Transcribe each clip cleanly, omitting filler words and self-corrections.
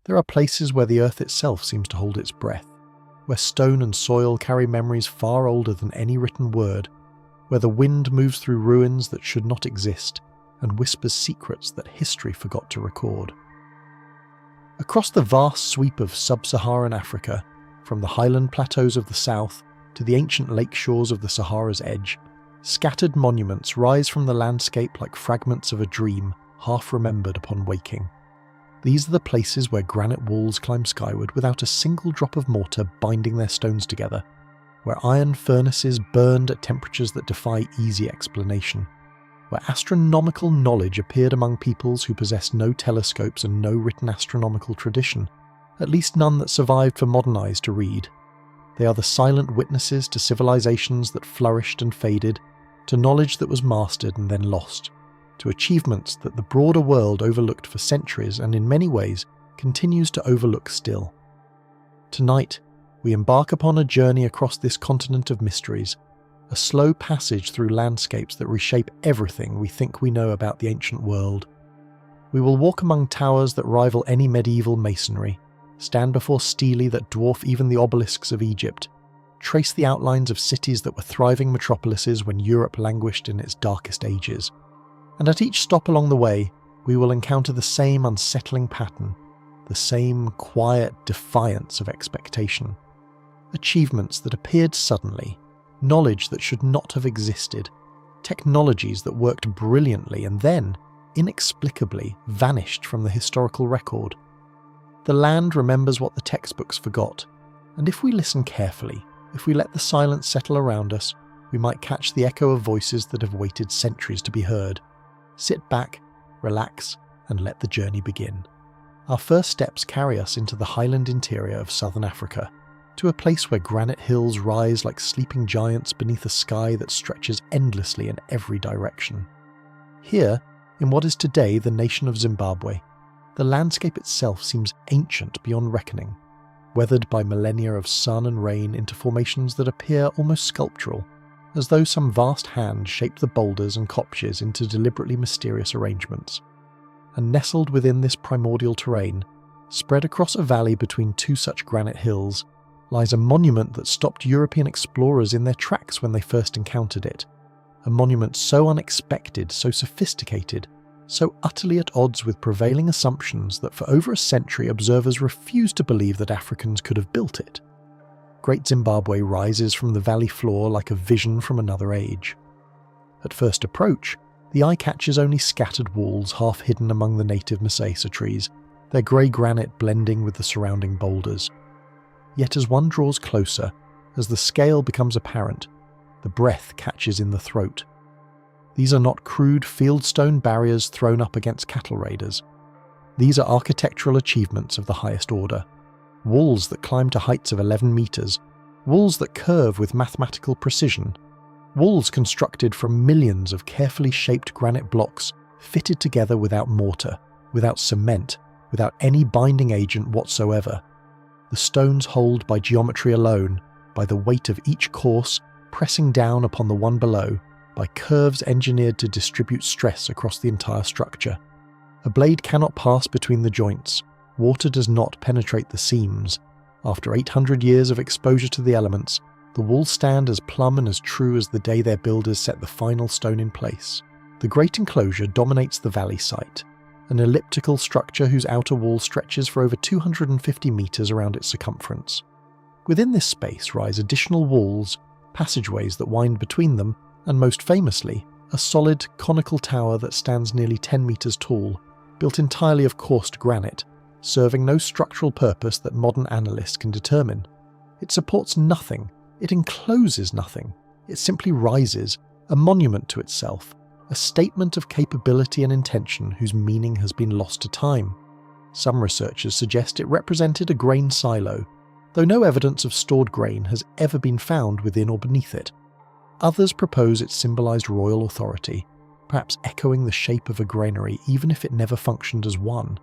There are places where the earth itself seems to hold its breath, where stone and soil carry memories far older than any written word, where the wind moves through ruins that should not exist and whispers secrets that history forgot to record. Across the vast sweep of sub-Saharan Africa, from the highland plateaus of the south to the ancient lake shores of the Sahara's edge, scattered monuments rise from the landscape like fragments of a dream half remembered upon waking. These are the places where granite walls climb skyward without a single drop of mortar binding their stones together, where iron furnaces burned at temperatures that defy easy explanation, where astronomical knowledge appeared among peoples who possessed no telescopes and no written astronomical tradition, at least none that survived for modern eyes to read. They are the silent witnesses to civilizations that flourished and faded, to knowledge that was mastered and then lost, to achievements that the broader world overlooked for centuries and in many ways continues to overlook still. Tonight, we embark upon a journey across this continent of mysteries, a slow passage through landscapes that reshape everything we think we know about the ancient world. We will walk among towers that rival any medieval masonry, stand before stelae that dwarf even the obelisks of Egypt, trace the outlines of cities that were thriving metropolises when Europe languished in its darkest ages. And at each stop along the way, we will encounter the same unsettling pattern, the same quiet defiance of expectation. Achievements that appeared suddenly, knowledge that should not have existed, technologies that worked brilliantly and then, inexplicably, vanished from the historical record. The land remembers what the textbooks forgot, and if we listen carefully, if we let the silence settle around us, we might catch the echo of voices that have waited centuries to be heard. Sit back, relax, and let the journey begin. Our first steps carry us into the highland interior of southern Africa, to a place where granite hills rise like sleeping giants beneath a sky that stretches endlessly in every direction. Here, in what is today the nation of Zimbabwe, the landscape itself seems ancient beyond reckoning, weathered by millennia of sun and rain into formations that appear almost sculptural, as though some vast hand shaped the boulders and kopjes into deliberately mysterious arrangements. And nestled within this primordial terrain, spread across a valley between two such granite hills, lies a monument that stopped European explorers in their tracks when they first encountered it. A monument so unexpected, so sophisticated, so utterly at odds with prevailing assumptions that for over a century observers refused to believe that Africans could have built it. Great Zimbabwe rises from the valley floor like a vision from another age. At first approach, the eye catches only scattered walls half hidden among the native mosasa trees, their grey granite blending with the surrounding boulders. Yet as one draws closer, as the scale becomes apparent, the breath catches in the throat. These are not crude fieldstone barriers thrown up against cattle raiders. These are architectural achievements of the highest order. Walls that climb to heights of 11 metres, walls that curve with mathematical precision, walls constructed from millions of carefully shaped granite blocks fitted together without mortar, without cement, without any binding agent whatsoever. The stones hold by geometry alone, by the weight of each course pressing down upon the one below, by curves engineered to distribute stress across the entire structure. A blade cannot pass between the joints. Water does not penetrate the seams. After 800 years of exposure to the elements, the walls stand as plumb and as true as the day their builders set the final stone in place. The great enclosure dominates the valley site, an elliptical structure whose outer wall stretches for over 250 metres around its circumference. Within this space rise additional walls, passageways that wind between them, and most famously, a solid, conical tower that stands nearly 10 metres tall, built entirely of coursed granite, serving no structural purpose that modern analysts can determine. It supports nothing, it encloses nothing, it simply rises, a monument to itself, a statement of capability and intention whose meaning has been lost to time. Some researchers suggest it represented a grain silo, though no evidence of stored grain has ever been found within or beneath it. Others propose it symbolised royal authority, perhaps echoing the shape of a granary even if it never functioned as one,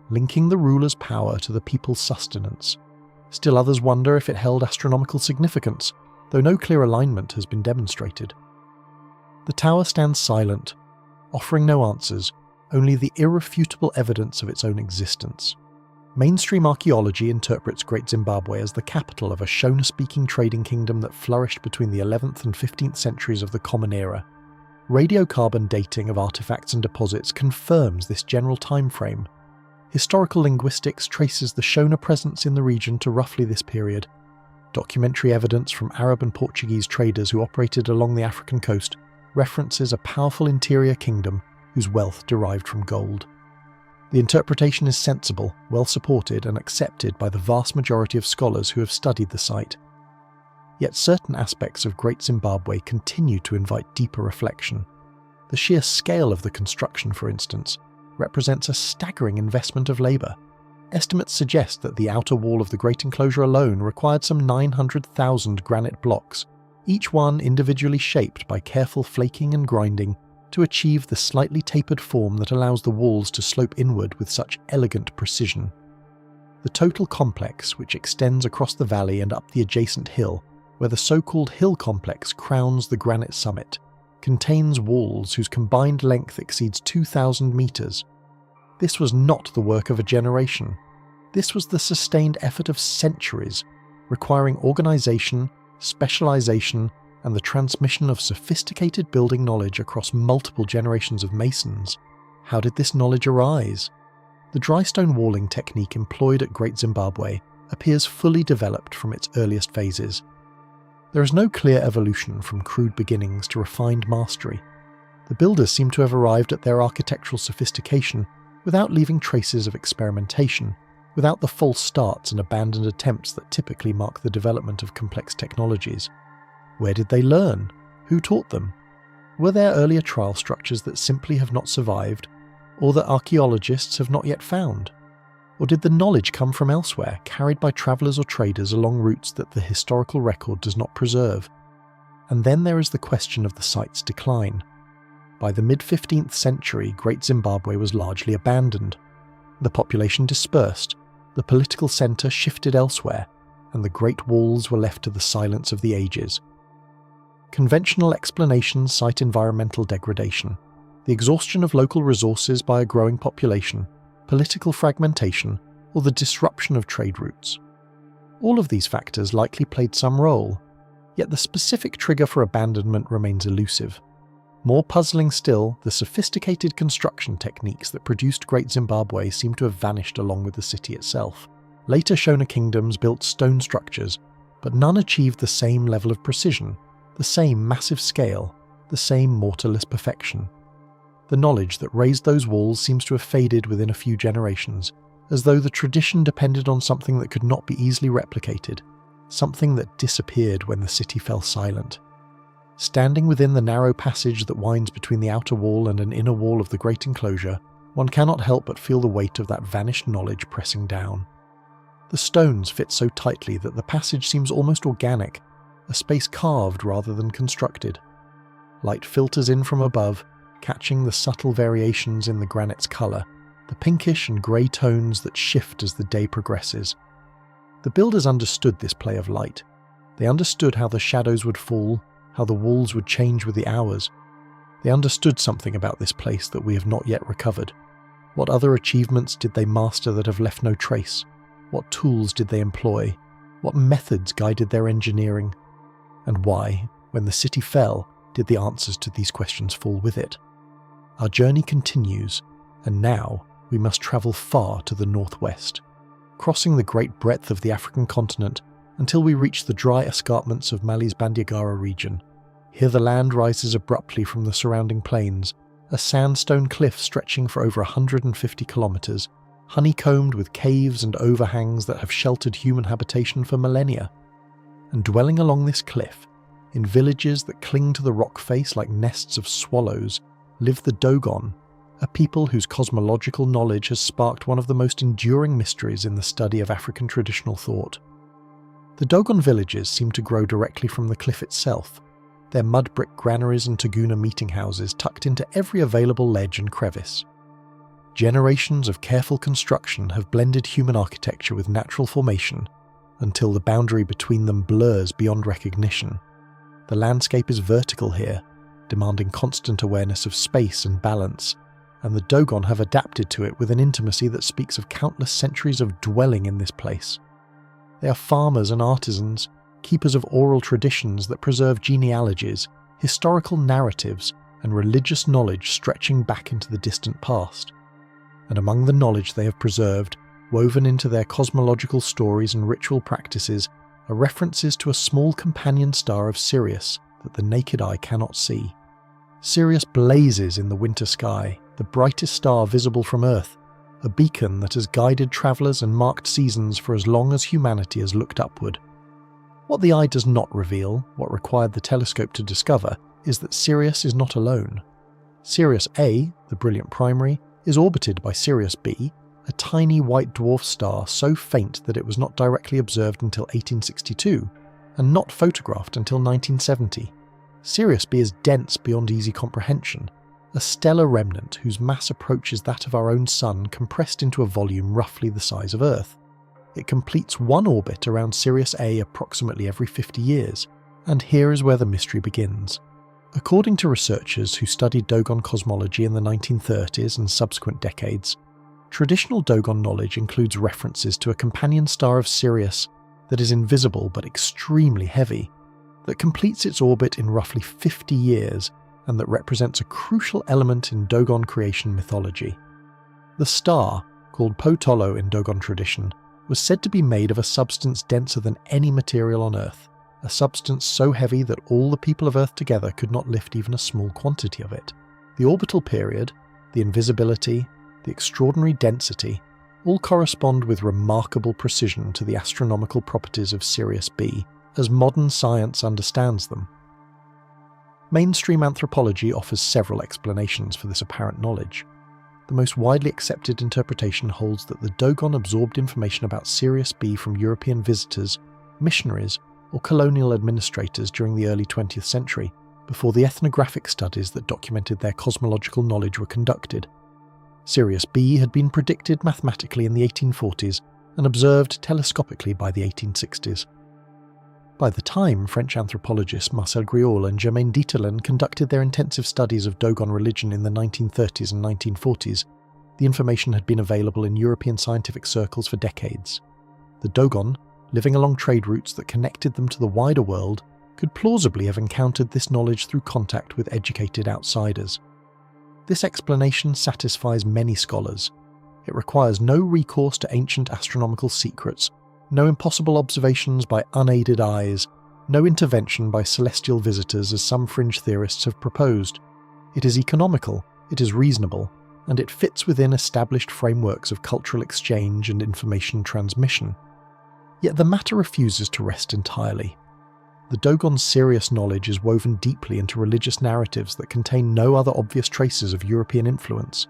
linking the ruler's power to the people's sustenance. Still others wonder if it held astronomical significance, though no clear alignment has been demonstrated. The tower stands silent, offering no answers, only the irrefutable evidence of its own existence. Mainstream archaeology interprets Great Zimbabwe as the capital of a Shona-speaking trading kingdom that flourished between the 11th and 15th centuries of the Common Era. Radiocarbon dating of artifacts and deposits confirms this general time frame. Historical linguistics traces the Shona presence in the region to roughly this period. Documentary evidence from Arab and Portuguese traders who operated along the African coast references a powerful interior kingdom whose wealth derived from gold. The interpretation is sensible, well supported, and accepted by the vast majority of scholars who have studied the site. Yet certain aspects of Great Zimbabwe continue to invite deeper reflection. The sheer scale of the construction, for instance, represents a staggering investment of labour. Estimates suggest that the outer wall of the Great Enclosure alone required some 900,000 granite blocks, each one individually shaped by careful flaking and grinding to achieve the slightly tapered form that allows the walls to slope inward with such elegant precision. The total complex, which extends across the valley and up the adjacent hill, where the so-called hill complex crowns the granite summit, contains walls whose combined length exceeds 2,000 metres. This was not the work of a generation. This was the sustained effort of centuries, requiring organisation, specialisation, and the transmission of sophisticated building knowledge across multiple generations of masons. How did this knowledge arise? The dry stone walling technique employed at Great Zimbabwe appears fully developed from its earliest phases. There is no clear evolution from crude beginnings to refined mastery. The builders seem to have arrived at their architectural sophistication without leaving traces of experimentation, without the false starts and abandoned attempts that typically mark the development of complex technologies. Where did they learn? Who taught them? Were there earlier trial structures that simply have not survived, or that archaeologists have not yet found? Or did the knowledge come from elsewhere, carried by travellers or traders along routes that the historical record does not preserve? And then there is the question of the site's decline. By the mid-15th century, Great Zimbabwe was largely abandoned. The population dispersed, the political centre shifted elsewhere, and the Great Walls were left to the silence of the ages. Conventional explanations cite environmental degradation, the exhaustion of local resources by a growing population, political fragmentation, or the disruption of trade routes. All of these factors likely played some role, yet the specific trigger for abandonment remains elusive. More puzzling still, the sophisticated construction techniques that produced Great Zimbabwe seem to have vanished along with the city itself. Later Shona kingdoms built stone structures, but none achieved the same level of precision, the same massive scale, the same mortarless perfection. The knowledge that raised those walls seems to have faded within a few generations, as though the tradition depended on something that could not be easily replicated, something that disappeared when the city fell silent. Standing within the narrow passage that winds between the outer wall and an inner wall of the Great Enclosure, one cannot help but feel the weight of that vanished knowledge pressing down. The stones fit so tightly that the passage seems almost organic, a space carved rather than constructed. Light filters in from above, catching the subtle variations in the granite's colour, the pinkish and grey tones that shift as the day progresses. The builders understood this play of light. They understood how the shadows would fall, how the walls would change with the hours. They understood something about this place that we have not yet recovered. What other achievements did they master that have left no trace? What tools did they employ? What methods guided their engineering? And why, when the city fell, did the answers to these questions fall with it? Our journey continues, and now we must travel far to the northwest, crossing the great breadth of the African continent until we reach the dry escarpments of Mali's Bandiagara region. Here the land rises abruptly from the surrounding plains, a sandstone cliff stretching for over 150 kilometres, honeycombed with caves and overhangs that have sheltered human habitation for millennia. And dwelling along this cliff, in villages that cling to the rock face like nests of swallows, live the Dogon, a people whose cosmological knowledge has sparked one of the most enduring mysteries in the study of African traditional thought. The Dogon villages seem to grow directly from the cliff itself, their mud brick granaries and Taguna meeting houses tucked into every available ledge and crevice. Generations of careful construction have blended human architecture with natural formation until the boundary between them blurs beyond recognition. The landscape is vertical here, demanding constant awareness of space and balance, and the Dogon have adapted to it with an intimacy that speaks of countless centuries of dwelling in this place. They are farmers and artisans, keepers of oral traditions that preserve genealogies, historical narratives, and religious knowledge stretching back into the distant past. And among the knowledge they have preserved, woven into their cosmological stories and ritual practices, are references to a small companion star of Sirius that the naked eye cannot see. Sirius blazes in the winter sky, the brightest star visible from Earth, a beacon that has guided travellers and marked seasons for as long as humanity has looked upward. What the eye does not reveal, what required the telescope to discover, is that Sirius is not alone. Sirius A, the brilliant primary, is orbited by Sirius B, a tiny white dwarf star so faint that it was not directly observed until 1862, and not photographed until 1970. Sirius B is dense beyond easy comprehension, a stellar remnant whose mass approaches that of our own Sun compressed into a volume roughly the size of Earth. It completes one orbit around Sirius A approximately every 50 years, and here is where the mystery begins. According to researchers who studied Dogon cosmology in the 1930s and subsequent decades, traditional Dogon knowledge includes references to a companion star of Sirius that is invisible but extremely heavy, that completes its orbit in roughly 50 years, and that represents a crucial element in Dogon creation mythology. The star, called Potolo in Dogon tradition, was said to be made of a substance denser than any material on Earth, a substance so heavy that all the people of Earth together could not lift even a small quantity of it. The orbital period, the invisibility, the extraordinary density, all correspond with remarkable precision to the astronomical properties of Sirius B, as modern science understands them. Mainstream anthropology offers several explanations for this apparent knowledge. The most widely accepted interpretation holds that the Dogon absorbed information about Sirius B from European visitors, missionaries, or colonial administrators during the early 20th century, before the ethnographic studies that documented their cosmological knowledge were conducted. Sirius B had been predicted mathematically in the 1840s and observed telescopically by the 1860s. By the time French anthropologists Marcel Griaule and Germaine Dieterlen conducted their intensive studies of Dogon religion in the 1930s and 1940s, the information had been available in European scientific circles for decades. The Dogon, living along trade routes that connected them to the wider world, could plausibly have encountered this knowledge through contact with educated outsiders. This explanation satisfies many scholars. It requires no recourse to ancient astronomical secrets, no impossible observations by unaided eyes, no intervention by celestial visitors as some fringe theorists have proposed. It is economical, it is reasonable, and it fits within established frameworks of cultural exchange and information transmission. Yet the matter refuses to rest entirely. The Dogon's Sirius knowledge is woven deeply into religious narratives that contain no other obvious traces of European influence.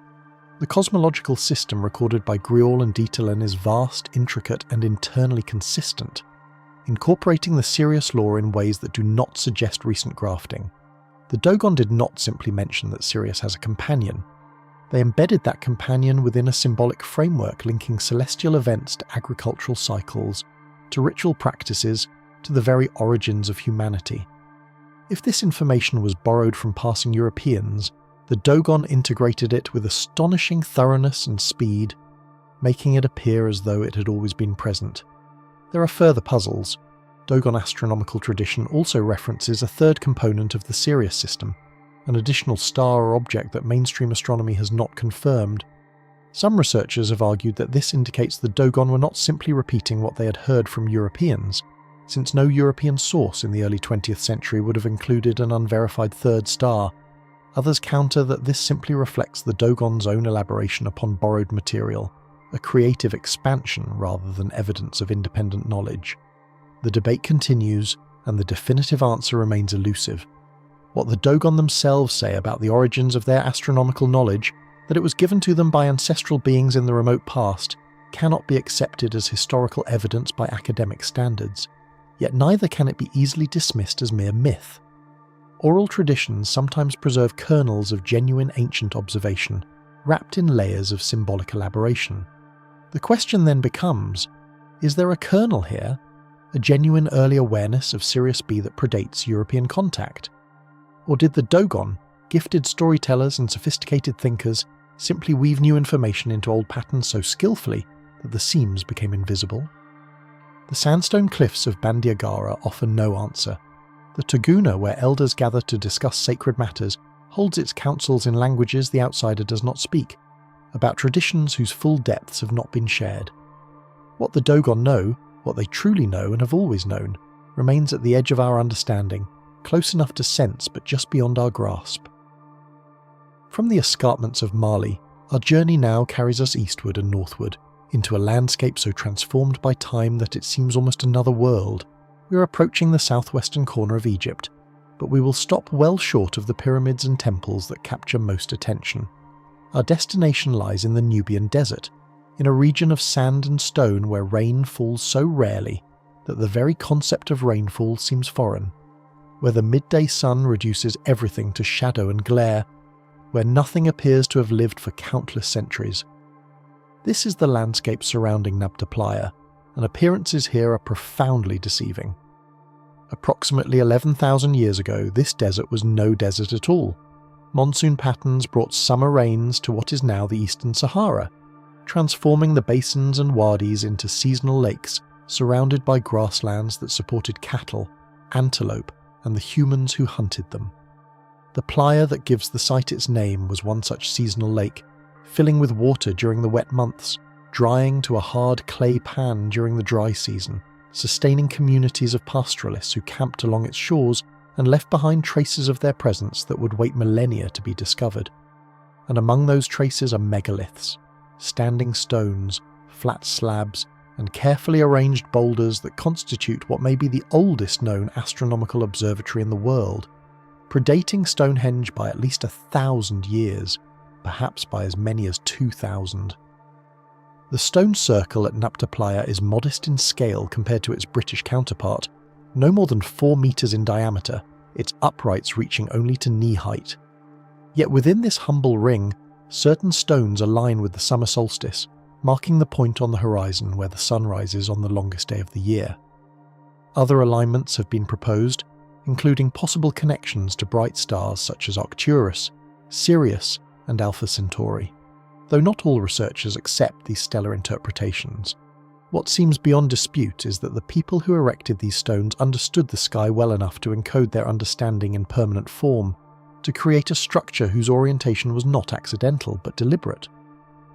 The cosmological system recorded by Griaule and Dieterlen is vast, intricate, and internally consistent, incorporating the Sirius lore in ways that do not suggest recent grafting. The Dogon did not simply mention that Sirius has a companion. They embedded that companion within a symbolic framework linking celestial events to agricultural cycles, to ritual practices, to the very origins of humanity. If this information was borrowed from passing Europeans, the Dogon integrated it with astonishing thoroughness and speed, making it appear as though it had always been present. There are further puzzles. Dogon astronomical tradition also references a third component of the Sirius system, an additional star or object that mainstream astronomy has not confirmed. Some researchers have argued that this indicates the Dogon were not simply repeating what they had heard from Europeans, since no European source in the early 20th century would have included an unverified third star. Others counter that this simply reflects the Dogon's own elaboration upon borrowed material, a creative expansion rather than evidence of independent knowledge. The debate continues, and the definitive answer remains elusive. What the Dogon themselves say about the origins of their astronomical knowledge, that it was given to them by ancestral beings in the remote past, cannot be accepted as historical evidence by academic standards, yet neither can it be easily dismissed as mere myth. Oral traditions sometimes preserve kernels of genuine ancient observation, wrapped in layers of symbolic elaboration. The question then becomes, is there a kernel here, a genuine early awareness of Sirius B that predates European contact? Or did the Dogon, gifted storytellers and sophisticated thinkers, simply weave new information into old patterns so skillfully that the seams became invisible? The sandstone cliffs of Bandiagara offer no answer. The Taguna, where elders gather to discuss sacred matters, holds its councils in languages the outsider does not speak, about traditions whose full depths have not been shared. What the Dogon know, what they truly know and have always known, remains at the edge of our understanding, close enough to sense but just beyond our grasp. From the escarpments of Mali, our journey now carries us eastward and northward, into a landscape so transformed by time that it seems almost another world. We are approaching the southwestern corner of Egypt, but we will stop well short of the pyramids and temples that capture most attention. Our destination lies in the Nubian desert, in a region of sand and stone where rain falls so rarely that the very concept of rainfall seems foreign, where the midday sun reduces everything to shadow and glare, where nothing appears to have lived for countless centuries. This is the landscape surrounding Nabta Playa, and appearances here are profoundly deceiving. Approximately 11,000 years ago, this desert was no desert at all. Monsoon patterns brought summer rains to what is now the Eastern Sahara, transforming the basins and wadis into seasonal lakes surrounded by grasslands that supported cattle, antelope, and the humans who hunted them. The playa that gives the site its name was one such seasonal lake, filling with water during the wet months, drying to a hard clay pan during the dry season, sustaining communities of pastoralists who camped along its shores and left behind traces of their presence that would wait millennia to be discovered. And among those traces are megaliths, standing stones, flat slabs, and carefully arranged boulders that constitute what may be the oldest known astronomical observatory in the world, predating Stonehenge by at least 1,000 years, perhaps by as many as 2,000. The stone circle at Nabta Playa is modest in scale compared to its British counterpart, no more than 4 meters in diameter, its uprights reaching only to knee height. Yet within this humble ring, certain stones align with the summer solstice, marking the point on the horizon where the sun rises on the longest day of the year. Other alignments have been proposed, including possible connections to bright stars such as Arcturus, Sirius, and Alpha Centauri, though not all researchers accept these stellar interpretations. What seems beyond dispute is that the people who erected these stones understood the sky well enough to encode their understanding in permanent form, to create a structure whose orientation was not accidental but deliberate.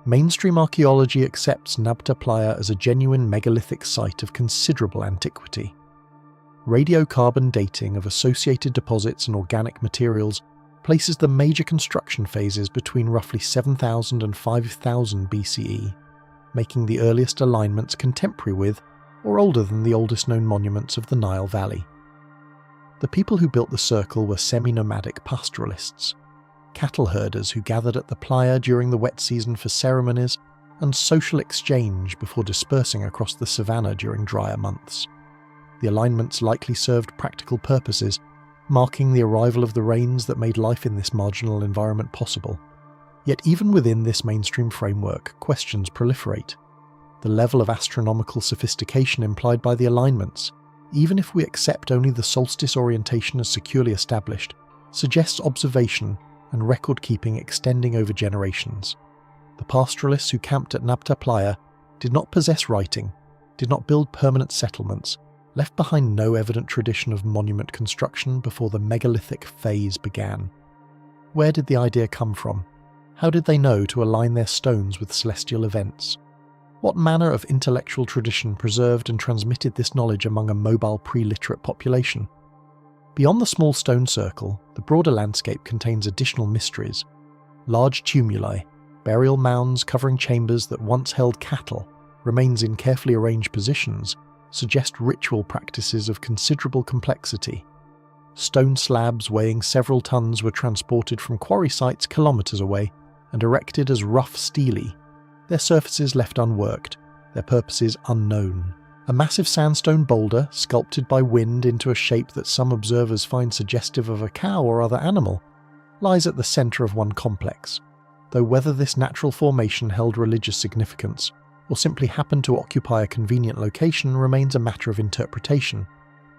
Mainstream archaeology accepts Nabta Playa as a genuine megalithic site of considerable antiquity. Radiocarbon dating of associated deposits and organic materials places the major construction phases between roughly 7,000 and 5,000 BCE, making the earliest alignments contemporary with, or older than the oldest known monuments of the Nile Valley. The people who built the circle were semi-nomadic pastoralists, cattle herders who gathered at the playa during the wet season for ceremonies and social exchange before dispersing across the savannah during drier months. The alignments likely served practical purposes, marking the arrival of the rains that made life in this marginal environment possible. Yet even within this mainstream framework, questions proliferate. The level of astronomical sophistication implied by the alignments, even if we accept only the solstice orientation as securely established, suggests observation and record-keeping extending over generations. The pastoralists who camped at Nabta Playa did not possess writing, did not build permanent settlements, left behind no evident tradition of monument construction before the megalithic phase began. Where did the idea come from? How did they know to align their stones with celestial events? What manner of intellectual tradition preserved and transmitted this knowledge among a mobile pre-literate population? Beyond the small stone circle, the broader landscape contains additional mysteries. Large tumuli, burial mounds covering chambers that once held cattle, remains in carefully arranged positions, suggest ritual practices of considerable complexity. Stone slabs weighing several tons were transported from quarry sites kilometers away and erected as rough stelae, their surfaces left unworked, their purposes unknown. A massive sandstone boulder, sculpted by wind into a shape that some observers find suggestive of a cow or other animal, lies at the centre of one complex, though whether this natural formation held religious significance or simply happened to occupy a convenient location remains a matter of interpretation.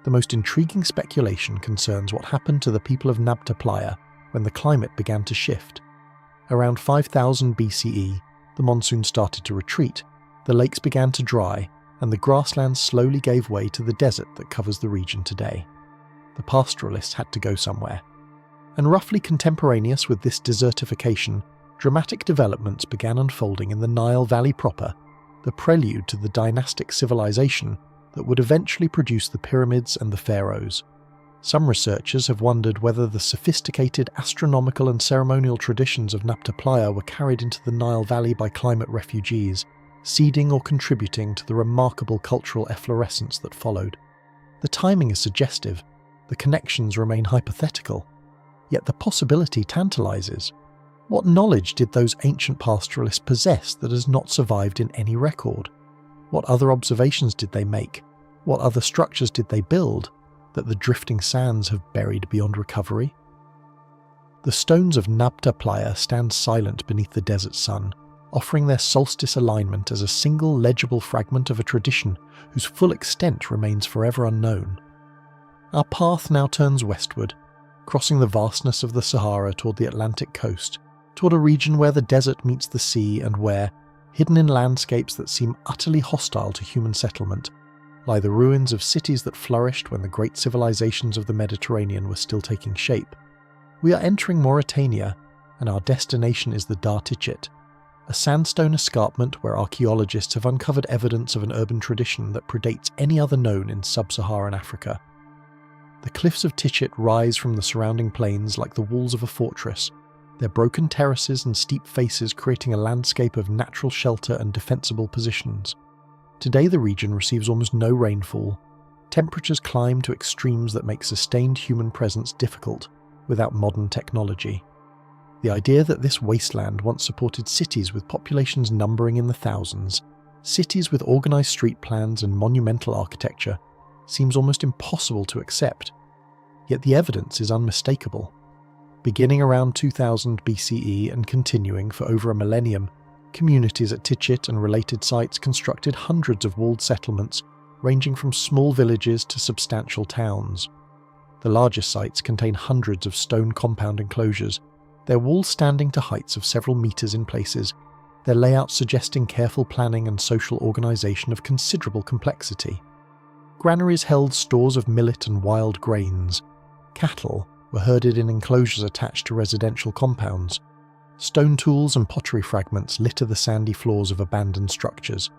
The most intriguing speculation concerns what happened to the people of Nabta Playa when the climate began to shift. Around 5000 BCE, the monsoon started to retreat, the lakes began to dry, and the grasslands slowly gave way to the desert that covers the region today. The pastoralists had to go somewhere. And roughly contemporaneous with this desertification, dramatic developments began unfolding in the Nile Valley proper, the prelude to the dynastic civilization that would eventually produce the pyramids and the pharaohs. Some researchers have wondered whether the sophisticated astronomical and ceremonial traditions of Nabta Playa were carried into the Nile Valley by climate refugees, seeding or contributing to the remarkable cultural efflorescence that followed. The timing is suggestive, the connections remain hypothetical, yet the possibility tantalizes. What knowledge did those ancient pastoralists possess that has not survived in any record? What other observations did they make? What other structures did they build that the drifting sands have buried beyond recovery? The stones of Nabta Playa stand silent beneath the desert sun, offering their solstice alignment as a single legible fragment of a tradition whose full extent remains forever unknown. Our path now turns westward, crossing the vastness of the Sahara toward the Atlantic coast, toward a region where the desert meets the sea and where, hidden in landscapes that seem utterly hostile to human settlement, lie the ruins of cities that flourished when the great civilizations of the Mediterranean were still taking shape. We are entering Mauritania, and our destination is the Dar Tichet, a sandstone escarpment where archaeologists have uncovered evidence of an urban tradition that predates any other known in sub-Saharan Africa. The cliffs of Tichet rise from the surrounding plains like the walls of a fortress, their broken terraces and steep faces creating a landscape of natural shelter and defensible positions. Today the region receives almost no rainfall. Temperatures climb to extremes that make sustained human presence difficult without modern technology. The idea that this wasteland once supported cities with populations numbering in the thousands, cities with organised street plans and monumental architecture, seems almost impossible to accept. Yet the evidence is unmistakable. Beginning around 2000 BCE and continuing for over a millennium, communities at Tichet and related sites constructed hundreds of walled settlements ranging from small villages to substantial towns. The largest sites contain hundreds of stone compound enclosures, their walls standing to heights of several meters in places, their layouts suggesting careful planning and social organisation of considerable complexity. Granaries held stores of millet and wild grains. Cattle were herded in enclosures attached to residential compounds. Stone tools and pottery fragments litter the sandy floors of abandoned structures,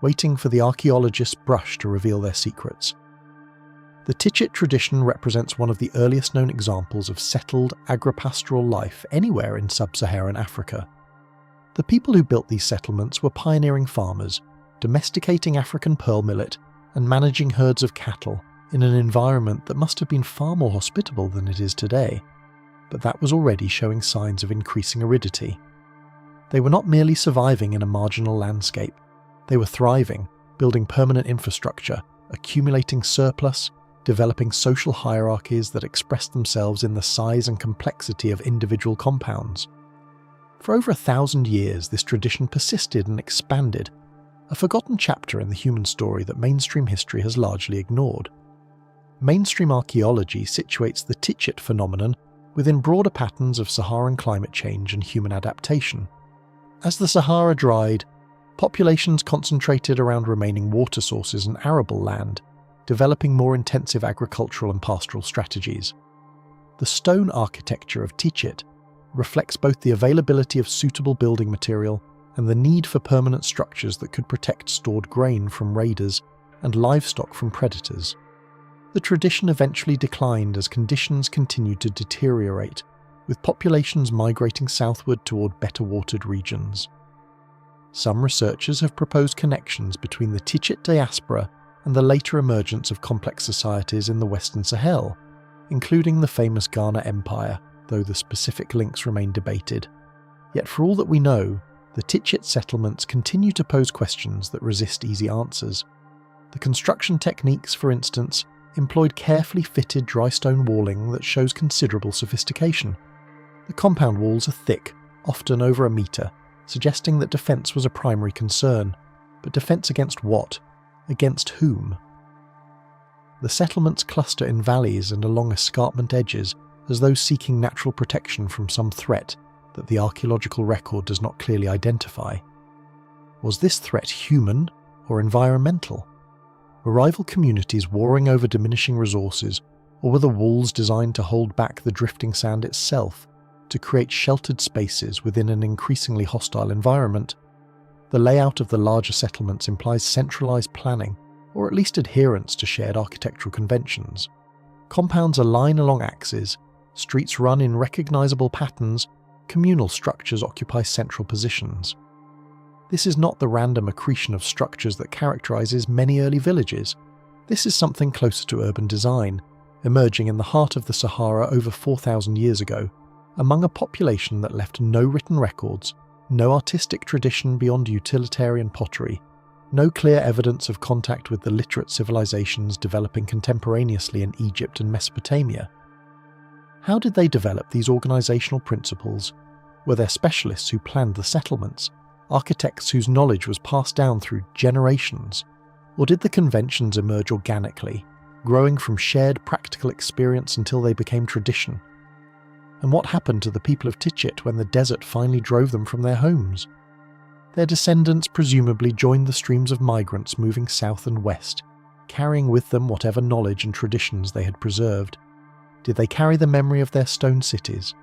waiting for the archaeologist's brush to reveal their secrets. The Tichet tradition represents one of the earliest known examples of settled agripastoral life anywhere in sub-Saharan Africa. The people who built these settlements were pioneering farmers, domesticating African pearl millet and managing herds of cattle in an environment that must have been far more hospitable than it is today, but that was already showing signs of increasing aridity. They were not merely surviving in a marginal landscape, they were thriving, building permanent infrastructure, accumulating surplus, developing social hierarchies that expressed themselves in the size and complexity of individual compounds. For over 1,000 years, this tradition persisted and expanded, a forgotten chapter in the human story that mainstream history has largely ignored. Mainstream archaeology situates the Tichet phenomenon within broader patterns of Saharan climate change and human adaptation. As the Sahara dried, populations concentrated around remaining water sources and arable land, developing more intensive agricultural and pastoral strategies. The stone architecture of Tichet reflects both the availability of suitable building material and the need for permanent structures that could protect stored grain from raiders and livestock from predators. The tradition eventually declined as conditions continued to deteriorate, with populations migrating southward toward better-watered regions. Some researchers have proposed connections between the Tichet diaspora and the later emergence of complex societies in the Western Sahel, including the famous Ghana Empire, though the specific links remain debated. Yet for all that we know, the Tichet settlements continue to pose questions that resist easy answers. The construction techniques, for instance, employed carefully fitted dry stone walling that shows considerable sophistication. The compound walls are thick, often over a metre, suggesting that defence was a primary concern. But defence against what? Against whom? The settlements cluster in valleys and along escarpment edges as though seeking natural protection from some threat, that the archaeological record does not clearly identify. Was this threat human or environmental? Were rival communities warring over diminishing resources, or were the walls designed to hold back the drifting sand itself, to create sheltered spaces within an increasingly hostile environment? The layout of the larger settlements implies centralized planning, or at least adherence to shared architectural conventions. Compounds align along axes, streets run in recognizable patterns, communal structures occupy central positions. This is not the random accretion of structures that characterizes many early villages. This is something closer to urban design, emerging in the heart of the Sahara over 4,000 years ago, among a population that left no written records, no artistic tradition beyond utilitarian pottery, no clear evidence of contact with the literate civilizations developing contemporaneously in Egypt and Mesopotamia. How did they develop these organizational principles? Were there specialists who planned the settlements, architects whose knowledge was passed down through generations? Or did the conventions emerge organically, growing from shared practical experience until they became tradition? And what happened to the people of Tichit when the desert finally drove them from their homes? Their descendants presumably joined the streams of migrants moving south and west, carrying with them whatever knowledge and traditions they had preserved. Did they carry the memory of their stone cities?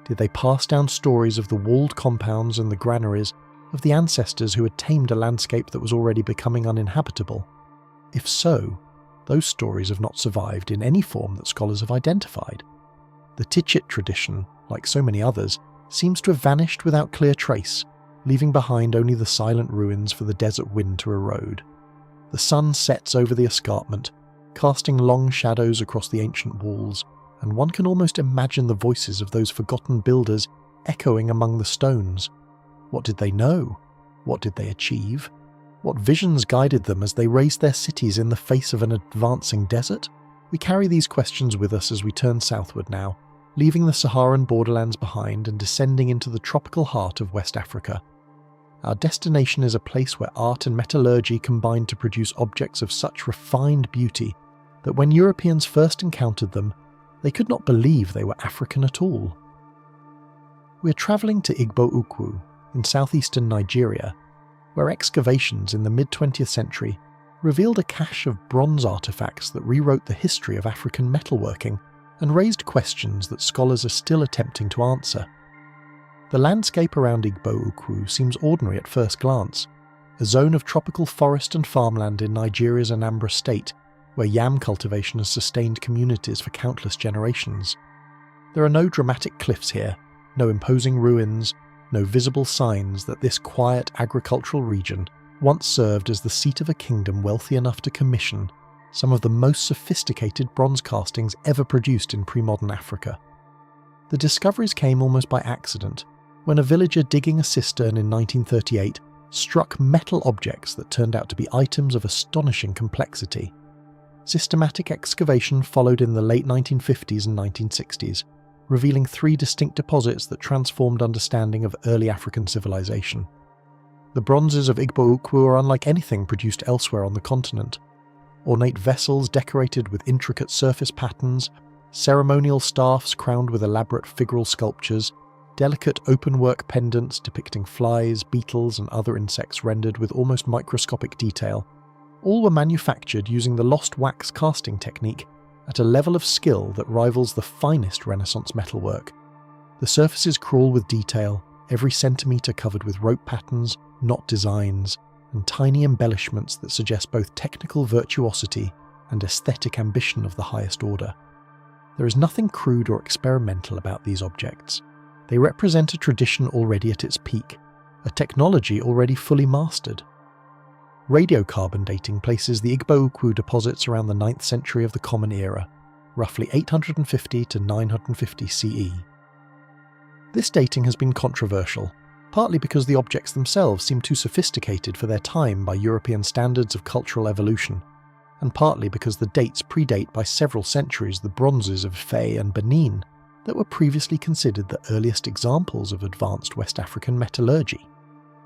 Did they pass down stories of the walled compounds and the granaries of the ancestors who had tamed a landscape that was already becoming uninhabitable? If so, those stories have not survived in any form that scholars have identified. The Tichit tradition, like so many others, seems to have vanished without clear trace, leaving behind only the silent ruins for the desert wind to erode. The sun sets over the escarpment, casting long shadows across the ancient walls, and one can almost imagine the voices of those forgotten builders echoing among the stones. What did they know? What did they achieve? What visions guided them as they raised their cities in the face of an advancing desert? We carry these questions with us as we turn southward now, leaving the Saharan borderlands behind and descending into the tropical heart of West Africa. Our destination is a place where art and metallurgy combine to produce objects of such refined beauty that when Europeans first encountered them, they could not believe they were African at all. We are travelling to Igbo-Ukwu in southeastern Nigeria, where excavations in the mid-20th century revealed a cache of bronze artefacts that rewrote the history of African metalworking and raised questions that scholars are still attempting to answer. The landscape around Igbo-Ukwu seems ordinary at first glance, a zone of tropical forest and farmland in Nigeria's Anambra state, where yam cultivation has sustained communities for countless generations. There are no dramatic cliffs here, no imposing ruins, no visible signs that this quiet agricultural region once served as the seat of a kingdom wealthy enough to commission some of the most sophisticated bronze castings ever produced in pre-modern Africa. The discoveries came almost by accident, when a villager digging a cistern in 1938 struck metal objects that turned out to be items of astonishing complexity. Systematic excavation followed in the late 1950s and 1960s, revealing 3 distinct deposits that transformed understanding of early African civilization. The bronzes of Igbo-Ukwu are unlike anything produced elsewhere on the continent. Ornate vessels decorated with intricate surface patterns, ceremonial staffs crowned with elaborate figural sculptures, delicate openwork pendants depicting flies, beetles and other insects rendered with almost microscopic detail. All were manufactured using the lost wax casting technique at a level of skill that rivals the finest Renaissance metalwork. The surfaces crawl with detail, every centimetre covered with rope patterns, knot designs, and tiny embellishments that suggest both technical virtuosity and aesthetic ambition of the highest order. There is nothing crude or experimental about these objects. They represent a tradition already at its peak, a technology already fully mastered. Radiocarbon dating places the Igbo-Ukwu deposits around the 9th century of the Common Era, roughly 850 to 950 CE. This dating has been controversial, partly because the objects themselves seem too sophisticated for their time by European standards of cultural evolution, and partly because the dates predate by several centuries the bronzes of Faye and Benin that were previously considered the earliest examples of advanced West African metallurgy.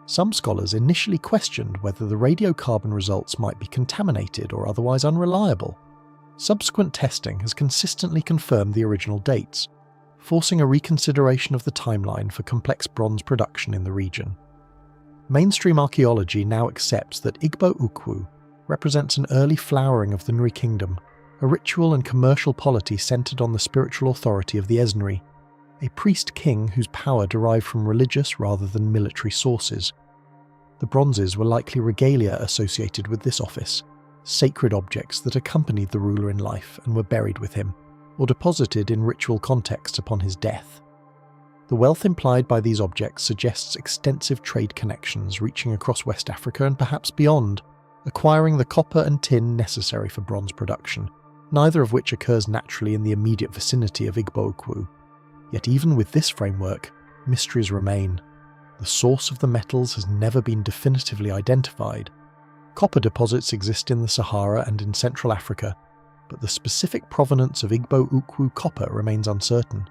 Some scholars initially questioned whether the radiocarbon results might be contaminated or otherwise unreliable. Subsequent testing has consistently confirmed the original dates. forcing a reconsideration of the timeline for complex bronze production in the region. Mainstream archaeology now accepts that Igbo-Ukwu represents an early flowering of the Nri kingdom, a ritual and commercial polity centered on the spiritual authority of the Esnri, a priest-king whose power derived from religious rather than military sources. The bronzes were likely regalia associated with this office, sacred objects that accompanied the ruler in life and were buried with him, or deposited in ritual context upon his death. The wealth implied by these objects suggests extensive trade connections reaching across West Africa and perhaps beyond, acquiring the copper and tin necessary for bronze production, neither of which occurs naturally in the immediate vicinity of Igbo-Ukwu. Yet even with this framework, mysteries remain. The source of the metals has never been definitively identified. Copper deposits exist in the Sahara and in Central Africa, but the specific provenance of Igbo-Ukwu copper remains uncertain.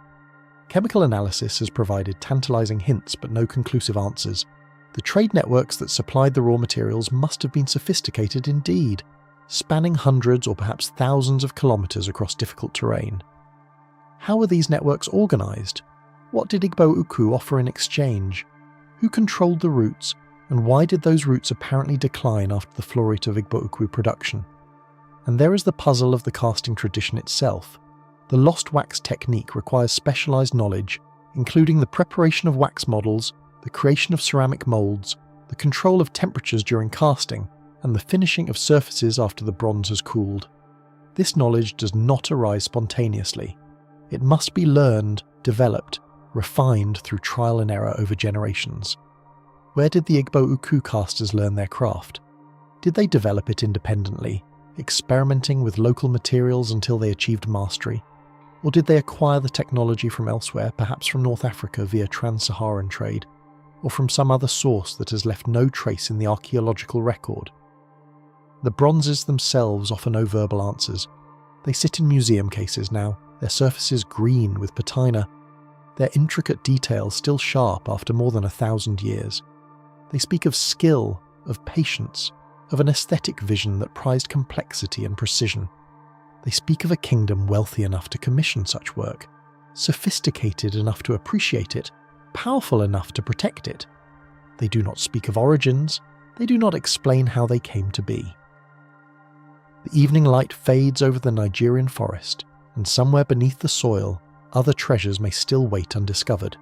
Chemical analysis has provided tantalizing hints but no conclusive answers. The trade networks that supplied the raw materials must have been sophisticated indeed, spanning hundreds or perhaps thousands of kilometers across difficult terrain. How were these networks organized? What did Igbo-Ukwu offer in exchange? Who controlled the routes, and why did those routes apparently decline after the flourite of Igbo-Ukwu production? And there is the puzzle of the casting tradition itself. The lost wax technique requires specialized knowledge, including the preparation of wax models, the creation of ceramic molds, the control of temperatures during casting, and the finishing of surfaces after the bronze has cooled. This knowledge does not arise spontaneously. It must be learned, developed, refined through trial and error over generations. Where did the Igbo-Ukwu casters learn their craft? Did they develop it independently, experimenting with local materials until they achieved mastery? Or did they acquire the technology from elsewhere, perhaps from North Africa via trans-Saharan trade, or from some other source that has left no trace in the archaeological record? The bronzes themselves offer no verbal answers. They sit in museum cases now, their surfaces green with patina, their intricate details still sharp after more than 1,000 years. They speak of skill, of patience, of an aesthetic vision that prized complexity and precision. They speak of a kingdom wealthy enough to commission such work, sophisticated enough to appreciate it, powerful enough to protect it. They do not speak of origins, they do not explain how they came to be. The evening light fades over the Nigerian forest, and somewhere beneath the soil, other treasures may still wait undiscovered.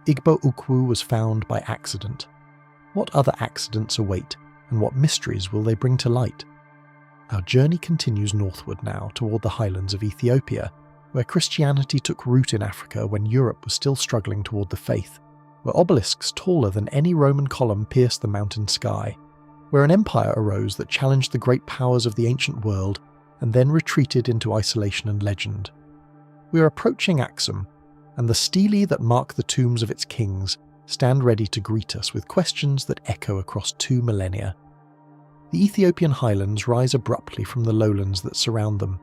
Igbo-Ukwu was found by accident. What other accidents await, and what mysteries will they bring to light? Our journey continues northward now toward the highlands of Ethiopia, where Christianity took root in Africa when Europe was still struggling toward the faith, where obelisks taller than any Roman column pierced the mountain sky, where an empire arose that challenged the great powers of the ancient world and then retreated into isolation and legend. We are approaching Aksum, and the stelae that mark the tombs of its kings stand ready to greet us with questions that echo across 2 millennia. The Ethiopian highlands rise abruptly from the lowlands that surround them,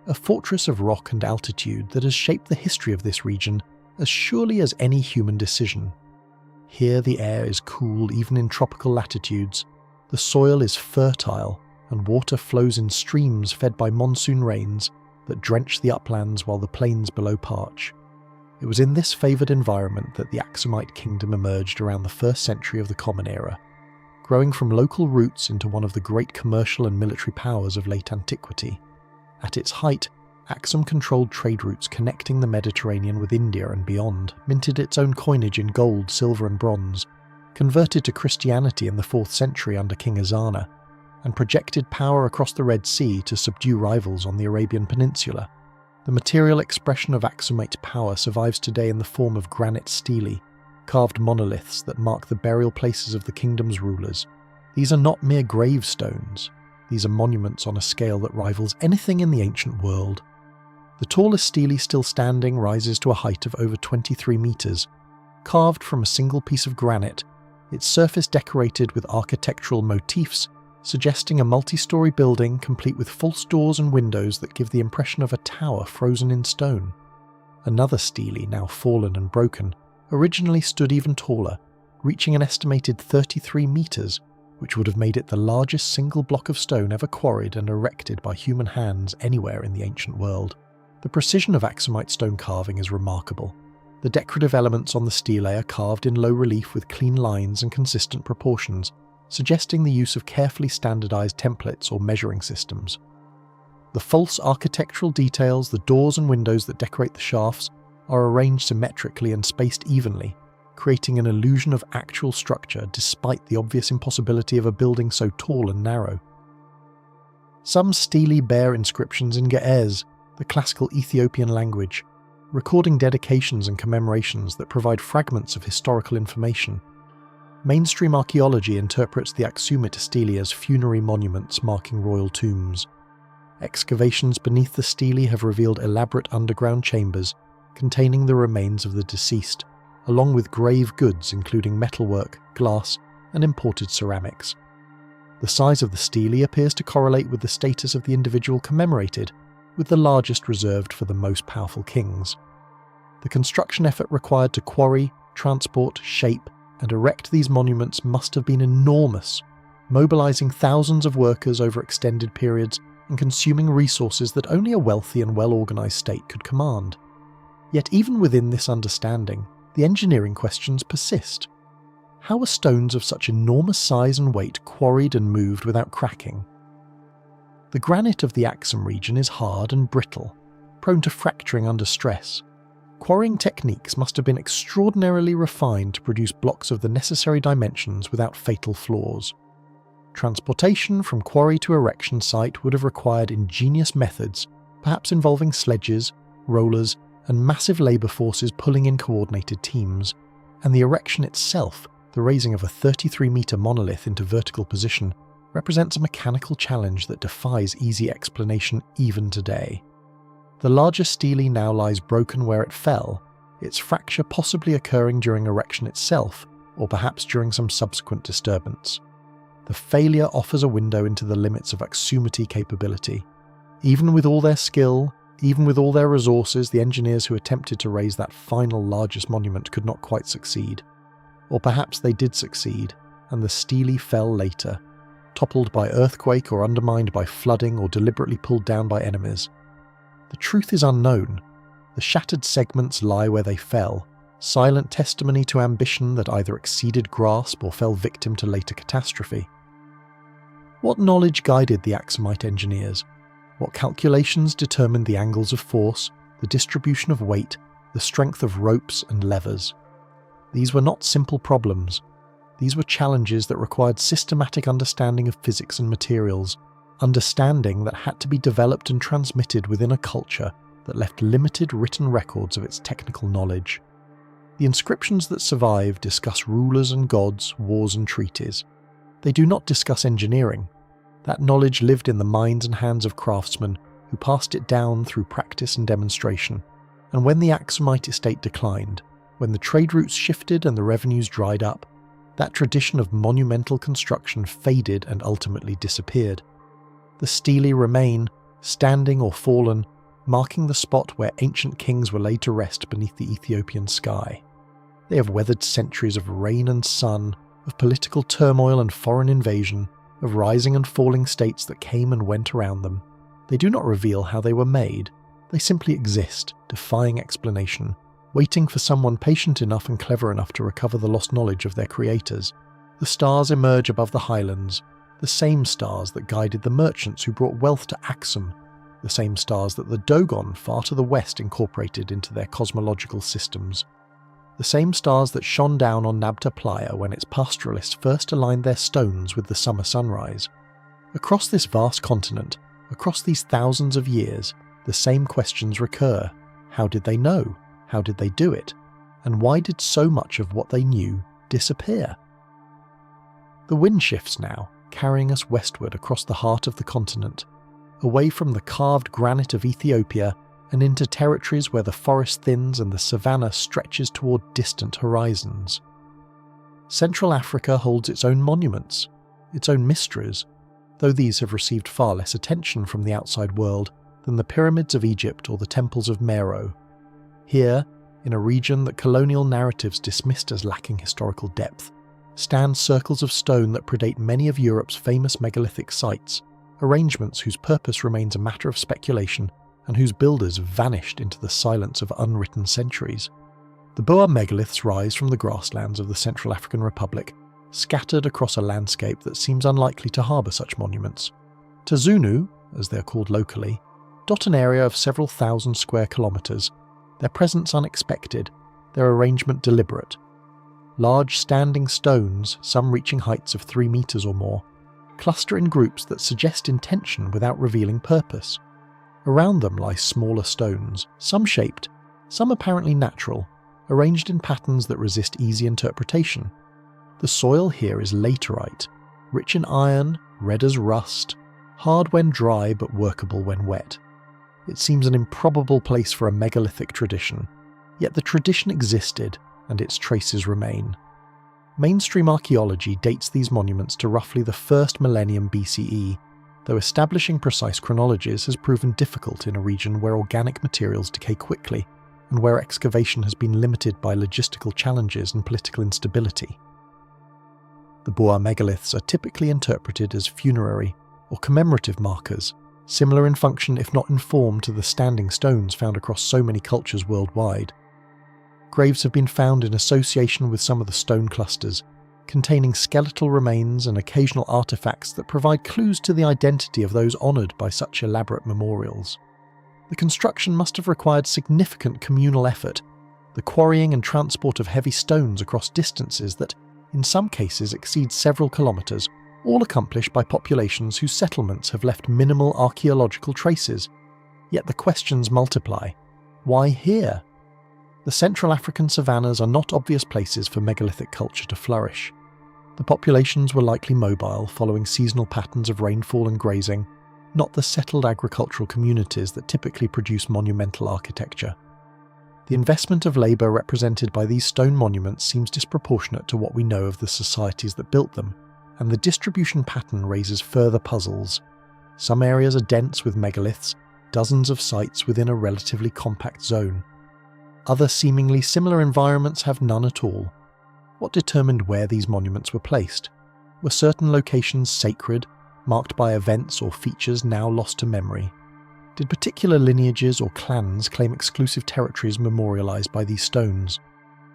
a fortress of rock and altitude that has shaped the history of this region as surely as any human decision. Here the air is cool even in tropical latitudes, the soil is fertile, and water flows in streams fed by monsoon rains that drench the uplands while the plains below parch. It was in this favoured environment that the Aksumite kingdom emerged around the 1st century of the Common Era, growing from local roots into one of the great commercial and military powers of late antiquity. At its height, Aksum controlled trade routes connecting the Mediterranean with India and beyond, minted its own coinage in gold, silver and bronze, converted to Christianity in the 4th century under King Ezana, and projected power across the Red Sea to subdue rivals on the Arabian Peninsula. The material expression of Aksumite power survives today in the form of granite stelae, carved monoliths that mark the burial places of the kingdom's rulers. These are not mere gravestones. These are monuments on a scale that rivals anything in the ancient world. The tallest stele still standing rises to a height of over 23 meters, carved from a single piece of granite, its surface decorated with architectural motifs suggesting a multi-story building complete with false doors and windows that give the impression of a tower frozen in stone. Another stele, now fallen and broken, originally stood even taller, reaching an estimated 33 meters, which would have made it the largest single block of stone ever quarried and erected by human hands anywhere in the ancient world. The precision of Aksumite stone carving is remarkable. The decorative elements on the stelae are carved in low relief with clean lines and consistent proportions, suggesting the use of carefully standardized templates or measuring systems. The false architectural details, the doors and windows that decorate the shafts, are arranged symmetrically and spaced evenly, creating an illusion of actual structure despite the obvious impossibility of a building so tall and narrow. Some stelae bear inscriptions in Ge'ez, the classical Ethiopian language, recording dedications and commemorations that provide fragments of historical information. Mainstream archaeology interprets the Aksumite stelae as funerary monuments marking royal tombs. Excavations beneath the stelae have revealed elaborate underground chambers containing the remains of the deceased, along with grave goods including metalwork, glass, and imported ceramics. The size of the stelae appears to correlate with the status of the individual commemorated, with the largest reserved for the most powerful kings. The construction effort required to quarry, transport, shape, and erect these monuments must have been enormous, mobilizing thousands of workers over extended periods and consuming resources that only a wealthy and well-organized state could command. Yet even within this understanding, the engineering questions persist. How are stones of such enormous size and weight quarried and moved without cracking? The granite of the Aksum region is hard and brittle, prone to fracturing under stress. Quarrying techniques must have been extraordinarily refined to produce blocks of the necessary dimensions without fatal flaws. Transportation from quarry to erection site would have required ingenious methods, perhaps involving sledges, rollers, and massive labour forces pulling in coordinated teams, and the erection itself, the raising of a 33-metre monolith into vertical position, represents a mechanical challenge that defies easy explanation even today. The larger stelae now lies broken where it fell, its fracture possibly occurring during erection itself, or perhaps during some subsequent disturbance. The failure offers a window into the limits of Aksumite capability. Even with all their skill, even with all their resources, the engineers who attempted to raise that final largest monument could not quite succeed. Or perhaps they did succeed, and the stelae fell later, toppled by earthquake or undermined by flooding or deliberately pulled down by enemies. The truth is unknown. The shattered segments lie where they fell, silent testimony to ambition that either exceeded grasp or fell victim to later catastrophe. What knowledge guided the Aksumite engineers? What calculations determined the angles of force, the distribution of weight, the strength of ropes and levers? These were not simple problems. These were challenges that required systematic understanding of physics and materials, understanding that had to be developed and transmitted within a culture that left limited written records of its technical knowledge. The inscriptions that survive discuss rulers and gods, wars and treaties. They do not discuss engineering. That knowledge lived in the minds and hands of craftsmen who passed it down through practice and demonstration. And when the Aksumite estate declined, when the trade routes shifted and the revenues dried up, that tradition of monumental construction faded and ultimately disappeared. The stelae remain, standing or fallen, marking the spot where ancient kings were laid to rest beneath the Ethiopian sky. They have weathered centuries of rain and sun, of political turmoil and foreign invasion, of rising and falling states that came and went around them. They do not reveal how they were made. They simply exist, defying explanation, waiting for someone patient enough and clever enough to recover the lost knowledge of their creators. The stars emerge above the highlands, the same stars that guided the merchants who brought wealth to Aksum, the same stars that the Dogon far to the west incorporated into their cosmological systems, the same stars that shone down on Nabta Playa when its pastoralists first aligned their stones with the summer sunrise. Across this vast continent, across these thousands of years, the same questions recur. How did they know? How did they do it? And why did so much of what they knew disappear? The wind shifts now, carrying us westward across the heart of the continent, away from the carved granite of Ethiopia and into territories where the forest thins and the savanna stretches toward distant horizons. Central Africa holds its own monuments, its own mysteries, though these have received far less attention from the outside world than the pyramids of Egypt or the temples of Meroe. Here, in a region that colonial narratives dismissed as lacking historical depth, stand circles of stone that predate many of Europe's famous megalithic sites, arrangements whose purpose remains a matter of speculation and whose builders vanished into the silence of unwritten centuries. The Boer megaliths rise from the grasslands of the Central African Republic, scattered across a landscape that seems unlikely to harbour such monuments. Tazunu, as they are called locally, dot an area of several thousand square kilometres, their presence unexpected, their arrangement deliberate. Large standing stones, some reaching heights of 3 metres or more, cluster in groups that suggest intention without revealing purpose. Around them lie smaller stones, some shaped, some apparently natural, arranged in patterns that resist easy interpretation. The soil here is laterite, rich in iron, red as rust, hard when dry but workable when wet. It seems an improbable place for a megalithic tradition, yet the tradition existed and its traces remain. Mainstream archaeology dates these monuments to roughly the 1st millennium BCE, though establishing precise chronologies has proven difficult in a region where organic materials decay quickly and where excavation has been limited by logistical challenges and political instability. The Boer megaliths are typically interpreted as funerary or commemorative markers, similar in function if not in form to the standing stones found across so many cultures worldwide. Graves have been found in association with some of the stone clusters, containing skeletal remains and occasional artefacts that provide clues to the identity of those honoured by such elaborate memorials. The construction must have required significant communal effort, the quarrying and transport of heavy stones across distances that, in some cases, exceed several kilometres, all accomplished by populations whose settlements have left minimal archaeological traces. Yet the questions multiply. Why here? The Central African savannas are not obvious places for megalithic culture to flourish. The populations were likely mobile, following seasonal patterns of rainfall and grazing, not the settled agricultural communities that typically produce monumental architecture. The investment of labour represented by these stone monuments seems disproportionate to what we know of the societies that built them, and the distribution pattern raises further puzzles. Some areas are dense with megaliths, dozens of sites within a relatively compact zone. Other seemingly similar environments have none at all. What determined where these monuments were placed? Were certain locations sacred, marked by events or features now lost to memory? Did particular lineages or clans claim exclusive territories memorialised by these stones?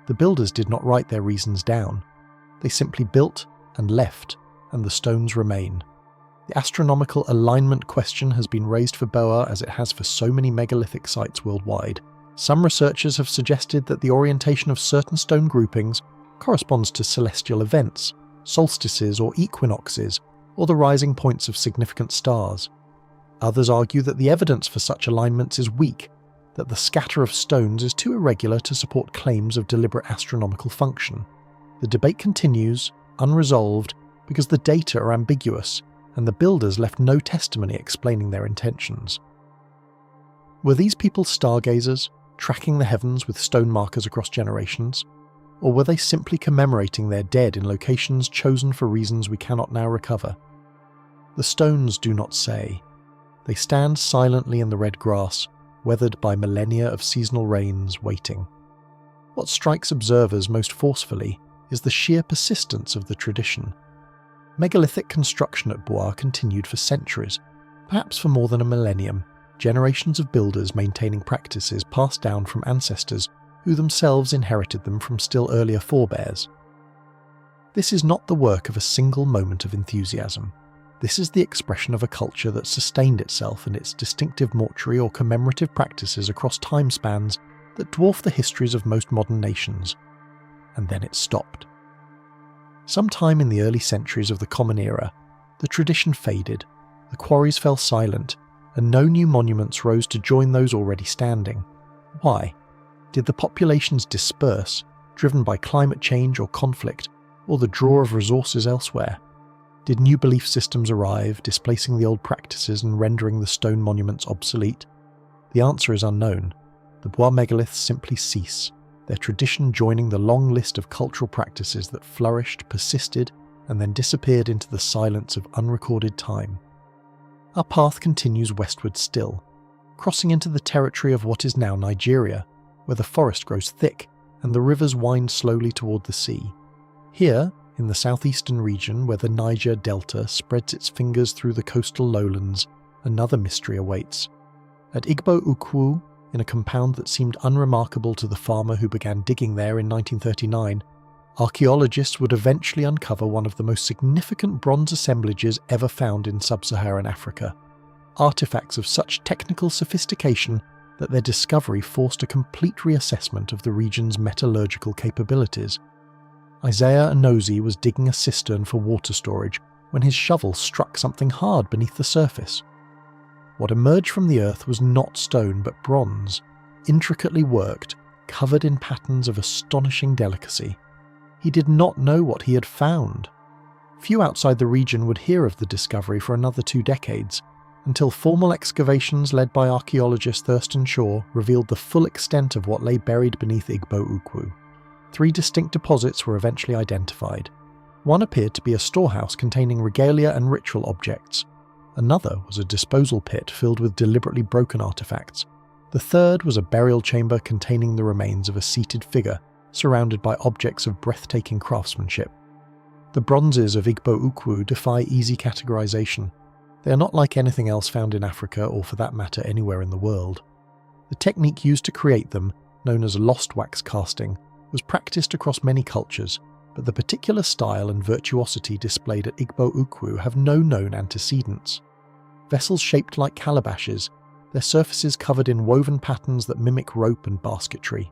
The builders did not write their reasons down. They simply built and left, and the stones remain. The astronomical alignment question has been raised for Boer as it has for so many megalithic sites worldwide. Some researchers have suggested that the orientation of certain stone groupings corresponds to celestial events, solstices or equinoxes, or the rising points of significant stars. Others argue that the evidence for such alignments is weak, that the scatter of stones is too irregular to support claims of deliberate astronomical function. The debate continues, unresolved, because the data are ambiguous, and the builders left no testimony explaining their intentions. Were these people stargazers, tracking the heavens with stone markers across generations? Or were they simply commemorating their dead in locations chosen for reasons we cannot now recover? The stones do not say. They stand silently in the red grass, weathered by millennia of seasonal rains, waiting. What strikes observers most forcefully is the sheer persistence of the tradition. Megalithic construction at Boer continued for centuries, perhaps for more than a millennium, generations of builders maintaining practices passed down from ancestors who themselves inherited them from still earlier forebears. This is not the work of a single moment of enthusiasm. This is the expression of a culture that sustained itself and its distinctive mortuary or commemorative practices across time spans that dwarf the histories of most modern nations. And then it stopped. Sometime in the early centuries of the Common Era, the tradition faded, the quarries fell silent, and no new monuments rose to join those already standing. Why? Did the populations disperse, driven by climate change or conflict, or the draw of resources elsewhere? Did new belief systems arrive, displacing the old practices and rendering the stone monuments obsolete? The answer is unknown. The Boer megaliths simply cease, their tradition joining the long list of cultural practices that flourished, persisted, and then disappeared into the silence of unrecorded time. Our path continues westward still, crossing into the territory of what is now Nigeria, where the forest grows thick and the rivers wind slowly toward the sea. Here, in the southeastern region where the Niger Delta spreads its fingers through the coastal lowlands, another mystery awaits. At Igbo-Ukwu, in a compound that seemed unremarkable to the farmer who began digging there in 1939, archaeologists would eventually uncover one of the most significant bronze assemblages ever found in sub-Saharan Africa. Artifacts of such technical sophistication that their discovery forced a complete reassessment of the region's metallurgical capabilities. Isaiah Anozie was digging a cistern for water storage when his shovel struck something hard beneath the surface. What emerged from the earth was not stone but bronze, intricately worked, covered in patterns of astonishing delicacy. He did not know what he had found. Few outside the region would hear of the discovery for another 2 decades, until formal excavations led by archaeologist Thurston Shaw revealed the full extent of what lay buried beneath Igbo-Ukwu. 3 distinct deposits were eventually identified. One appeared to be a storehouse containing regalia and ritual objects. Another was a disposal pit filled with deliberately broken artifacts. The third was a burial chamber containing the remains of a seated figure, surrounded by objects of breathtaking craftsmanship. The bronzes of Igbo-Ukwu defy easy categorization. They are not like anything else found in Africa, or for that matter anywhere in the world. The technique used to create them, known as lost wax casting, was practiced across many cultures, but the particular style and virtuosity displayed at Igbo-Ukwu have no known antecedents. Vessels shaped like calabashes, their surfaces covered in woven patterns that mimic rope and basketry.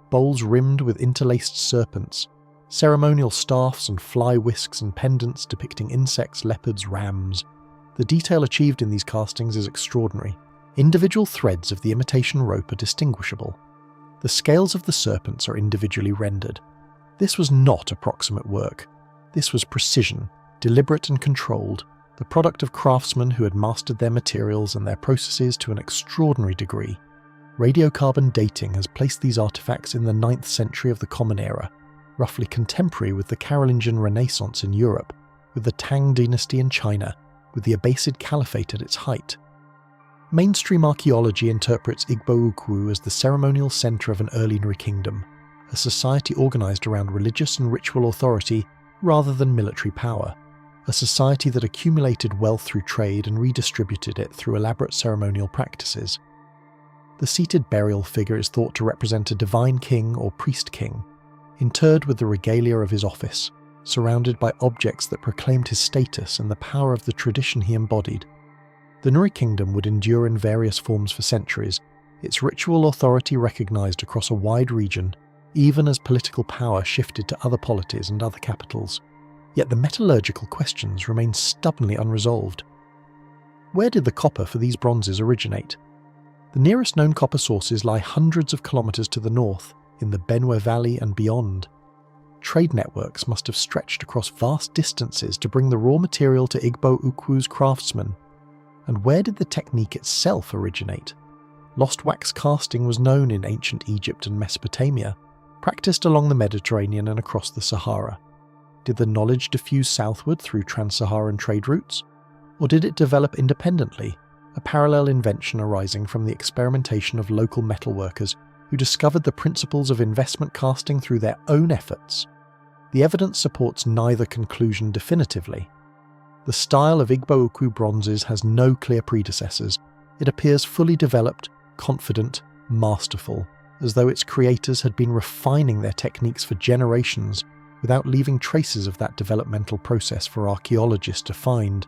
Bowls rimmed with interlaced serpents, ceremonial staffs and fly whisks and pendants depicting insects, leopards, rams. The detail achieved in these castings is extraordinary. Individual threads of the imitation rope are distinguishable. The scales of the serpents are individually rendered. This was not approximate work. This was precision, deliberate and controlled, the product of craftsmen who had mastered their materials and their processes to an extraordinary degree. Radiocarbon dating has placed these artifacts in the 9th century of the Common Era, roughly contemporary with the Carolingian Renaissance in Europe, with the Tang dynasty in China, with the Abbasid Caliphate at its height. Mainstream archaeology interprets Igbo-Ukwu as the ceremonial centre of an early kingdom, a society organised around religious and ritual authority rather than military power, a society that accumulated wealth through trade and redistributed it through elaborate ceremonial practices. The seated burial figure is thought to represent a divine king or priest-king, interred with the regalia of his office, surrounded by objects that proclaimed his status and the power of the tradition he embodied. The Nuri kingdom would endure in various forms for centuries, its ritual authority recognised across a wide region, even as political power shifted to other polities and other capitals. Yet the metallurgical questions remain stubbornly unresolved. Where did the copper for these bronzes originate? The nearest known copper sources lie hundreds of kilometres to the north, in the Benue Valley and beyond. Trade networks must have stretched across vast distances to bring the raw material to Igbo-Ukwu's craftsmen. And where did the technique itself originate? Lost wax casting was known in ancient Egypt and Mesopotamia, practiced along the Mediterranean and across the Sahara. Did the knowledge diffuse southward through trans-Saharan trade routes? Or did it develop independently, a parallel invention arising from the experimentation of local metalworkers who discovered the principles of investment casting through their own efforts? The evidence supports neither conclusion definitively. The style of Igbo-Ukwu bronzes has no clear predecessors. It appears fully developed, confident, masterful, as though its creators had been refining their techniques for generations without leaving traces of that developmental process for archaeologists to find.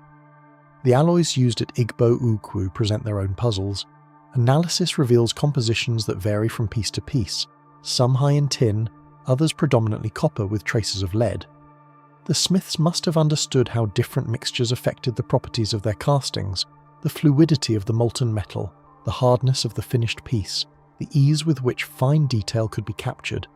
The alloys used at Igbo-Ukwu present their own puzzles. Analysis reveals compositions that vary from piece to piece, some high in tin, others predominantly copper with traces of lead. The smiths must have understood how different mixtures affected the properties of their castings, the fluidity of the molten metal, the hardness of the finished piece, the ease with which fine detail could be captured.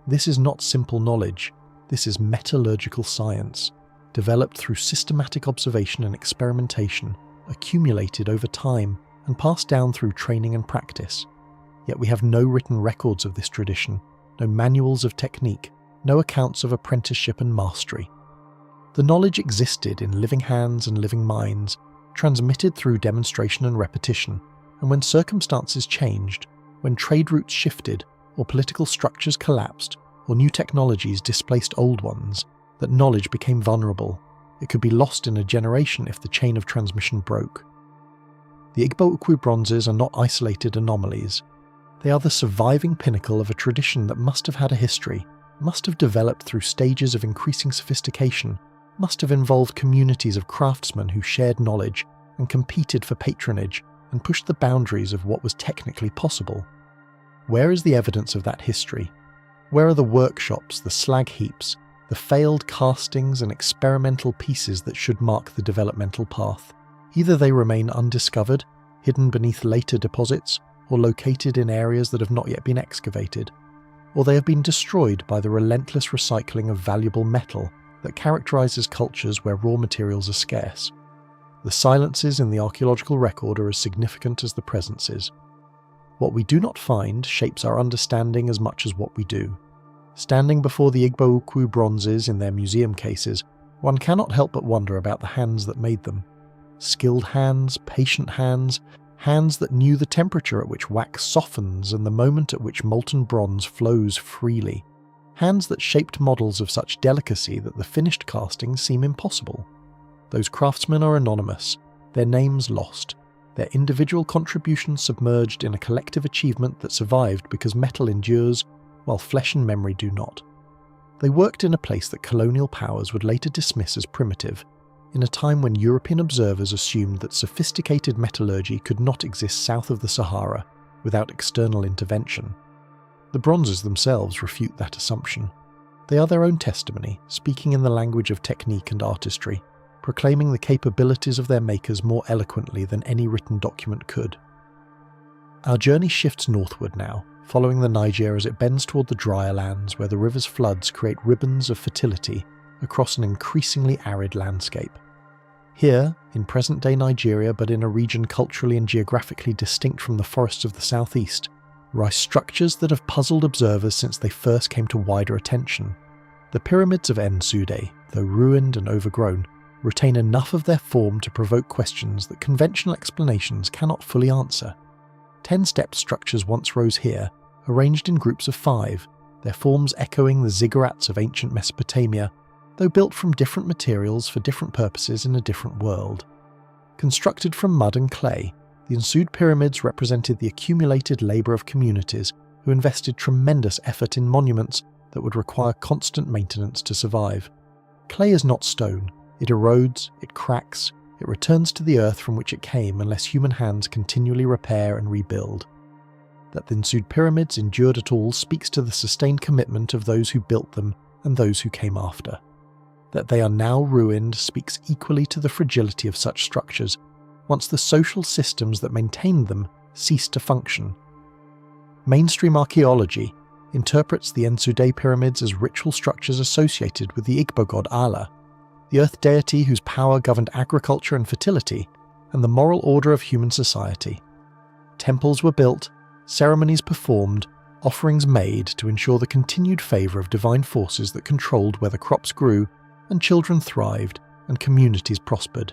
This is not simple knowledge, this is metallurgical science, developed through systematic observation and experimentation, accumulated over time, and passed down through training and practice. Yet we have no written records of this tradition, no manuals of technique, no accounts of apprenticeship and mastery. The knowledge existed in living hands and living minds, transmitted through demonstration and repetition, and when circumstances changed, when trade routes shifted, or political structures collapsed, or new technologies displaced old ones, that knowledge became vulnerable. It could be lost in a generation if the chain of transmission broke. The Igbo-Ukwu bronzes are not isolated anomalies. They are the surviving pinnacle of a tradition that must have had a history, must have developed through stages of increasing sophistication, must have involved communities of craftsmen who shared knowledge and competed for patronage and pushed the boundaries of what was technically possible. Where is the evidence of that history? Where are the workshops, the slag heaps, the failed castings and experimental pieces that should mark the developmental path? Either they remain undiscovered, hidden beneath later deposits, or located in areas that have not yet been excavated, or they have been destroyed by the relentless recycling of valuable metal that characterises cultures where raw materials are scarce. The silences in the archaeological record are as significant as the presences. What we do not find shapes our understanding as much as what we do. Standing before the Igbo-Ukwu bronzes in their museum cases, one cannot help but wonder about the hands that made them. Skilled hands, patient hands, hands that knew the temperature at which wax softens and the moment at which molten bronze flows freely. Hands that shaped models of such delicacy that the finished castings seem impossible. Those craftsmen are anonymous, their names lost, their individual contributions submerged in a collective achievement that survived because metal endures while flesh and memory do not. They worked in a place that colonial powers would later dismiss as primitive, in a time when European observers assumed that sophisticated metallurgy could not exist south of the Sahara without external intervention. The bronzes themselves refute that assumption. They are their own testimony, speaking in the language of technique and artistry, proclaiming the capabilities of their makers more eloquently than any written document could. Our journey shifts northward now, following the Niger as it bends toward the drier lands where the river's floods create ribbons of fertility across an increasingly arid landscape. Here, in present-day Nigeria but in a region culturally and geographically distinct from the forests of the southeast, rise structures that have puzzled observers since they first came to wider attention. The pyramids of Nsude, though ruined and overgrown, retain enough of their form to provoke questions that conventional explanations cannot fully answer. 10-step structures once rose here, arranged in groups of 5, their forms echoing the ziggurats of ancient Mesopotamia, though built from different materials for different purposes in a different world. Constructed from mud and clay, the Nsude pyramids represented the accumulated labour of communities who invested tremendous effort in monuments that would require constant maintenance to survive. Clay is not stone. It erodes, it cracks, it returns to the earth from which it came unless human hands continually repair and rebuild. That the Nsude pyramids endured at all speaks to the sustained commitment of those who built them and those who came after. That they are now ruined speaks equally to the fragility of such structures, once the social systems that maintained them ceased to function. Mainstream archaeology interprets the Nsude pyramids as ritual structures associated with the Igbo god Allah, the earth deity whose power governed agriculture and fertility, and the moral order of human society. Temples were built, ceremonies performed, offerings made to ensure the continued favour of divine forces that controlled whether crops grew, and children thrived, and communities prospered.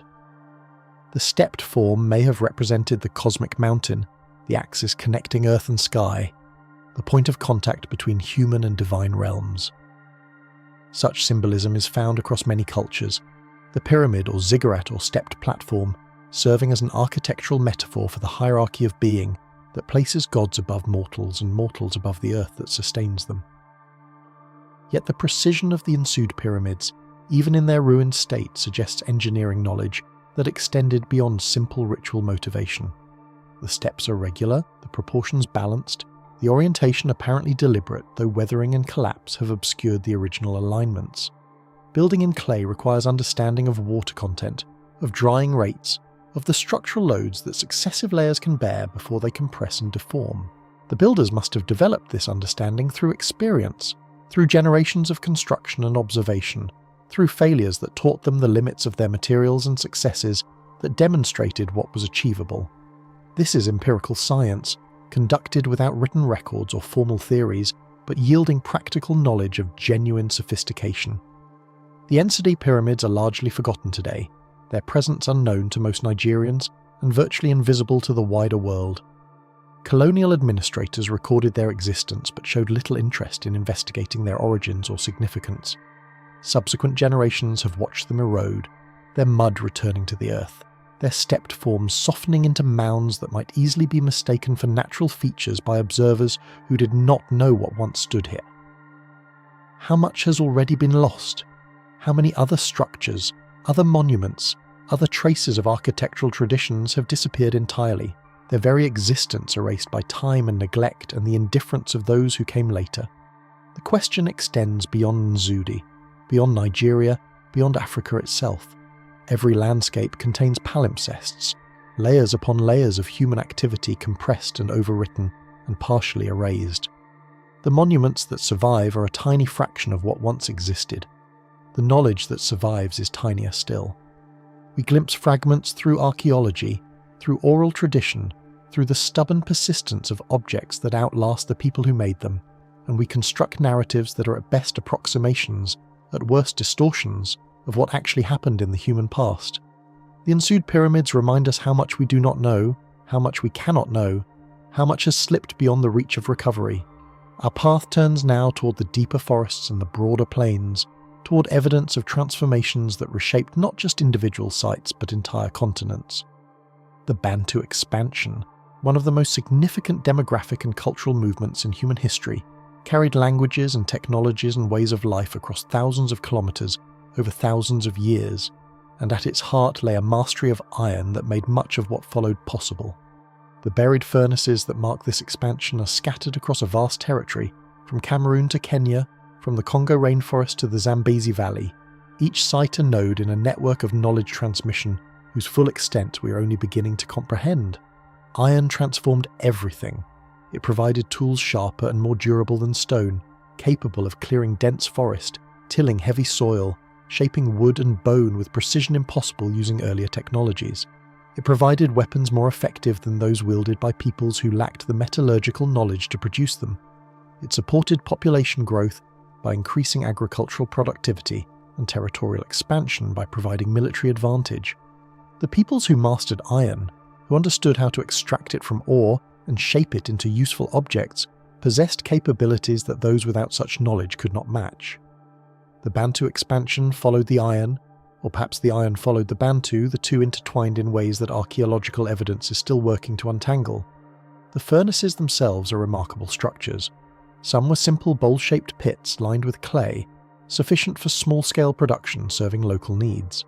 The stepped form may have represented the cosmic mountain, the axis connecting earth and sky, the point of contact between human and divine realms. Such symbolism is found across many cultures, the pyramid or ziggurat or stepped platform serving as an architectural metaphor for the hierarchy of being that places gods above mortals and mortals above the earth that sustains them. Yet the precision of the Nsude pyramids, even in their ruined state, suggests engineering knowledge that extended beyond simple ritual motivation. The steps are regular, the proportions balanced, the orientation apparently deliberate, though weathering and collapse have obscured the original alignments. Building in clay requires understanding of water content, of drying rates, of the structural loads that successive layers can bear before they compress and deform. The builders must have developed this understanding through experience, through generations of construction and observation, through failures that taught them the limits of their materials and successes that demonstrated what was achievable. This is empirical science, conducted without written records or formal theories, but yielding practical knowledge of genuine sophistication. The Nsude pyramids are largely forgotten today, their presence unknown to most Nigerians and virtually invisible to the wider world. Colonial administrators recorded their existence but showed little interest in investigating their origins or significance. Subsequent generations have watched them erode, their mud returning to the earth, their stepped forms softening into mounds that might easily be mistaken for natural features by observers who did not know what once stood here. How much has already been lost? How many other structures, other monuments, other traces of architectural traditions have disappeared entirely, their very existence erased by time and neglect and the indifference of those who came later? The question extends beyond Nsude, beyond Nigeria, beyond Africa itself. Every landscape contains palimpsests, layers upon layers of human activity compressed and overwritten and partially erased. The monuments that survive are a tiny fraction of what once existed. The knowledge that survives is tinier still. We glimpse fragments through archaeology, through oral tradition, through the stubborn persistence of objects that outlast the people who made them, and we construct narratives that are at best approximations, at worst distortions, of what actually happened in the human past. The Nsude pyramids remind us how much we do not know, how much we cannot know, how much has slipped beyond the reach of recovery. Our path turns now toward the deeper forests and the broader plains, toward evidence of transformations that reshaped not just individual sites but entire continents. The Bantu expansion, one of the most significant demographic and cultural movements in human history, carried languages and technologies and ways of life across thousands of kilometers over thousands of years, and at its heart lay a mastery of iron that made much of what followed possible. The buried furnaces that mark this expansion are scattered across a vast territory, from Cameroon to Kenya, from the Congo rainforest to the Zambezi Valley, each site a node in a network of knowledge transmission whose full extent we are only beginning to comprehend. Iron transformed everything. It provided tools sharper and more durable than stone, capable of clearing dense forest, tilling heavy soil, shaping wood and bone with precision impossible using earlier technologies. It provided weapons more effective than those wielded by peoples who lacked the metallurgical knowledge to produce them. It supported population growth by increasing agricultural productivity and territorial expansion by providing military advantage. The peoples who mastered iron, who understood how to extract it from ore and shape it into useful objects, possessed capabilities that those without such knowledge could not match. The Bantu expansion followed the iron, or perhaps the iron followed the Bantu, the two intertwined in ways that archaeological evidence is still working to untangle. The furnaces themselves are remarkable structures. Some were simple bowl-shaped pits lined with clay, sufficient for small-scale production serving local needs.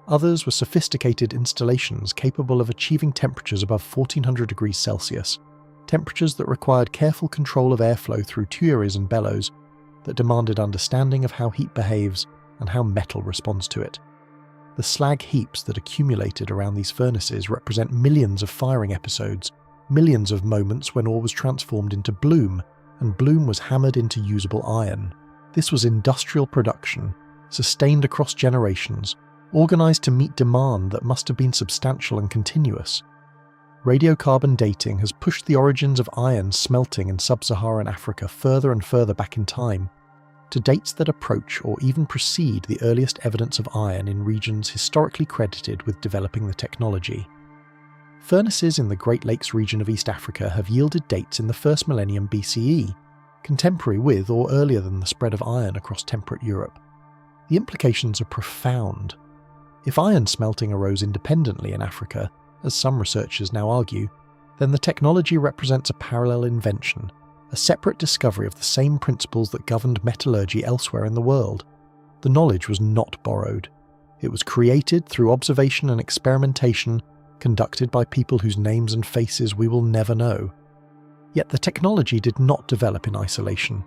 Others were sophisticated installations capable of achieving temperatures above 1400 degrees Celsius, temperatures that required careful control of airflow through tuyeres and bellows, that demanded understanding of how heat behaves and how metal responds to it. The slag heaps that accumulated around these furnaces represent millions of firing episodes, millions of moments when ore was transformed into bloom, and bloom was hammered into usable iron. This was industrial production, sustained across generations, organized to meet demand that must have been substantial and continuous. Radiocarbon dating has pushed the origins of iron smelting in sub-Saharan Africa further and further back in time, to dates that approach or even precede the earliest evidence of iron in regions historically credited with developing the technology. Furnaces in the Great Lakes region of East Africa have yielded dates in the 1st millennium BCE, contemporary with or earlier than the spread of iron across temperate Europe. The implications are profound. If iron smelting arose independently in Africa, as some researchers now argue, then the technology represents a parallel invention, a separate discovery of the same principles that governed metallurgy elsewhere in the world. The knowledge was not borrowed. It was created through observation and experimentation, conducted by people whose names and faces we will never know. Yet the technology did not develop in isolation.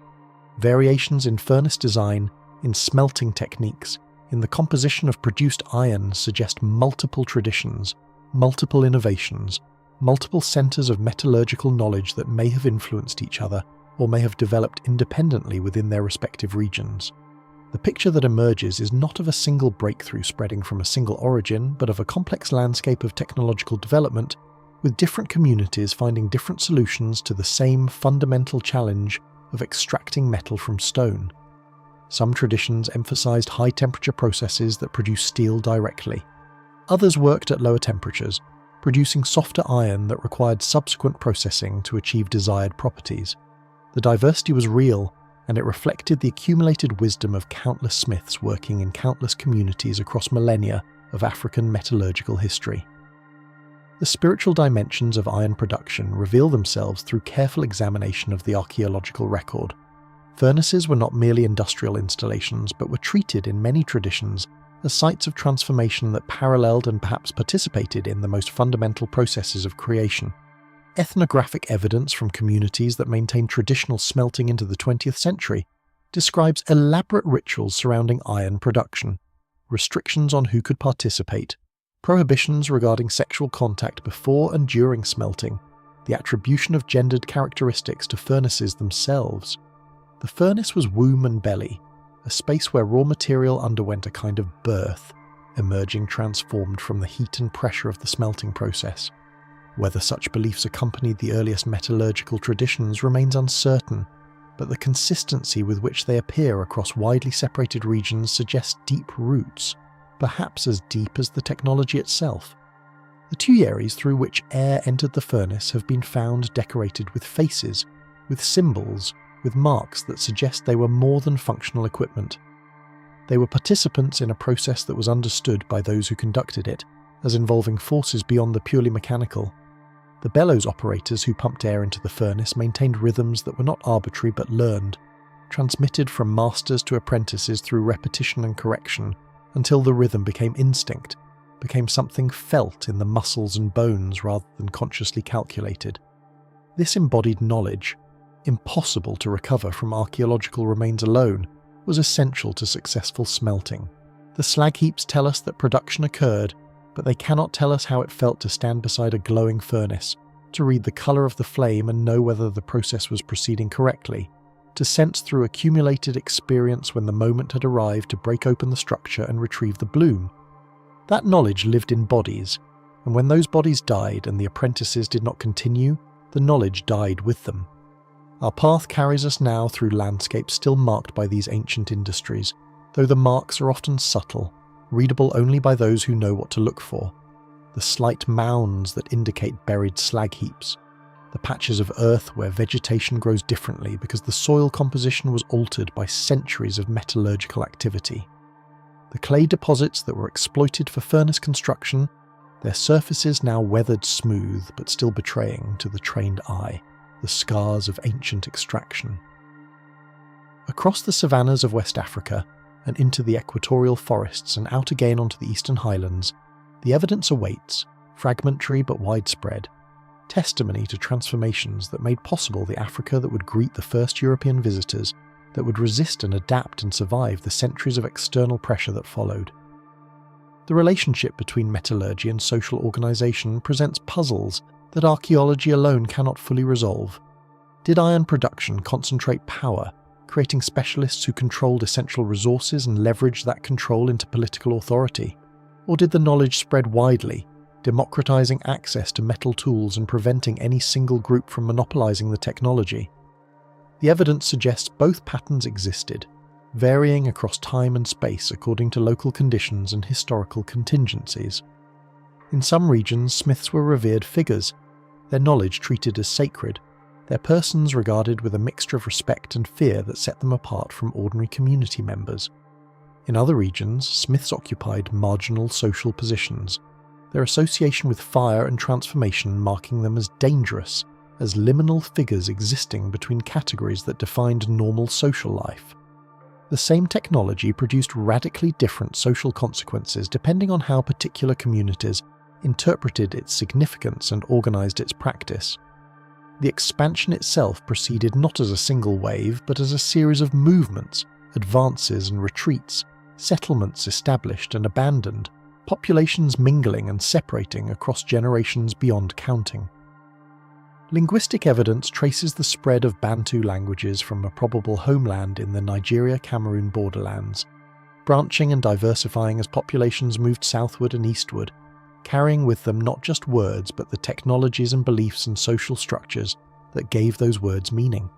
Variations in furnace design, in smelting techniques, in the composition of produced iron suggest multiple traditions, multiple innovations, multiple centers of metallurgical knowledge that may have influenced each other or may have developed independently within their respective regions. The picture that emerges is not of a single breakthrough spreading from a single origin, but of a complex landscape of technological development, with different communities finding different solutions to the same fundamental challenge of extracting metal from stone. Some traditions emphasized high-temperature processes that produce steel directly. Others worked at lower temperatures, producing softer iron that required subsequent processing to achieve desired properties. The diversity was real, and it reflected the accumulated wisdom of countless smiths working in countless communities across millennia of African metallurgical history. The spiritual dimensions of iron production reveal themselves through careful examination of the archaeological record. Furnaces were not merely industrial installations, but were treated in many traditions as sites of transformation that paralleled and perhaps participated in the most fundamental processes of creation. Ethnographic evidence from communities that maintained traditional smelting into the 20th century describes elaborate rituals surrounding iron production, restrictions on who could participate, prohibitions regarding sexual contact before and during smelting, the attribution of gendered characteristics to furnaces themselves. The furnace was womb and belly, a space where raw material underwent a kind of birth, emerging transformed from the heat and pressure of the smelting process. Whether such beliefs accompanied the earliest metallurgical traditions remains uncertain, but the consistency with which they appear across widely separated regions suggests deep roots, perhaps as deep as the technology itself. The tuyeres through which air entered the furnace have been found decorated with faces, with symbols, with marks that suggest they were more than functional equipment. They were participants in a process that was understood by those who conducted it as involving forces beyond the purely mechanical. The bellows operators who pumped air into the furnace maintained rhythms that were not arbitrary but learned, transmitted from masters to apprentices through repetition and correction, until the rhythm became instinct, became something felt in the muscles and bones rather than consciously calculated. This embodied knowledge, impossible to recover from archaeological remains alone, was essential to successful smelting. The slag heaps tell us that production occurred, but they cannot tell us how it felt to stand beside a glowing furnace, to read the colour of the flame and know whether the process was proceeding correctly, to sense through accumulated experience when the moment had arrived to break open the structure and retrieve the bloom. That knowledge lived in bodies, and when those bodies died and the apprentices did not continue, the knowledge died with them. Our path carries us now through landscapes still marked by these ancient industries, though the marks are often subtle, readable only by those who know what to look for. The slight mounds that indicate buried slag heaps, the patches of earth where vegetation grows differently because the soil composition was altered by centuries of metallurgical activity. The clay deposits that were exploited for furnace construction, their surfaces now weathered smooth but still betraying to the trained eye the scars of ancient extraction. Across the savannas of West Africa and into the equatorial forests and out again onto the eastern highlands, the evidence awaits, fragmentary but widespread, testimony to transformations that made possible the Africa that would greet the first European visitors, that would resist and adapt and survive the centuries of external pressure that followed. The relationship between metallurgy and social organisation presents puzzles that archaeology alone cannot fully resolve. Did iron production concentrate power, creating specialists who controlled essential resources and leveraged that control into political authority? Or did the knowledge spread widely, democratizing access to metal tools and preventing any single group from monopolizing the technology? The evidence suggests both patterns existed, varying across time and space according to local conditions and historical contingencies. In some regions, smiths were revered figures, their knowledge treated as sacred, their persons regarded with a mixture of respect and fear that set them apart from ordinary community members. In other regions, smiths occupied marginal social positions, their association with fire and transformation marking them as dangerous, as liminal figures existing between categories that defined normal social life. The same technology produced radically different social consequences depending on how particular communities interpreted its significance and organised its practice. The expansion itself proceeded not as a single wave, but as a series of movements, advances and retreats, settlements established and abandoned, populations mingling and separating across generations beyond counting. Linguistic evidence traces the spread of Bantu languages from a probable homeland in the Nigeria-Cameroon borderlands, branching and diversifying as populations moved southward and eastward, carrying with them not just words but the technologies and beliefs and social structures that gave those words meaning.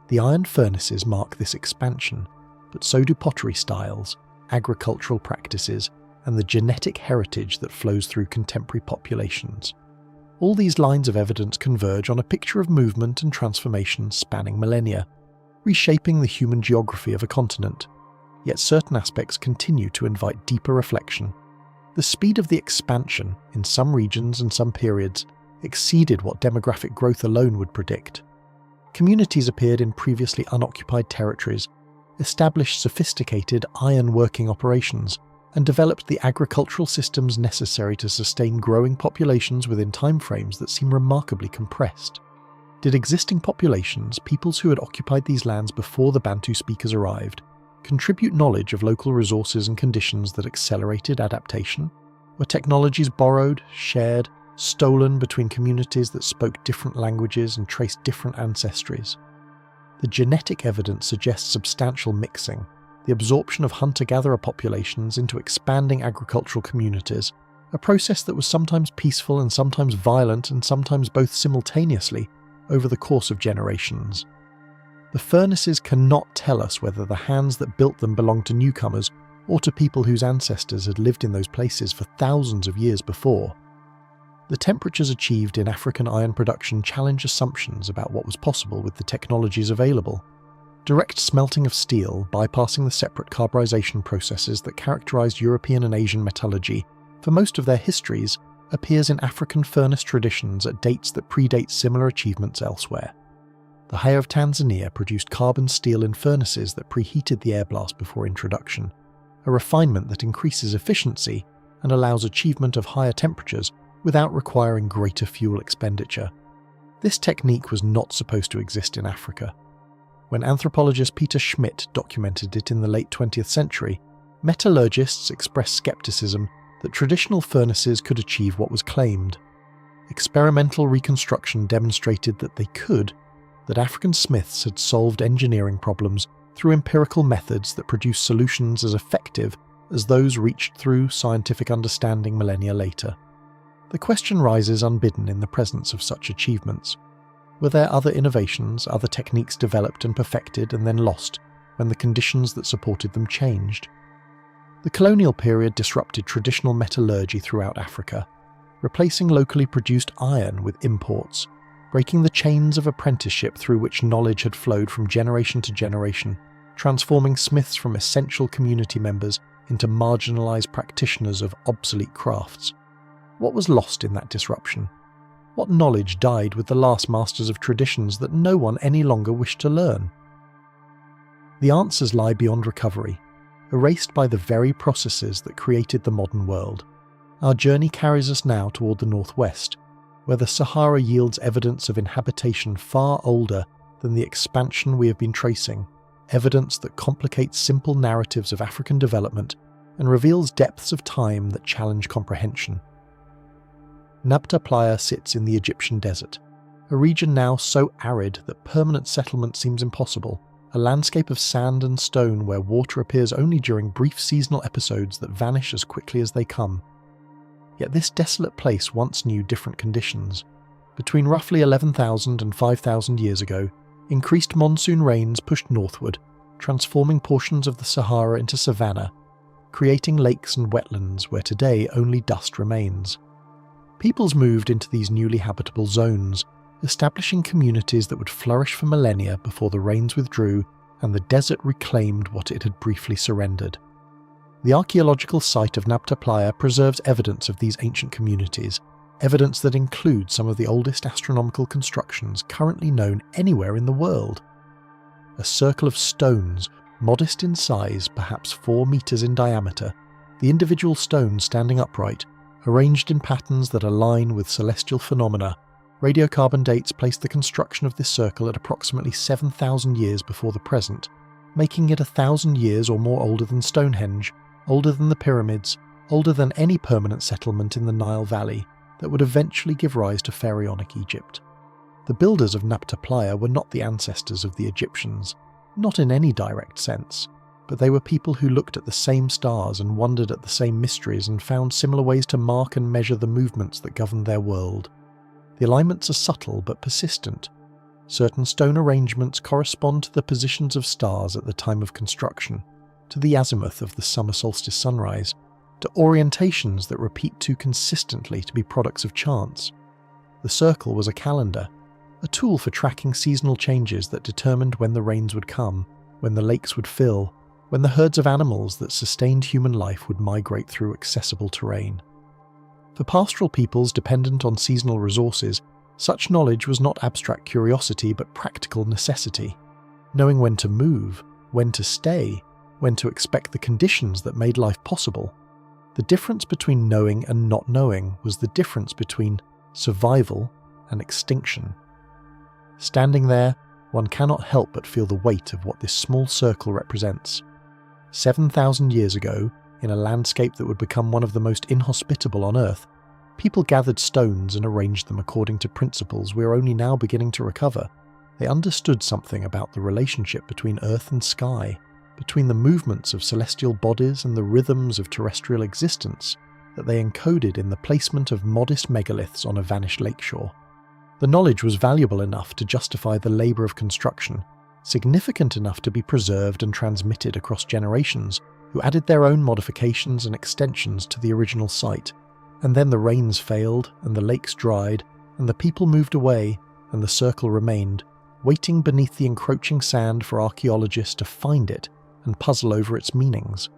The iron furnaces mark this expansion, but so do pottery styles, agricultural practices, and the genetic heritage that flows through contemporary populations. All these lines of evidence converge on a picture of movement and transformation spanning millennia, reshaping the human geography of a continent, yet certain aspects continue to invite deeper reflection. The speed of the expansion, in some regions and some periods, exceeded what demographic growth alone would predict. Communities appeared in previously unoccupied territories, established sophisticated iron-working operations, and developed the agricultural systems necessary to sustain growing populations within timeframes that seem remarkably compressed. Did existing populations, peoples who had occupied these lands before the Bantu speakers arrived, contribute knowledge of local resources and conditions that accelerated adaptation? Were technologies borrowed, shared, stolen between communities that spoke different languages and traced different ancestries? The genetic evidence suggests substantial mixing, the absorption of hunter-gatherer populations into expanding agricultural communities, a process that was sometimes peaceful and sometimes violent and sometimes both simultaneously over the course of generations. The furnaces cannot tell us whether the hands that built them belonged to newcomers or to people whose ancestors had lived in those places for thousands of years before. The temperatures achieved in African iron production challenge assumptions about what was possible with the technologies available. Direct smelting of steel, bypassing the separate carburization processes that characterized European and Asian metallurgy for most of their histories, appears in African furnace traditions at dates that predate similar achievements elsewhere. The Haya of Tanzania produced carbon steel in furnaces that preheated the air blast before introduction, a refinement that increases efficiency and allows achievement of higher temperatures without requiring greater fuel expenditure. This technique was not supposed to exist in Africa. When anthropologist Peter Schmidt documented it in the late 20th century, metallurgists expressed skepticism that traditional furnaces could achieve what was claimed. Experimental reconstruction demonstrated that they could, that African smiths had solved engineering problems through empirical methods that produced solutions as effective as those reached through scientific understanding millennia later. The question rises unbidden in the presence of such achievements. Were there other innovations, other techniques developed and perfected and then lost when the conditions that supported them changed? The colonial period disrupted traditional metallurgy throughout Africa, replacing locally produced iron with imports, breaking the chains of apprenticeship through which knowledge had flowed from generation to generation, transforming smiths from essential community members into marginalized practitioners of obsolete crafts. What was lost in that disruption? What knowledge died with the last masters of traditions that no one any longer wished to learn? The answers lie beyond recovery, erased by the very processes that created the modern world. Our journey carries us now toward the northwest, where the Sahara yields evidence of inhabitation far older than the expansion we have been tracing, evidence that complicates simple narratives of African development and reveals depths of time that challenge comprehension. Nabta Playa sits in the Egyptian desert, a region now so arid that permanent settlement seems impossible, a landscape of sand and stone where water appears only during brief seasonal episodes that vanish as quickly as they come. Yet this desolate place once knew different conditions. Between roughly 11,000 and 5,000 years ago, increased monsoon rains pushed northward, transforming portions of the Sahara into savanna, creating lakes and wetlands where today only dust remains. Peoples moved into these newly habitable zones, establishing communities that would flourish for millennia before the rains withdrew and the desert reclaimed what it had briefly surrendered. The archaeological site of Nabta Playa preserves evidence of these ancient communities, evidence that includes some of the oldest astronomical constructions currently known anywhere in the world. A circle of stones, modest in size, perhaps 4 meters in diameter, the individual stones standing upright, arranged in patterns that align with celestial phenomena. Radiocarbon dates place the construction of this circle at approximately 7,000 years before the present, making it 1,000 years or more older than Stonehenge, older than the pyramids, older than any permanent settlement in the Nile Valley that would eventually give rise to pharaonic Egypt. The builders of Nabta Playa were not the ancestors of the Egyptians, not in any direct sense, but they were people who looked at the same stars and wondered at the same mysteries and found similar ways to mark and measure the movements that governed their world. The alignments are subtle but persistent. Certain stone arrangements correspond to the positions of stars at the time of construction, to the azimuth of the summer solstice sunrise, to orientations that repeat too consistently to be products of chance. The circle was a calendar, a tool for tracking seasonal changes that determined when the rains would come, when the lakes would fill, when the herds of animals that sustained human life would migrate through accessible terrain. For pastoral peoples dependent on seasonal resources, such knowledge was not abstract curiosity but practical necessity. Knowing when to move, when to stay, when to expect the conditions that made life possible. The difference between knowing and not knowing was the difference between survival and extinction. Standing there, one cannot help but feel the weight of what this small circle represents. 7,000 years ago, in a landscape that would become one of the most inhospitable on Earth, people gathered stones and arranged them according to principles we are only now beginning to recover. They understood something about the relationship between Earth and sky, between the movements of celestial bodies and the rhythms of terrestrial existence that they encoded in the placement of modest megaliths on a vanished lakeshore. The knowledge was valuable enough to justify the labour of construction, significant enough to be preserved and transmitted across generations, who added their own modifications and extensions to the original site. And then the rains failed, and the lakes dried, and the people moved away, and the circle remained, waiting beneath the encroaching sand for archaeologists to find it and puzzle over its meanings.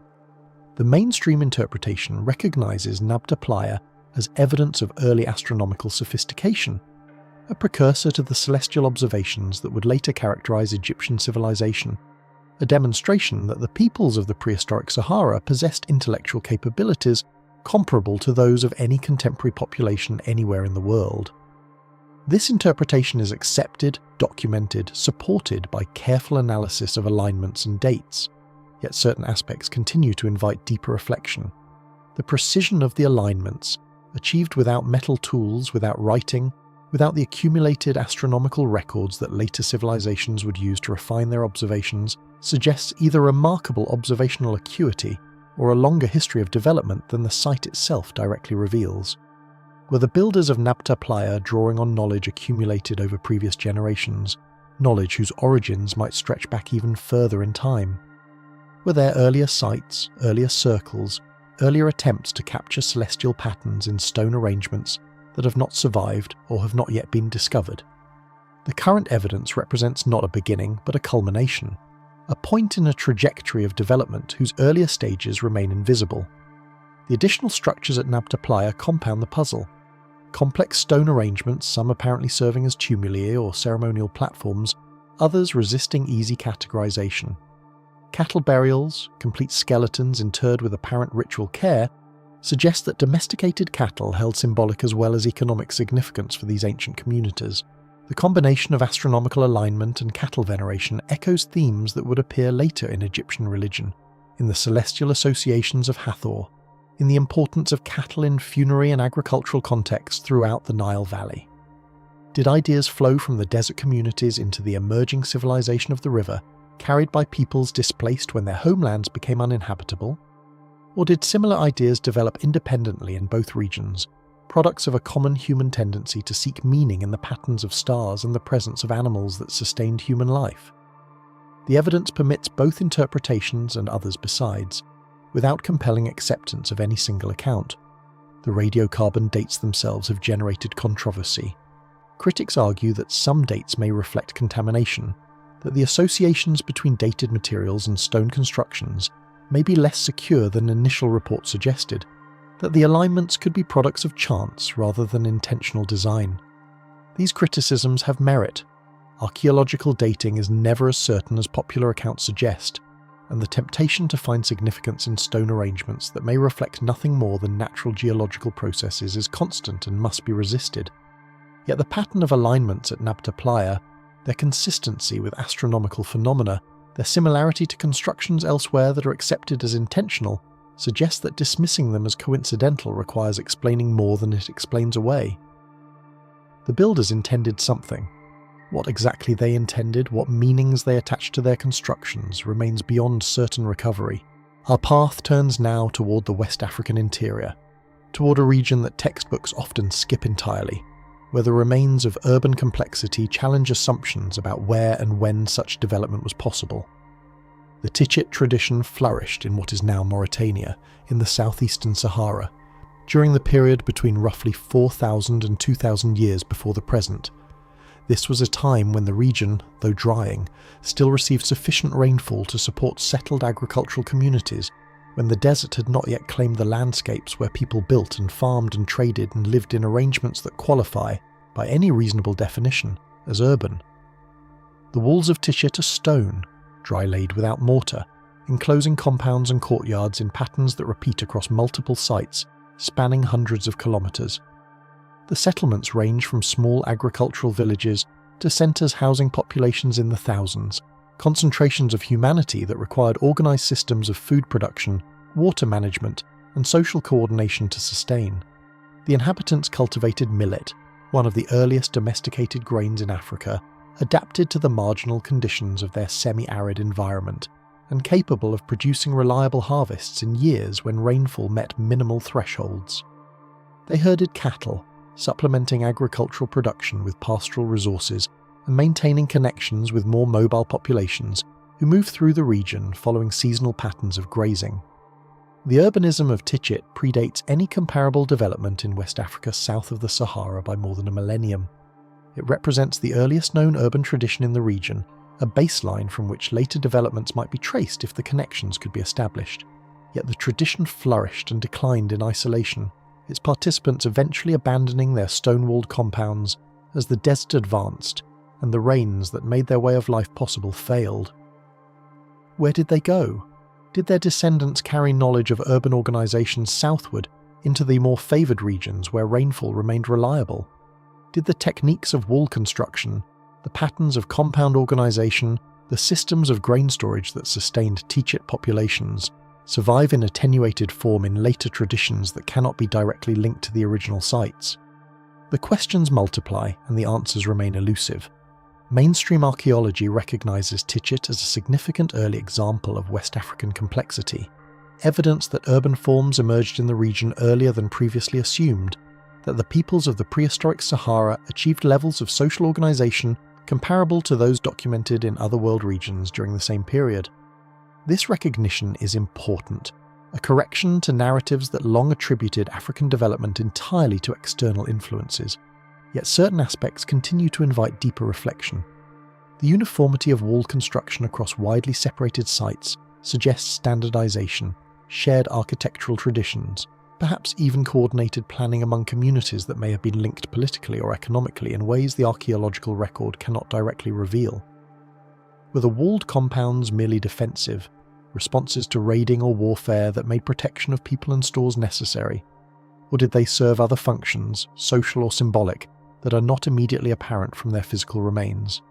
The mainstream interpretation recognises Nabta Playa as evidence of early astronomical sophistication, a precursor to the celestial observations that would later characterise Egyptian civilization, a demonstration that the peoples of the prehistoric Sahara possessed intellectual capabilities comparable to those of any contemporary population anywhere in the world. This interpretation is accepted, documented, supported by careful analysis of alignments and dates, yet certain aspects continue to invite deeper reflection. The precision of the alignments, achieved without metal tools, without writing, without the accumulated astronomical records that later civilizations would use to refine their observations, suggests either remarkable observational acuity or a longer history of development than the site itself directly reveals. Were the builders of Nabta Playa drawing on knowledge accumulated over previous generations, knowledge whose origins might stretch back even further in time? Were there earlier sites, earlier circles, earlier attempts to capture celestial patterns in stone arrangements that have not survived or have not yet been discovered? The current evidence represents not a beginning but a culmination, a point in a trajectory of development whose earlier stages remain invisible. The additional structures at Nabta Playa compound the puzzle. Complex stone arrangements, some apparently serving as tumuli or ceremonial platforms, others resisting easy categorization. Cattle burials, complete skeletons interred with apparent ritual care, suggest that domesticated cattle held symbolic as well as economic significance for these ancient communities. The combination of astronomical alignment and cattle veneration echoes themes that would appear later in Egyptian religion, in the celestial associations of Hathor, in the importance of cattle in funerary and agricultural contexts throughout the Nile Valley. Did ideas flow from the desert communities into the emerging civilization of the river, carried by peoples displaced when their homelands became uninhabitable? Or did similar ideas develop independently in both regions, products of a common human tendency to seek meaning in the patterns of stars and the presence of animals that sustained human life? The evidence permits both interpretations and others besides, without compelling acceptance of any single account. The radiocarbon dates themselves have generated controversy. Critics argue that some dates may reflect contamination, that the associations between dated materials and stone constructions may be less secure than initial reports suggested, that the alignments could be products of chance rather than intentional design. These criticisms have merit. Archaeological dating is never as certain as popular accounts suggest, and the temptation to find significance in stone arrangements that may reflect nothing more than natural geological processes is constant and must be resisted. Yet the pattern of alignments at Nabta Playa, their consistency with astronomical phenomena, their similarity to constructions elsewhere that are accepted as intentional, suggests that dismissing them as coincidental requires explaining more than it explains away. The builders intended something. What exactly they intended, what meanings they attached to their constructions, remains beyond certain recovery. Our path turns now toward the West African interior, toward a region that textbooks often skip entirely, where the remains of urban complexity challenge assumptions about where and when such development was possible. The Tichit tradition flourished in what is now Mauritania, in the southeastern Sahara, during the period between roughly 4,000 and 2,000 years before the present. This was a time when the region, though drying, still received sufficient rainfall to support settled agricultural communities, when the desert had not yet claimed the landscapes where people built and farmed and traded and lived in arrangements that qualify, by any reasonable definition, as urban. The walls of Tichit are stone, dry-laid without mortar, enclosing compounds and courtyards in patterns that repeat across multiple sites, spanning hundreds of kilometres. The settlements range from small agricultural villages to centres housing populations in the thousands, concentrations of humanity that required organised systems of food production, water management, and social coordination to sustain. The inhabitants cultivated millet, one of the earliest domesticated grains in Africa, adapted to the marginal conditions of their semi-arid environment, and capable of producing reliable harvests in years when rainfall met minimal thresholds. They herded cattle, supplementing agricultural production with pastoral resources and maintaining connections with more mobile populations who moved through the region following seasonal patterns of grazing. The urbanism of Tichit predates any comparable development in West Africa south of the Sahara by more than a millennium. It represents the earliest known urban tradition in the region, a baseline from which later developments might be traced if the connections could be established. Yet the tradition flourished and declined in isolation, its participants eventually abandoning their stone-walled compounds as the desert advanced and the rains that made their way of life possible failed. Where did they go? Did their descendants carry knowledge of urban organisation southward into the more favoured regions where rainfall remained reliable? Did the techniques of wall construction, the patterns of compound organisation, the systems of grain storage that sustained Tichit populations survive in attenuated form in later traditions that cannot be directly linked to the original sites? The questions multiply and the answers remain elusive. Mainstream archaeology recognises Tichit as a significant early example of West African complexity, evidence that urban forms emerged in the region earlier than previously assumed, that the peoples of the prehistoric Sahara achieved levels of social organisation comparable to those documented in other world regions during the same period. This recognition is important, a correction to narratives that long attributed African development entirely to external influences. Yet certain aspects continue to invite deeper reflection. The uniformity of wall construction across widely separated sites suggests standardisation, shared architectural traditions, perhaps even coordinated planning among communities that may have been linked politically or economically in ways the archaeological record cannot directly reveal. Were the walled compounds merely defensive, responses to raiding or warfare that made protection of people and stores necessary? Or did they serve other functions, social or symbolic, that are not immediately apparent from their physical remains?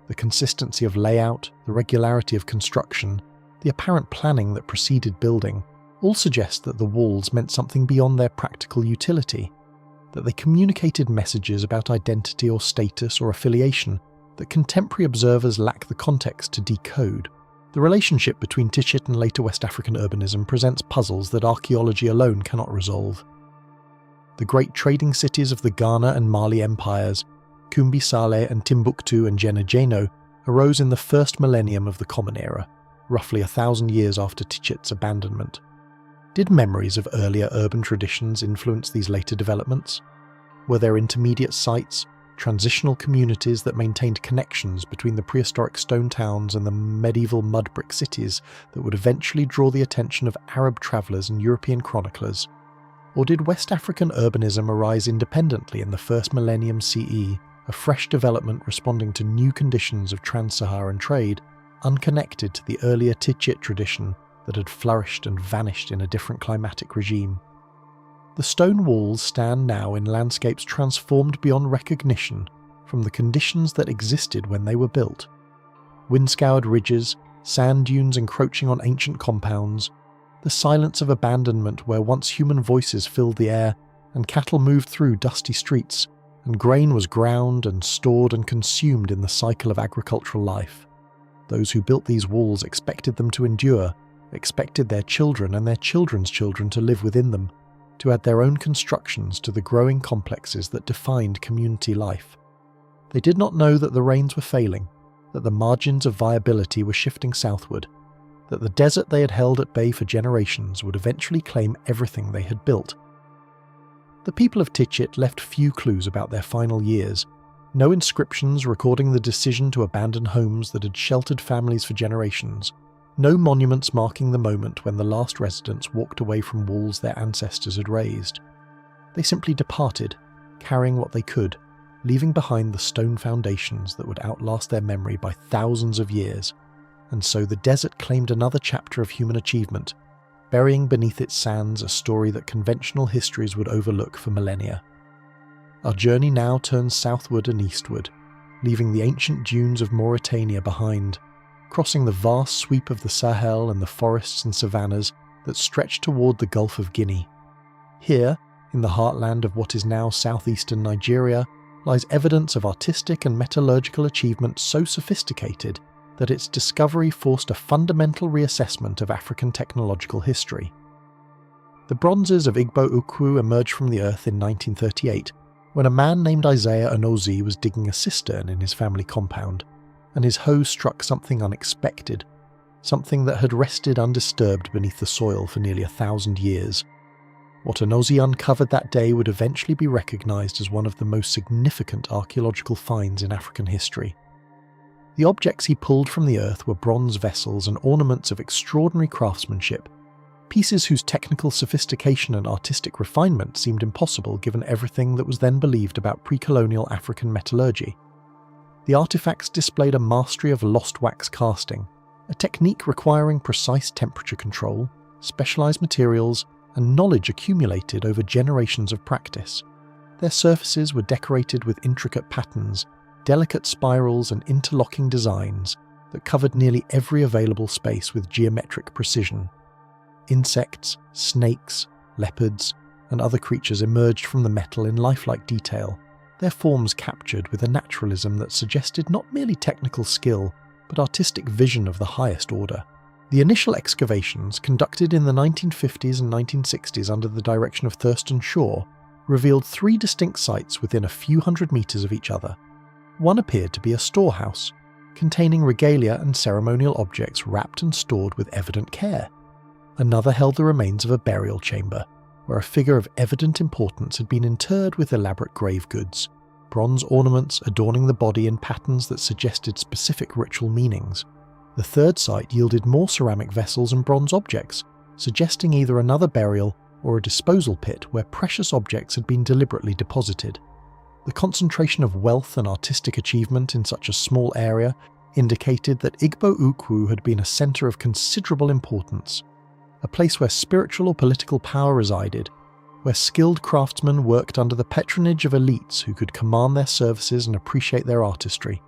The consistency of layout, the regularity of construction, the apparent planning that preceded building, all suggest that the walls meant something beyond their practical utility, that they communicated messages about identity or status or affiliation that contemporary observers lack the context to decode. The relationship between Tichit and later West African urbanism presents puzzles that archaeology alone cannot resolve. The great trading cities of the Ghana and Mali empires, Kumbi Saleh and Timbuktu and Jenejeno, arose in the first millennium of the Common Era, roughly 1,000 years after Tichit's abandonment. Did memories of earlier urban traditions influence these later developments? Were there intermediate sites, transitional communities that maintained connections between the prehistoric stone towns and the medieval mud brick cities that would eventually draw the attention of Arab travellers and European chroniclers? Or did West African urbanism arise independently in the first millennium CE, a fresh development responding to new conditions of trans-Saharan trade, unconnected to the earlier Tichit tradition that had flourished and vanished in a different climatic regime? The stone walls stand now in landscapes transformed beyond recognition from the conditions that existed when they were built. Wind-scoured ridges, sand dunes encroaching on ancient compounds, the silence of abandonment where once human voices filled the air and cattle moved through dusty streets, and grain was ground and stored and consumed in the cycle of agricultural life. Those who built these walls expected them to endure, expected their children and their children's children to live within them, to add their own constructions to the growing complexes that defined community life. They did not know that the rains were failing, that the margins of viability were shifting southward, that the desert they had held at bay for generations would eventually claim everything they had built. The people of Tichit left few clues about their final years, No inscriptions recording the decision to abandon homes that had sheltered families for generations. No monuments marking the moment when the last residents walked away from walls their ancestors had raised. They simply departed, carrying what they could, leaving behind the stone foundations that would outlast their memory by thousands of years. And so the desert claimed another chapter of human achievement, burying beneath its sands a story that conventional histories would overlook for millennia. Our journey now turns southward and eastward, leaving the ancient dunes of Mauritania behind, crossing the vast sweep of the Sahel and the forests and savannas that stretch toward the Gulf of Guinea. Here, in the heartland of what is now southeastern Nigeria, lies evidence of artistic and metallurgical achievement so sophisticated that its discovery forced a fundamental reassessment of African technological history. The bronzes of Igbo-Ukwu emerged from the earth in 1938, when a man named Isaiah Onozi was digging a cistern in his family compound, and his hoe struck something unexpected, something that had rested undisturbed beneath the soil for nearly 1,000 years. What Onozi uncovered that day would eventually be recognised as one of the most significant archaeological finds in African history. The objects he pulled from the earth were bronze vessels and ornaments of extraordinary craftsmanship, pieces whose technical sophistication and artistic refinement seemed impossible given everything that was then believed about pre-colonial African metallurgy. The artifacts displayed a mastery of lost wax casting, a technique requiring precise temperature control, specialised materials, and knowledge accumulated over generations of practice. Their surfaces were decorated with intricate patterns, delicate spirals and interlocking designs that covered nearly every available space with geometric precision. Insects, snakes, leopards, and other creatures emerged from the metal in lifelike detail, their forms captured with a naturalism that suggested not merely technical skill, but artistic vision of the highest order. The initial excavations, conducted in the 1950s and 1960s under the direction of Thurston Shaw, revealed 3 distinct sites within a few hundred metres of each other. One appeared to be a storehouse, containing regalia and ceremonial objects wrapped and stored with evident care. Another held the remains of a burial chamber, where a figure of evident importance had been interred with elaborate grave goods, bronze ornaments adorning the body in patterns that suggested specific ritual meanings. The third site yielded more ceramic vessels and bronze objects, suggesting either another burial or a disposal pit where precious objects had been deliberately deposited. The concentration of wealth and artistic achievement in such a small area indicated that Igbo-Ukwu had been a centre of considerable importance, a place where spiritual or political power resided, where skilled craftsmen worked under the patronage of elites who could command their services and appreciate their artistry.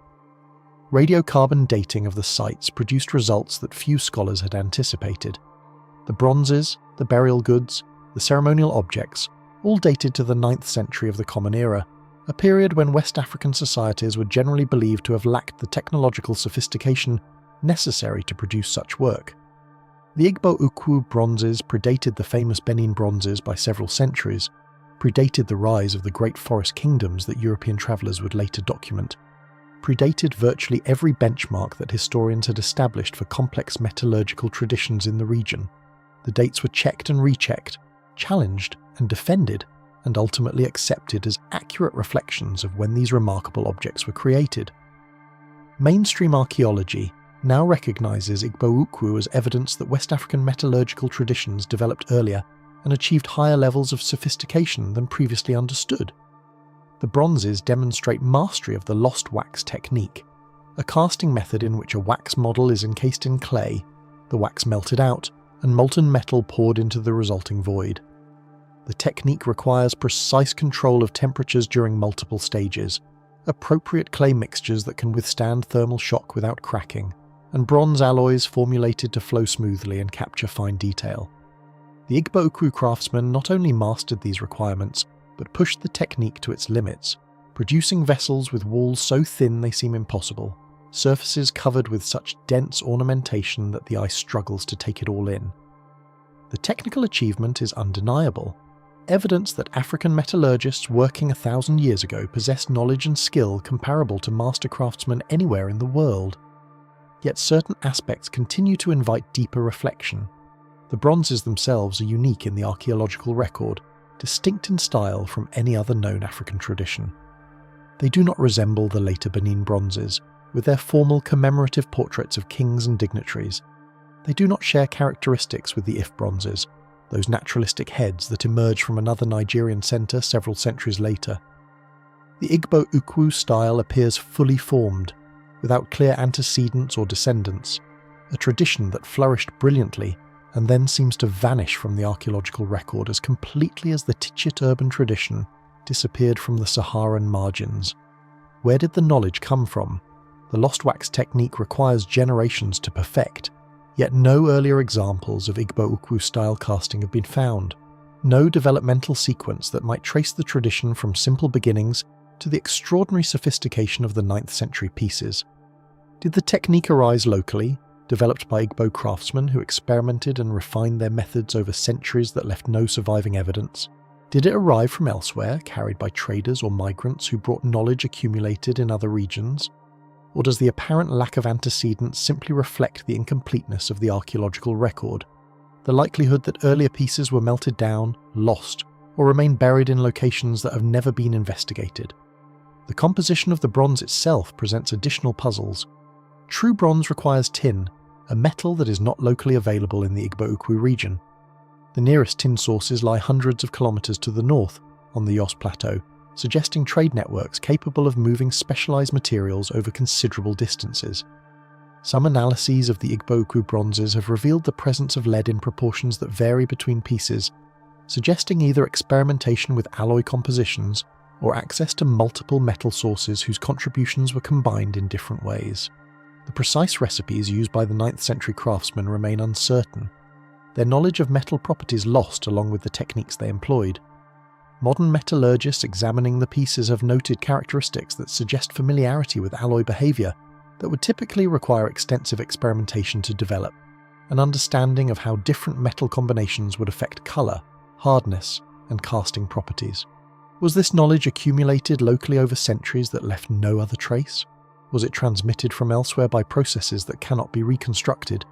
Radiocarbon dating of the sites produced results that few scholars had anticipated. The bronzes, the burial goods, the ceremonial objects, all dated to the 9th century of the Common Era, a period when West African societies were generally believed to have lacked the technological sophistication necessary to produce such work. The Igbo-Ukwu bronzes predated the famous Benin bronzes by several centuries, predated the rise of the great forest kingdoms that European travellers would later document, predated virtually every benchmark that historians had established for complex metallurgical traditions in the region. The dates were checked and rechecked, challenged and defended, and ultimately accepted as accurate reflections of when these remarkable objects were created. Mainstream archaeology now recognises Igbo-Ukwu as evidence that West African metallurgical traditions developed earlier and achieved higher levels of sophistication than previously understood. The bronzes demonstrate mastery of the lost wax technique, a casting method in which a wax model is encased in clay, the wax melted out, and molten metal poured into the resulting void. The technique requires precise control of temperatures during multiple stages, appropriate clay mixtures that can withstand thermal shock without cracking, and bronze alloys formulated to flow smoothly and capture fine detail. The Igbo-Ukwu craftsmen not only mastered these requirements, but pushed the technique to its limits, producing vessels with walls so thin they seem impossible, surfaces covered with such dense ornamentation that the eye struggles to take it all in. The technical achievement is undeniable, evidence that African metallurgists working 1,000 years ago possessed knowledge and skill comparable to master craftsmen anywhere in the world. Yet certain aspects continue to invite deeper reflection. The bronzes themselves are unique in the archaeological record, distinct in style from any other known African tradition. They do not resemble the later Benin bronzes, with their formal commemorative portraits of kings and dignitaries. They do not share characteristics with the If bronzes, those naturalistic heads that emerge from another Nigerian centre several centuries later. The Igbo-Ukwu style appears fully formed, without clear antecedents or descendants, a tradition that flourished brilliantly and then seems to vanish from the archaeological record as completely as the Tichit urban tradition disappeared from the Saharan margins. Where did the knowledge come from? The lost wax technique requires generations to perfect, yet no earlier examples of Igbo-Ukwu style casting have been found. No developmental sequence that might trace the tradition from simple beginnings to the extraordinary sophistication of the 9th century pieces. Did the technique arise locally, developed by Igbo craftsmen who experimented and refined their methods over centuries that left no surviving evidence? Did it arrive from elsewhere, carried by traders or migrants who brought knowledge accumulated in other regions? Or does the apparent lack of antecedents simply reflect the incompleteness of the archaeological record? The likelihood that earlier pieces were melted down, lost, or remain buried in locations that have never been investigated. The composition of the bronze itself presents additional puzzles. True bronze requires tin, a metal that is not locally available in the Igbo-Ukwu region. The nearest tin sources lie hundreds of kilometres to the north, on the Yos Plateau, suggesting trade networks capable of moving specialised materials over considerable distances. Some analyses of the Igbo-Ukwu bronzes have revealed the presence of lead in proportions that vary between pieces, suggesting either experimentation with alloy compositions or access to multiple metal sources whose contributions were combined in different ways. The precise recipes used by the 9th century craftsmen remain uncertain, their knowledge of metal properties lost along with the techniques they employed. Modern metallurgists examining the pieces have noted characteristics that suggest familiarity with alloy behaviour that would typically require extensive experimentation to develop, an understanding of how different metal combinations would affect colour, hardness, and casting properties. Was this knowledge accumulated locally over centuries that left no other trace? Was it transmitted from elsewhere by processes that cannot be reconstructed?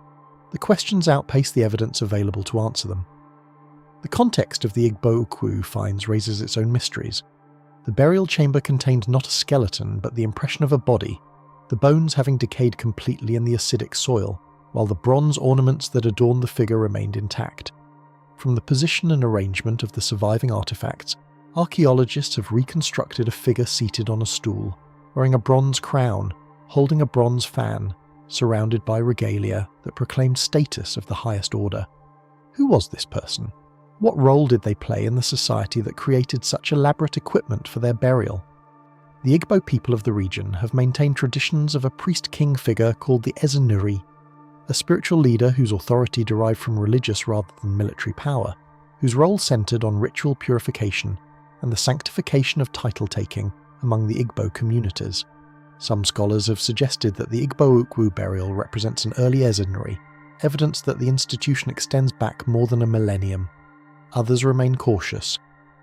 The questions outpace the evidence available to answer them. The context of the Igbo-Ukwu finds raises its own mysteries. The burial chamber contained not a skeleton, but the impression of a body, the bones having decayed completely in the acidic soil, while the bronze ornaments that adorned the figure remained intact. From the position and arrangement of the surviving artifacts, archaeologists have reconstructed a figure seated on a stool, wearing a bronze crown, holding a bronze fan, surrounded by regalia that proclaimed status of the highest order. Who was this person? What role did they play in the society that created such elaborate equipment for their burial? The Igbo people of the region have maintained traditions of a priest-king figure called the Ezenuri, a spiritual leader whose authority derived from religious rather than military power, whose role centred on ritual purification and the sanctification of title-taking among the Igbo communities. Some scholars have suggested that the Igbo-Ukwu burial represents an early Ezenuri, evidence that the institution extends back more than a millennium. Others remain cautious,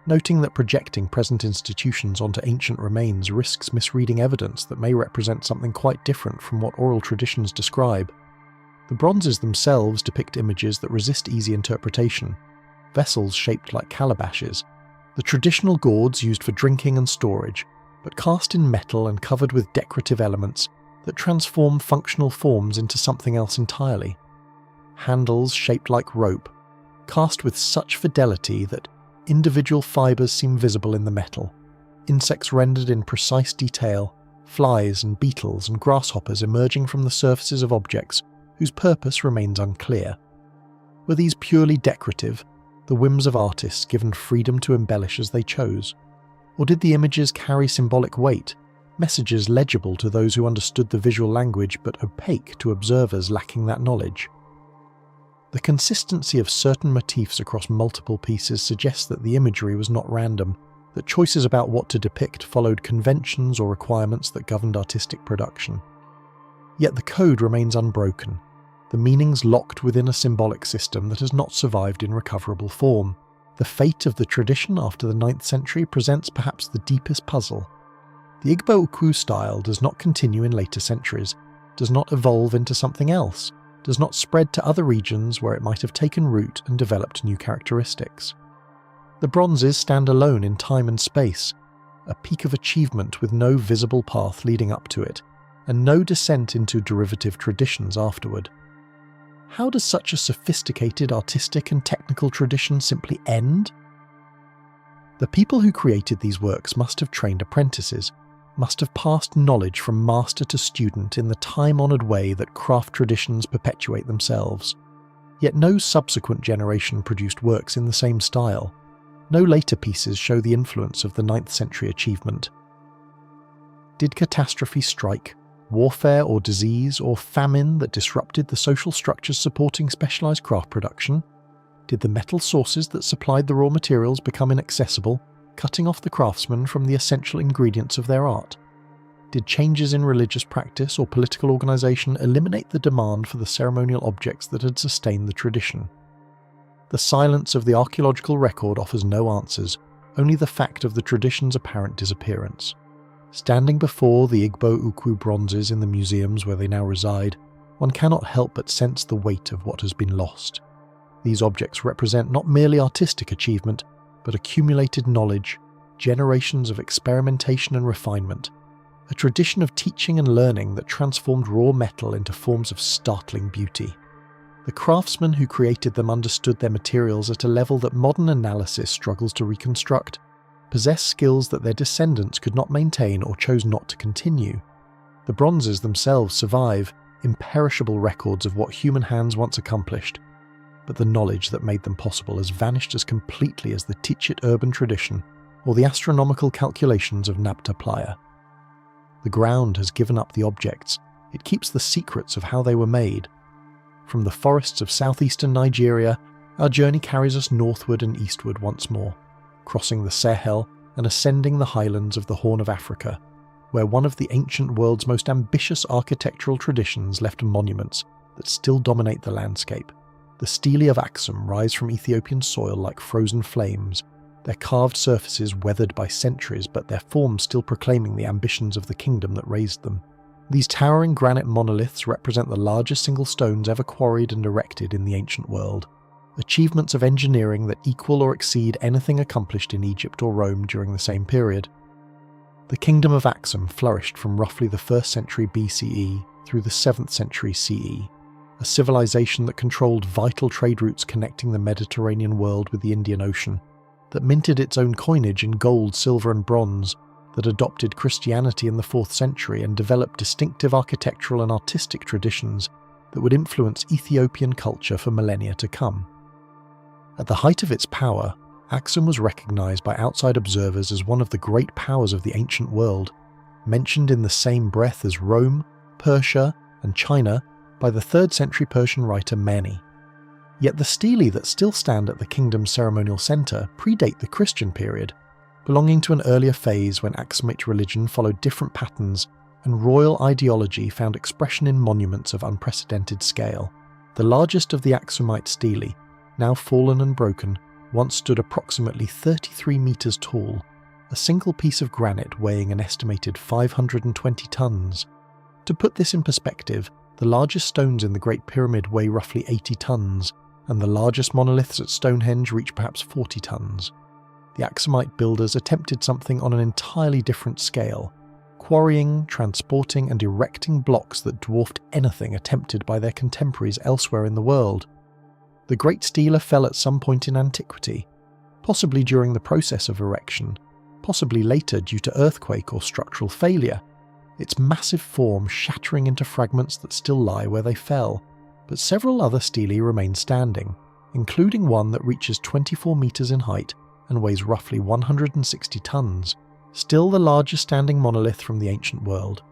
noting that projecting present institutions onto ancient remains risks misreading evidence that may represent something quite different from what oral traditions describe. The bronzes themselves depict images that resist easy interpretation, vessels shaped like calabashes, the traditional gourds used for drinking and storage, but cast in metal and covered with decorative elements that transform functional forms into something else entirely. Handles shaped like rope, cast with such fidelity that individual fibres seem visible in the metal, insects rendered in precise detail, flies and beetles and grasshoppers emerging from the surfaces of objects whose purpose remains unclear. Were these purely decorative, the whims of artists given freedom to embellish as they chose? Or did the images carry symbolic weight, messages legible to those who understood the visual language but opaque to observers lacking that knowledge? The consistency of certain motifs across multiple pieces suggests that the imagery was not random, that choices about what to depict followed conventions or requirements that governed artistic production. Yet the code remains unbroken, the meanings locked within a symbolic system that has not survived in recoverable form. The fate of the tradition after the 9th century presents perhaps the deepest puzzle. The Igbo-Ukwu style does not continue in later centuries, does not evolve into something else, does not spread to other regions where it might have taken root and developed new characteristics. The bronzes stand alone in time and space, a peak of achievement with no visible path leading up to it, and no descent into derivative traditions afterward. How does such a sophisticated artistic and technical tradition simply end? The people who created these works must have trained apprentices, must have passed knowledge from master to student in the time-honoured way that craft traditions perpetuate themselves. Yet no subsequent generation produced works in the same style. No later pieces show the influence of the 9th century achievement. Did catastrophe strike, warfare or disease or famine that disrupted the social structures supporting specialised craft production? Did the metal sources that supplied the raw materials become inaccessible, cutting off the craftsmen from the essential ingredients of their art? Did changes in religious practice or political organisation eliminate the demand for the ceremonial objects that had sustained the tradition? The silence of the archaeological record offers no answers, only the fact of the tradition's apparent disappearance. Standing before the Igbo-Ukwu bronzes in the museums where they now reside, one cannot help but sense the weight of what has been lost. These objects represent not merely artistic achievement, but accumulated knowledge, generations of experimentation and refinement, a tradition of teaching and learning that transformed raw metal into forms of startling beauty. The craftsmen who created them understood their materials at a level that modern analysis struggles to reconstruct, possessed skills that their descendants could not maintain or chose not to continue. The bronzes themselves survive, imperishable records of what human hands once accomplished, but the knowledge that made them possible has vanished as completely as the Tichit urban tradition or the astronomical calculations of Nabta Playa. The ground has given up the objects, it keeps the secrets of how they were made. From the forests of southeastern Nigeria, our journey carries us northward and eastward once more, crossing the Sahel and ascending the highlands of the Horn of Africa, where one of the ancient world's most ambitious architectural traditions left monuments that still dominate the landscape. The stelae of Aksum rise from Ethiopian soil like frozen flames, their carved surfaces weathered by centuries but their forms still proclaiming the ambitions of the kingdom that raised them. These towering granite monoliths represent the largest single stones ever quarried and erected in the ancient world, achievements of engineering that equal or exceed anything accomplished in Egypt or Rome during the same period. The kingdom of Aksum flourished from roughly the 1st century BCE through the 7th century CE, a civilization that controlled vital trade routes connecting the Mediterranean world with the Indian Ocean, that minted its own coinage in gold, silver and bronze, that adopted Christianity in the 4th century and developed distinctive architectural and artistic traditions that would influence Ethiopian culture for millennia to come. At the height of its power, Aksum was recognized by outside observers as one of the great powers of the ancient world, mentioned in the same breath as Rome, Persia, and China by the 3rd century Persian writer Mani. Yet the stelae that still stand at the kingdom's ceremonial centre predate the Christian period, belonging to an earlier phase when Aksumite religion followed different patterns and royal ideology found expression in monuments of unprecedented scale. The largest of the Aksumite stelae, now fallen and broken, once stood approximately 33 metres tall, a single piece of granite weighing an estimated 520 tons. To put this in perspective, the largest stones in the Great Pyramid weigh roughly 80 tons, and the largest monoliths at Stonehenge reach perhaps 40 tons. The Aksumite builders attempted something on an entirely different scale, quarrying, transporting and erecting blocks that dwarfed anything attempted by their contemporaries elsewhere in the world. The Great Stela fell at some point in antiquity, possibly during the process of erection, possibly later due to earthquake or structural failure, its massive form shattering into fragments that still lie where they fell. But several other stelae remain standing, including one that reaches 24 metres in height and weighs roughly 160 tons, still the largest standing monolith from the ancient world.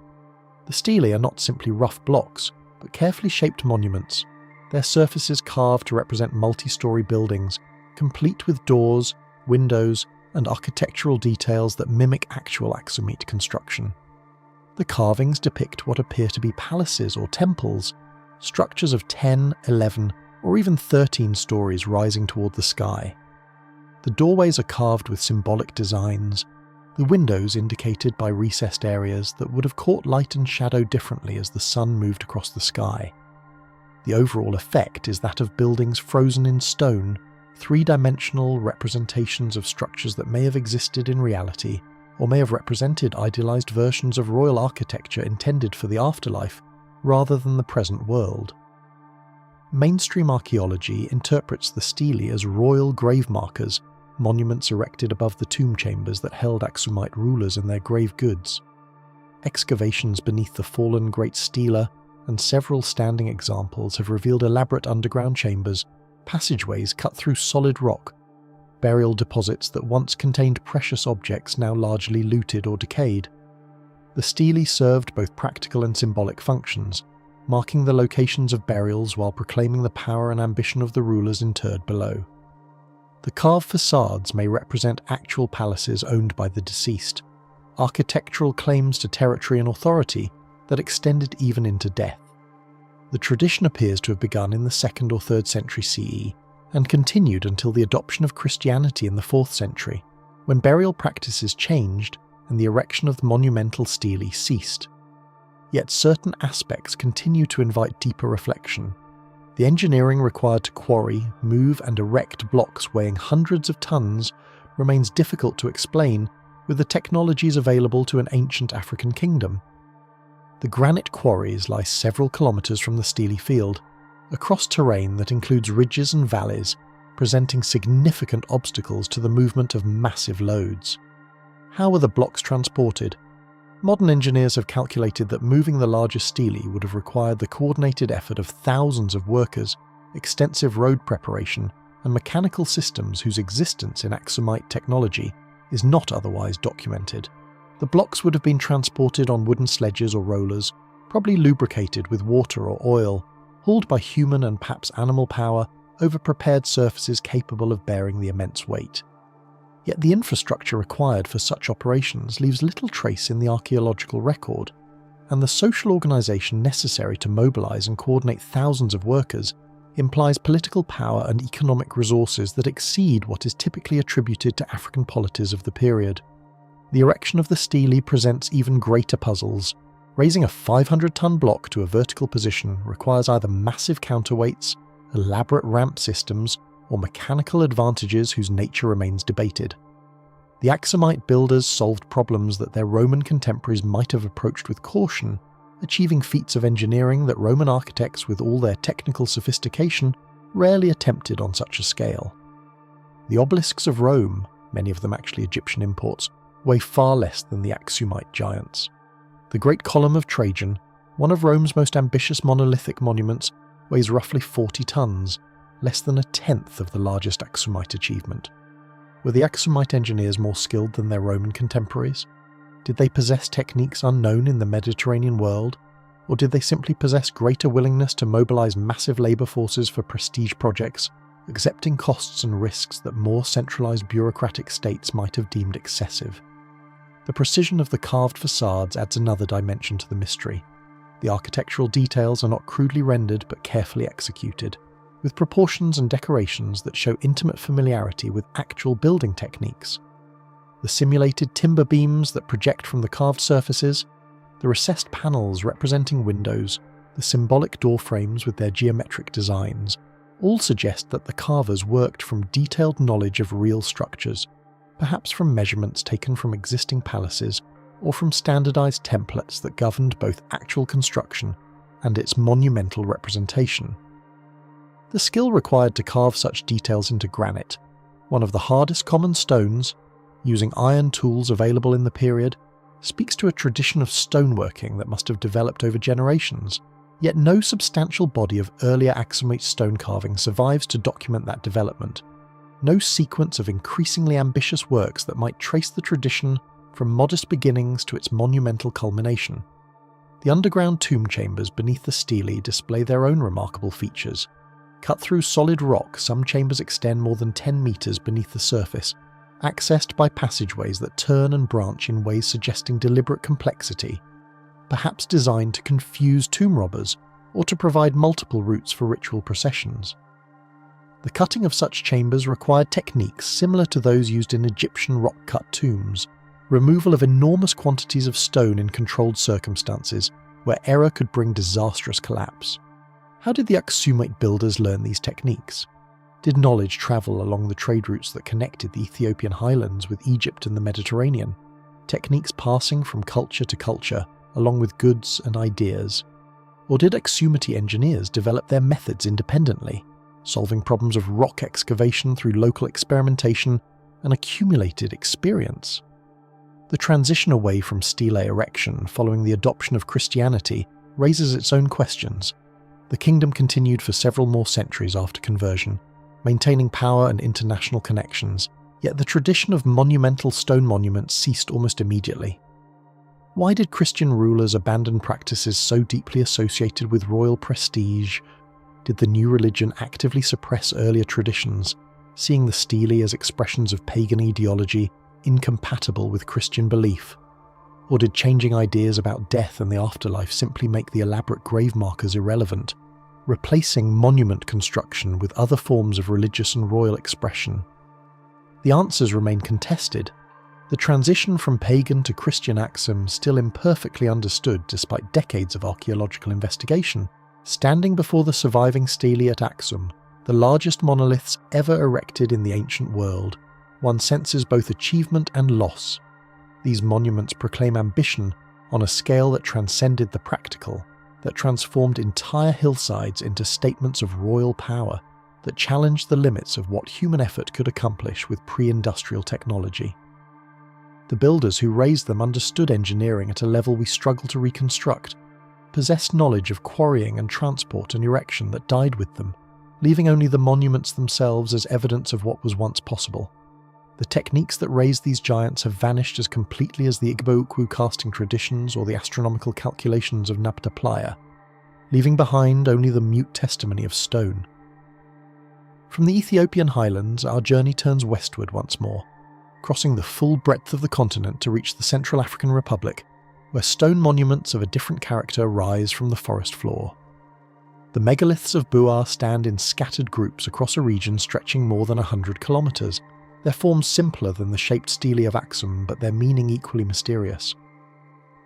The stelae are not simply rough blocks, but carefully shaped monuments, their surfaces carved to represent multi-storey buildings, complete with doors, windows, and architectural details that mimic actual Aksumite construction. The carvings depict what appear to be palaces or temples, structures of 10, 11, or even 13 stories rising toward the sky. The doorways are carved with symbolic designs, the windows indicated by recessed areas that would have caught light and shadow differently as the sun moved across the sky. The overall effect is that of buildings frozen in stone, three-dimensional representations of structures that may have existed in reality, or may have represented idealized versions of royal architecture intended for the afterlife, rather than the present world. Mainstream archaeology interprets the stelae as royal grave markers, monuments erected above the tomb chambers that held Aksumite rulers and their grave goods. Excavations beneath the fallen Great Stela and several standing examples have revealed elaborate underground chambers, passageways cut through solid rock, burial deposits that once contained precious objects now largely looted or decayed. The stelae served both practical and symbolic functions, marking the locations of burials while proclaiming the power and ambition of the rulers interred below. The carved facades may represent actual palaces owned by the deceased, architectural claims to territory and authority that extended even into death. The tradition appears to have begun in the 2nd or 3rd century CE and continued until the adoption of Christianity in the 4th century, when burial practices changed and the erection of the monumental stelae ceased. Yet certain aspects continue to invite deeper reflection. The engineering required to quarry, move and erect blocks weighing hundreds of tons remains difficult to explain with the technologies available to an ancient African kingdom. The granite quarries lie several kilometres from the stelae field, across terrain that includes ridges and valleys, presenting significant obstacles to the movement of massive loads. How were the blocks transported? Modern engineers have calculated that moving the largest stelae would have required the coordinated effort of thousands of workers, extensive road preparation, and mechanical systems whose existence in Aksumite technology is not otherwise documented. The blocks would have been transported on wooden sledges or rollers, probably lubricated with water or oil, hauled by human and perhaps animal power over prepared surfaces capable of bearing the immense weight. Yet the infrastructure required for such operations leaves little trace in the archaeological record, and the social organisation necessary to mobilise and coordinate thousands of workers implies political power and economic resources that exceed what is typically attributed to African polities of the period. The erection of the stelae presents even greater puzzles. Raising a 500-ton block to a vertical position requires either massive counterweights, elaborate ramp systems, or mechanical advantages whose nature remains debated. The Aksumite builders solved problems that their Roman contemporaries might have approached with caution, achieving feats of engineering that Roman architects with all their technical sophistication rarely attempted on such a scale. The obelisks of Rome, many of them actually Egyptian imports, weigh far less than the Aksumite giants. The Great Column of Trajan, one of Rome's most ambitious monolithic monuments, weighs roughly 40 tons, less than a tenth of the largest Aksumite achievement. Were the Aksumite engineers more skilled than their Roman contemporaries? Did they possess techniques unknown in the Mediterranean world? Or did they simply possess greater willingness to mobilize massive labor forces for prestige projects, accepting costs and risks that more centralized bureaucratic states might have deemed excessive? The precision of the carved facades adds another dimension to the mystery. The architectural details are not crudely rendered but carefully executed, with proportions and decorations that show intimate familiarity with actual building techniques. The simulated timber beams that project from the carved surfaces, the recessed panels representing windows, the symbolic door frames with their geometric designs, all suggest that the carvers worked from detailed knowledge of real structures, perhaps from measurements taken from existing palaces or from standardized templates that governed both actual construction and its monumental representation. The skill required to carve such details into granite, one of the hardest common stones, using iron tools available in the period, speaks to a tradition of stoneworking that must have developed over generations, yet no substantial body of earlier Aksumite stone carving survives to document that development. No sequence of increasingly ambitious works that might trace the tradition from modest beginnings to its monumental culmination. The underground tomb chambers beneath the stelae display their own remarkable features. Cut through solid rock, some chambers extend more than 10 metres beneath the surface, accessed by passageways that turn and branch in ways suggesting deliberate complexity, perhaps designed to confuse tomb robbers or to provide multiple routes for ritual processions. The cutting of such chambers required techniques similar to those used in Egyptian rock-cut tombs, removal of enormous quantities of stone in controlled circumstances where error could bring disastrous collapse. How did the Aksumite builders learn these techniques? Did knowledge travel along the trade routes that connected the Ethiopian highlands with Egypt and the Mediterranean? techniques passing from culture to culture, along with goods and ideas? Or did Aksumite engineers develop their methods independently, solving problems of rock excavation through local experimentation and accumulated experience? The transition away from stelae erection following the adoption of Christianity raises its own questions. The kingdom continued for several more centuries after conversion, maintaining power and international connections, yet the tradition of monumental stone monuments ceased almost immediately. Why did Christian rulers abandon practices so deeply associated with royal prestige? Did the new religion actively suppress earlier traditions, seeing the stelae as expressions of pagan ideology incompatible with Christian belief? Or did changing ideas about death and the afterlife simply make the elaborate grave markers irrelevant, replacing monument construction with other forms of religious and royal expression? The answers remain contested. The transition from pagan to Christian Aksum still imperfectly understood despite decades of archaeological investigation. Standing before the surviving stelae at Aksum, the largest monoliths ever erected in the ancient world, one senses both achievement and loss. These monuments proclaim ambition on a scale that transcended the practical, that transformed entire hillsides into statements of royal power, that challenged the limits of what human effort could accomplish with pre-industrial technology. The builders who raised them understood engineering at a level we struggle to reconstruct, possessed knowledge of quarrying and transport and erection that died with them, leaving only the monuments themselves as evidence of what was once possible. The techniques that raised these giants have vanished as completely as the Igbo-Ukwu casting traditions or the astronomical calculations of Nabta Playa, leaving behind only the mute testimony of stone. From the Ethiopian highlands, our journey turns westward once more, crossing the full breadth of the continent to reach the Central African Republic, where stone monuments of a different character rise from the forest floor. The megaliths of Buar stand in scattered groups across a region stretching more than 100 kilometres, their forms simpler than the shaped stelae of Aksum, but their meaning equally mysterious.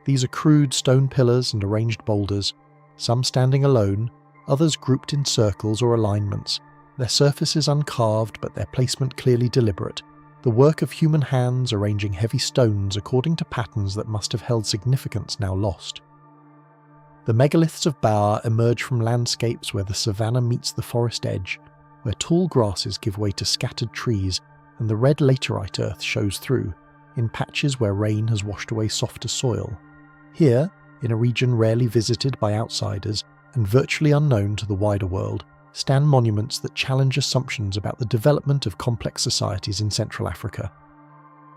These are crude stone pillars and arranged boulders, some standing alone, others grouped in circles or alignments, their surfaces uncarved but their placement clearly deliberate, the work of human hands arranging heavy stones according to patterns that must have held significance now lost. The megaliths of Baar emerge from landscapes where the savanna meets the forest edge, where tall grasses give way to scattered trees and the red laterite earth shows through, in patches where rain has washed away softer soil. Here, in a region rarely visited by outsiders and virtually unknown to the wider world, stand monuments that challenge assumptions about the development of complex societies in Central Africa.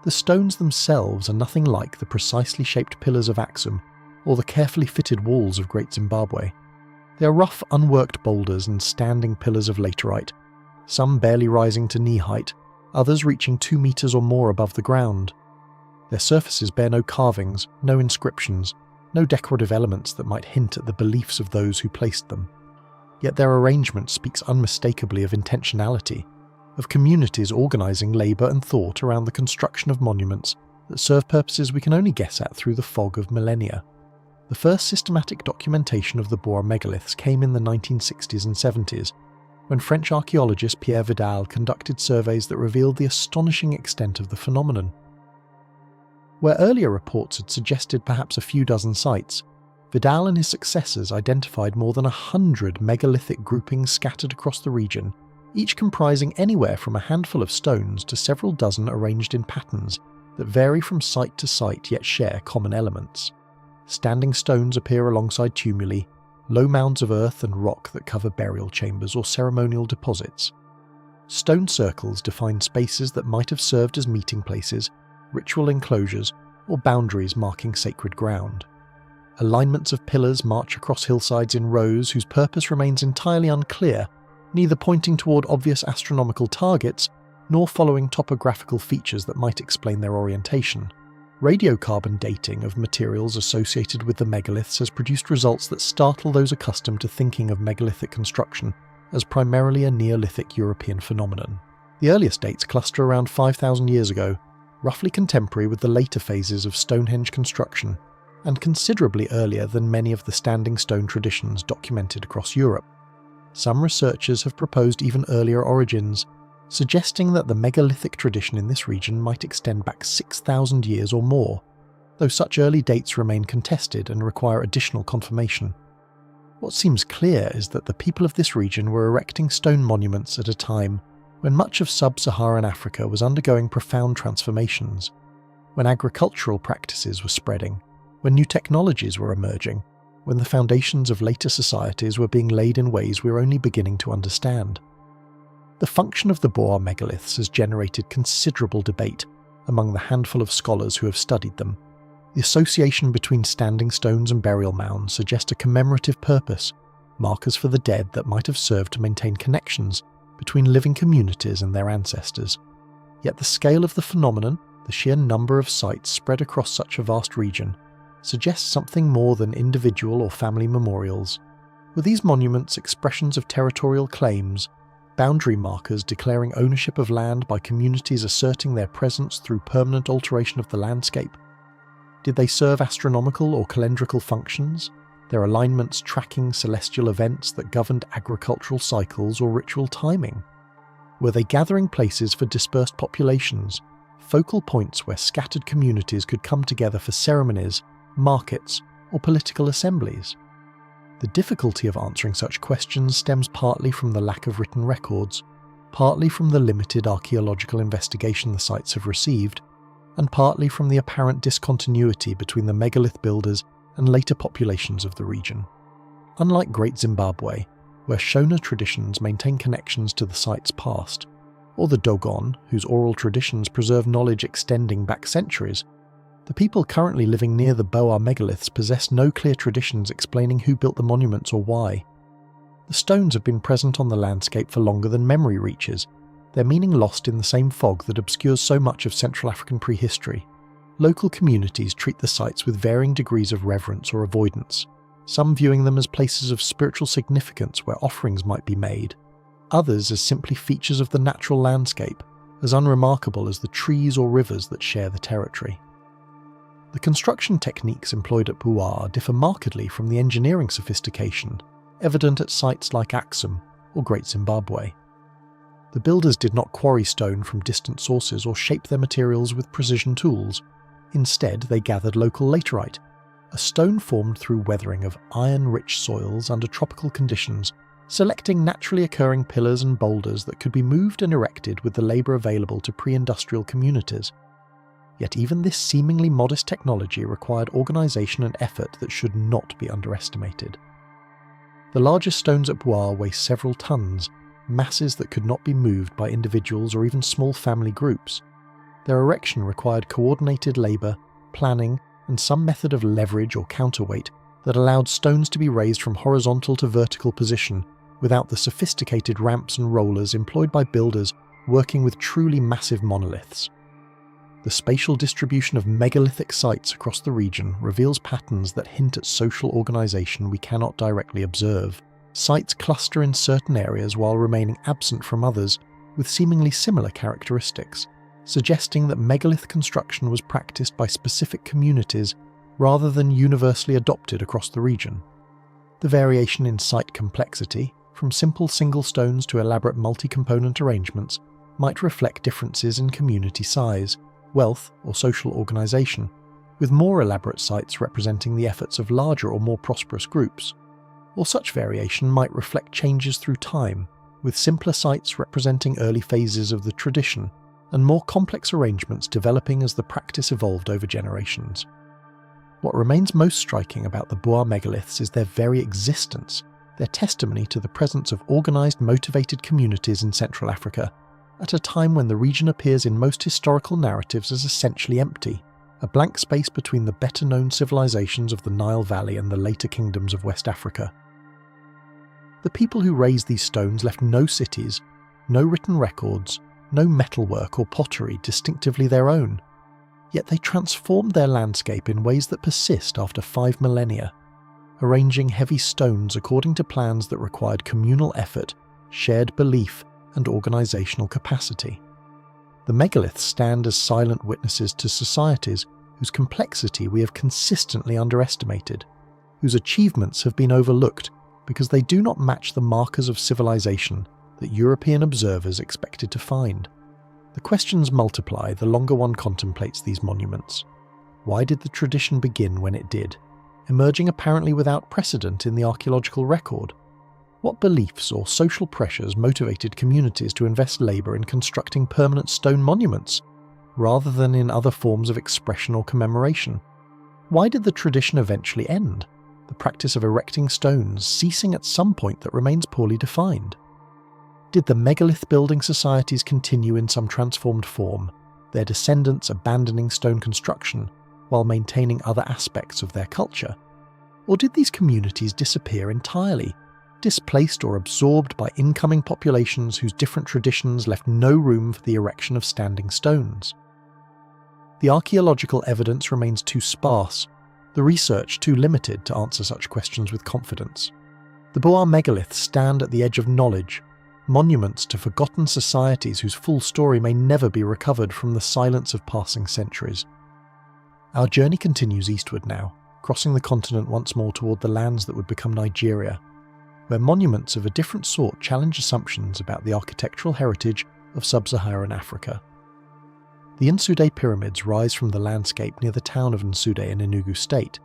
The stones themselves are nothing like the precisely shaped pillars of Aksum or the carefully fitted walls of Great Zimbabwe. They are rough, unworked boulders and standing pillars of laterite, some barely rising to knee height, others reaching 2 meters or more above the ground. Their surfaces bear no carvings, no inscriptions, no decorative elements that might hint at the beliefs of those who placed them. Yet their arrangement speaks unmistakably of intentionality, of communities organising labour and thought around the construction of monuments that serve purposes we can only guess at through the fog of millennia. The first systematic documentation of the Boer megaliths came in the 1960s and 70s, when French archaeologist Pierre Vidal conducted surveys that revealed the astonishing extent of the phenomenon. Where earlier reports had suggested perhaps a few dozen sites, Vidal and his successors identified more than 100 megalithic groupings scattered across the region, each comprising anywhere from a handful of stones to several dozen arranged in patterns that vary from site to site yet share common elements. Standing stones appear alongside tumuli, low mounds of earth and rock that cover burial chambers or ceremonial deposits. Stone circles define spaces that might have served as meeting places, ritual enclosures, or boundaries marking sacred ground. Alignments of pillars march across hillsides in rows whose purpose remains entirely unclear, neither pointing toward obvious astronomical targets nor following topographical features that might explain their orientation. Radiocarbon dating of materials associated with the megaliths has produced results that startle those accustomed to thinking of megalithic construction as primarily a Neolithic European phenomenon. The earliest dates cluster around 5,000 years ago, roughly contemporary with the later phases of Stonehenge construction, and considerably earlier than many of the standing stone traditions documented across Europe. Some researchers have proposed even earlier origins, suggesting that the megalithic tradition in this region might extend back 6,000 years or more, though such early dates remain contested and require additional confirmation. What seems clear is that the people of this region were erecting stone monuments at a time when much of sub-Saharan Africa was undergoing profound transformations, when agricultural practices were spreading, when new technologies were emerging, when the foundations of later societies were being laid in ways we're only beginning to understand. The function of the Boer megaliths has generated considerable debate among the handful of scholars who have studied them. The association between standing stones and burial mounds suggest a commemorative purpose, markers for the dead that might have served to maintain connections between living communities and their ancestors. Yet the scale of the phenomenon, the sheer number of sites spread across such a vast region, suggests something more than individual or family memorials. Were these monuments expressions of territorial claims, boundary markers declaring ownership of land by communities asserting their presence through permanent alteration of the landscape? Did they serve astronomical or calendrical functions, their alignments tracking celestial events that governed agricultural cycles or ritual timing? Were they gathering places for dispersed populations, focal points where scattered communities could come together for ceremonies, markets, or political assemblies? The difficulty of answering such questions stems partly from the lack of written records, partly from the limited archaeological investigation the sites have received, and partly from the apparent discontinuity between the megalith builders and later populations of the region. Unlike Great Zimbabwe, where Shona traditions maintain connections to the site's past, or the Dogon, whose oral traditions preserve knowledge extending back centuries, the people currently living near the Boer megaliths possess no clear traditions explaining who built the monuments or why. The stones have been present on the landscape for longer than memory reaches, their meaning lost in the same fog that obscures so much of Central African prehistory. Local communities treat the sites with varying degrees of reverence or avoidance, some viewing them as places of spiritual significance where offerings might be made, others as simply features of the natural landscape, as unremarkable as the trees or rivers that share the territory. The construction techniques employed at Boer differ markedly from the engineering sophistication evident at sites like Aksum or Great Zimbabwe. The builders did not quarry stone from distant sources or shape their materials with precision tools. Instead, they gathered local laterite, a stone formed through weathering of iron-rich soils under tropical conditions, selecting naturally occurring pillars and boulders that could be moved and erected with the labour available to pre-industrial communities. Yet even this seemingly modest technology required organisation and effort that should not be underestimated. The largest stones at Boer weigh several tons, masses that could not be moved by individuals or even small family groups. Their erection required coordinated labour, planning, and some method of leverage or counterweight that allowed stones to be raised from horizontal to vertical position without the sophisticated ramps and rollers employed by builders working with truly massive monoliths. The spatial distribution of megalithic sites across the region reveals patterns that hint at social organisation we cannot directly observe. Sites cluster in certain areas while remaining absent from others, with seemingly similar characteristics, suggesting that megalith construction was practiced by specific communities rather than universally adopted across the region. The variation in site complexity, from simple single stones to elaborate multi-component arrangements, might reflect differences in community size, wealth, or social organisation, with more elaborate sites representing the efforts of larger or more prosperous groups. Or such variation might reflect changes through time, with simpler sites representing early phases of the tradition, and more complex arrangements developing as the practice evolved over generations. What remains most striking about the Boer megaliths is their very existence, their testimony to the presence of organised, motivated communities in Central Africa, at a time when the region appears in most historical narratives as essentially empty, a blank space between the better-known civilizations of the Nile Valley and the later kingdoms of West Africa. The people who raised these stones left no cities, no written records, no metalwork or pottery distinctively their own. Yet they transformed their landscape in ways that persist after 5 millennia, arranging heavy stones according to plans that required communal effort, shared belief, and organisational capacity. The megaliths stand as silent witnesses to societies whose complexity we have consistently underestimated, whose achievements have been overlooked because they do not match the markers of civilization that European observers expected to find. The questions multiply the longer one contemplates these monuments. Why did the tradition begin when it did, emerging apparently without precedent in the archaeological record? What beliefs or social pressures motivated communities to invest labour in constructing permanent stone monuments, rather than in other forms of expression or commemoration? Why did the tradition eventually end, the practice of erecting stones ceasing at some point that remains poorly defined? Did the megalith building societies continue in some transformed form, their descendants abandoning stone construction while maintaining other aspects of their culture? Or did these communities disappear entirely, displaced or absorbed by incoming populations whose different traditions left no room for the erection of standing stones? The archaeological evidence remains too sparse, the research too limited to answer such questions with confidence. The Boer megaliths stand at the edge of knowledge, monuments to forgotten societies whose full story may never be recovered from the silence of passing centuries. Our journey continues eastward now, crossing the continent once more toward the lands that would become Nigeria, where monuments of a different sort challenge assumptions about the architectural heritage of sub-Saharan Africa. The Nsude pyramids rise from the landscape near the town of Nsude in Enugu State,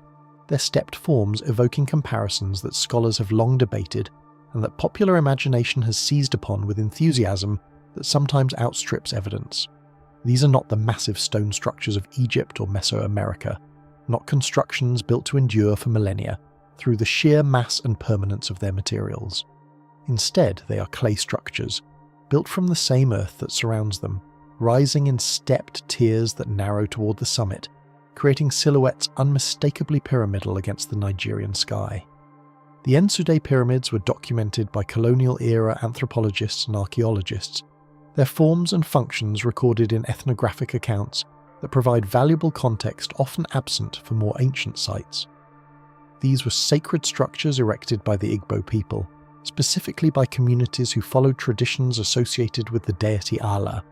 their stepped forms evoking comparisons that scholars have long debated and that popular imagination has seized upon with enthusiasm that sometimes outstrips evidence. These are not the massive stone structures of Egypt or Mesoamerica, not constructions built to endure for millennia through the sheer mass and permanence of their materials. Instead, they are clay structures, built from the same earth that surrounds them, rising in stepped tiers that narrow toward the summit, creating silhouettes unmistakably pyramidal against the Nigerian sky. The Nsude pyramids were documented by colonial-era anthropologists and archaeologists, their forms and functions recorded in ethnographic accounts that provide valuable context often absent for more ancient sites. These were sacred structures erected by the Igbo people, specifically by communities who followed traditions associated with the deity Allah,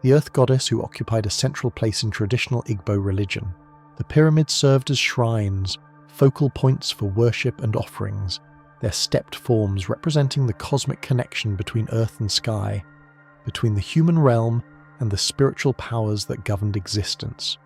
the earth goddess who occupied a central place in traditional Igbo religion. The pyramids served as shrines, focal points for worship and offerings, their stepped forms representing the cosmic connection between earth and sky, between the human realm and the spiritual powers that governed existence.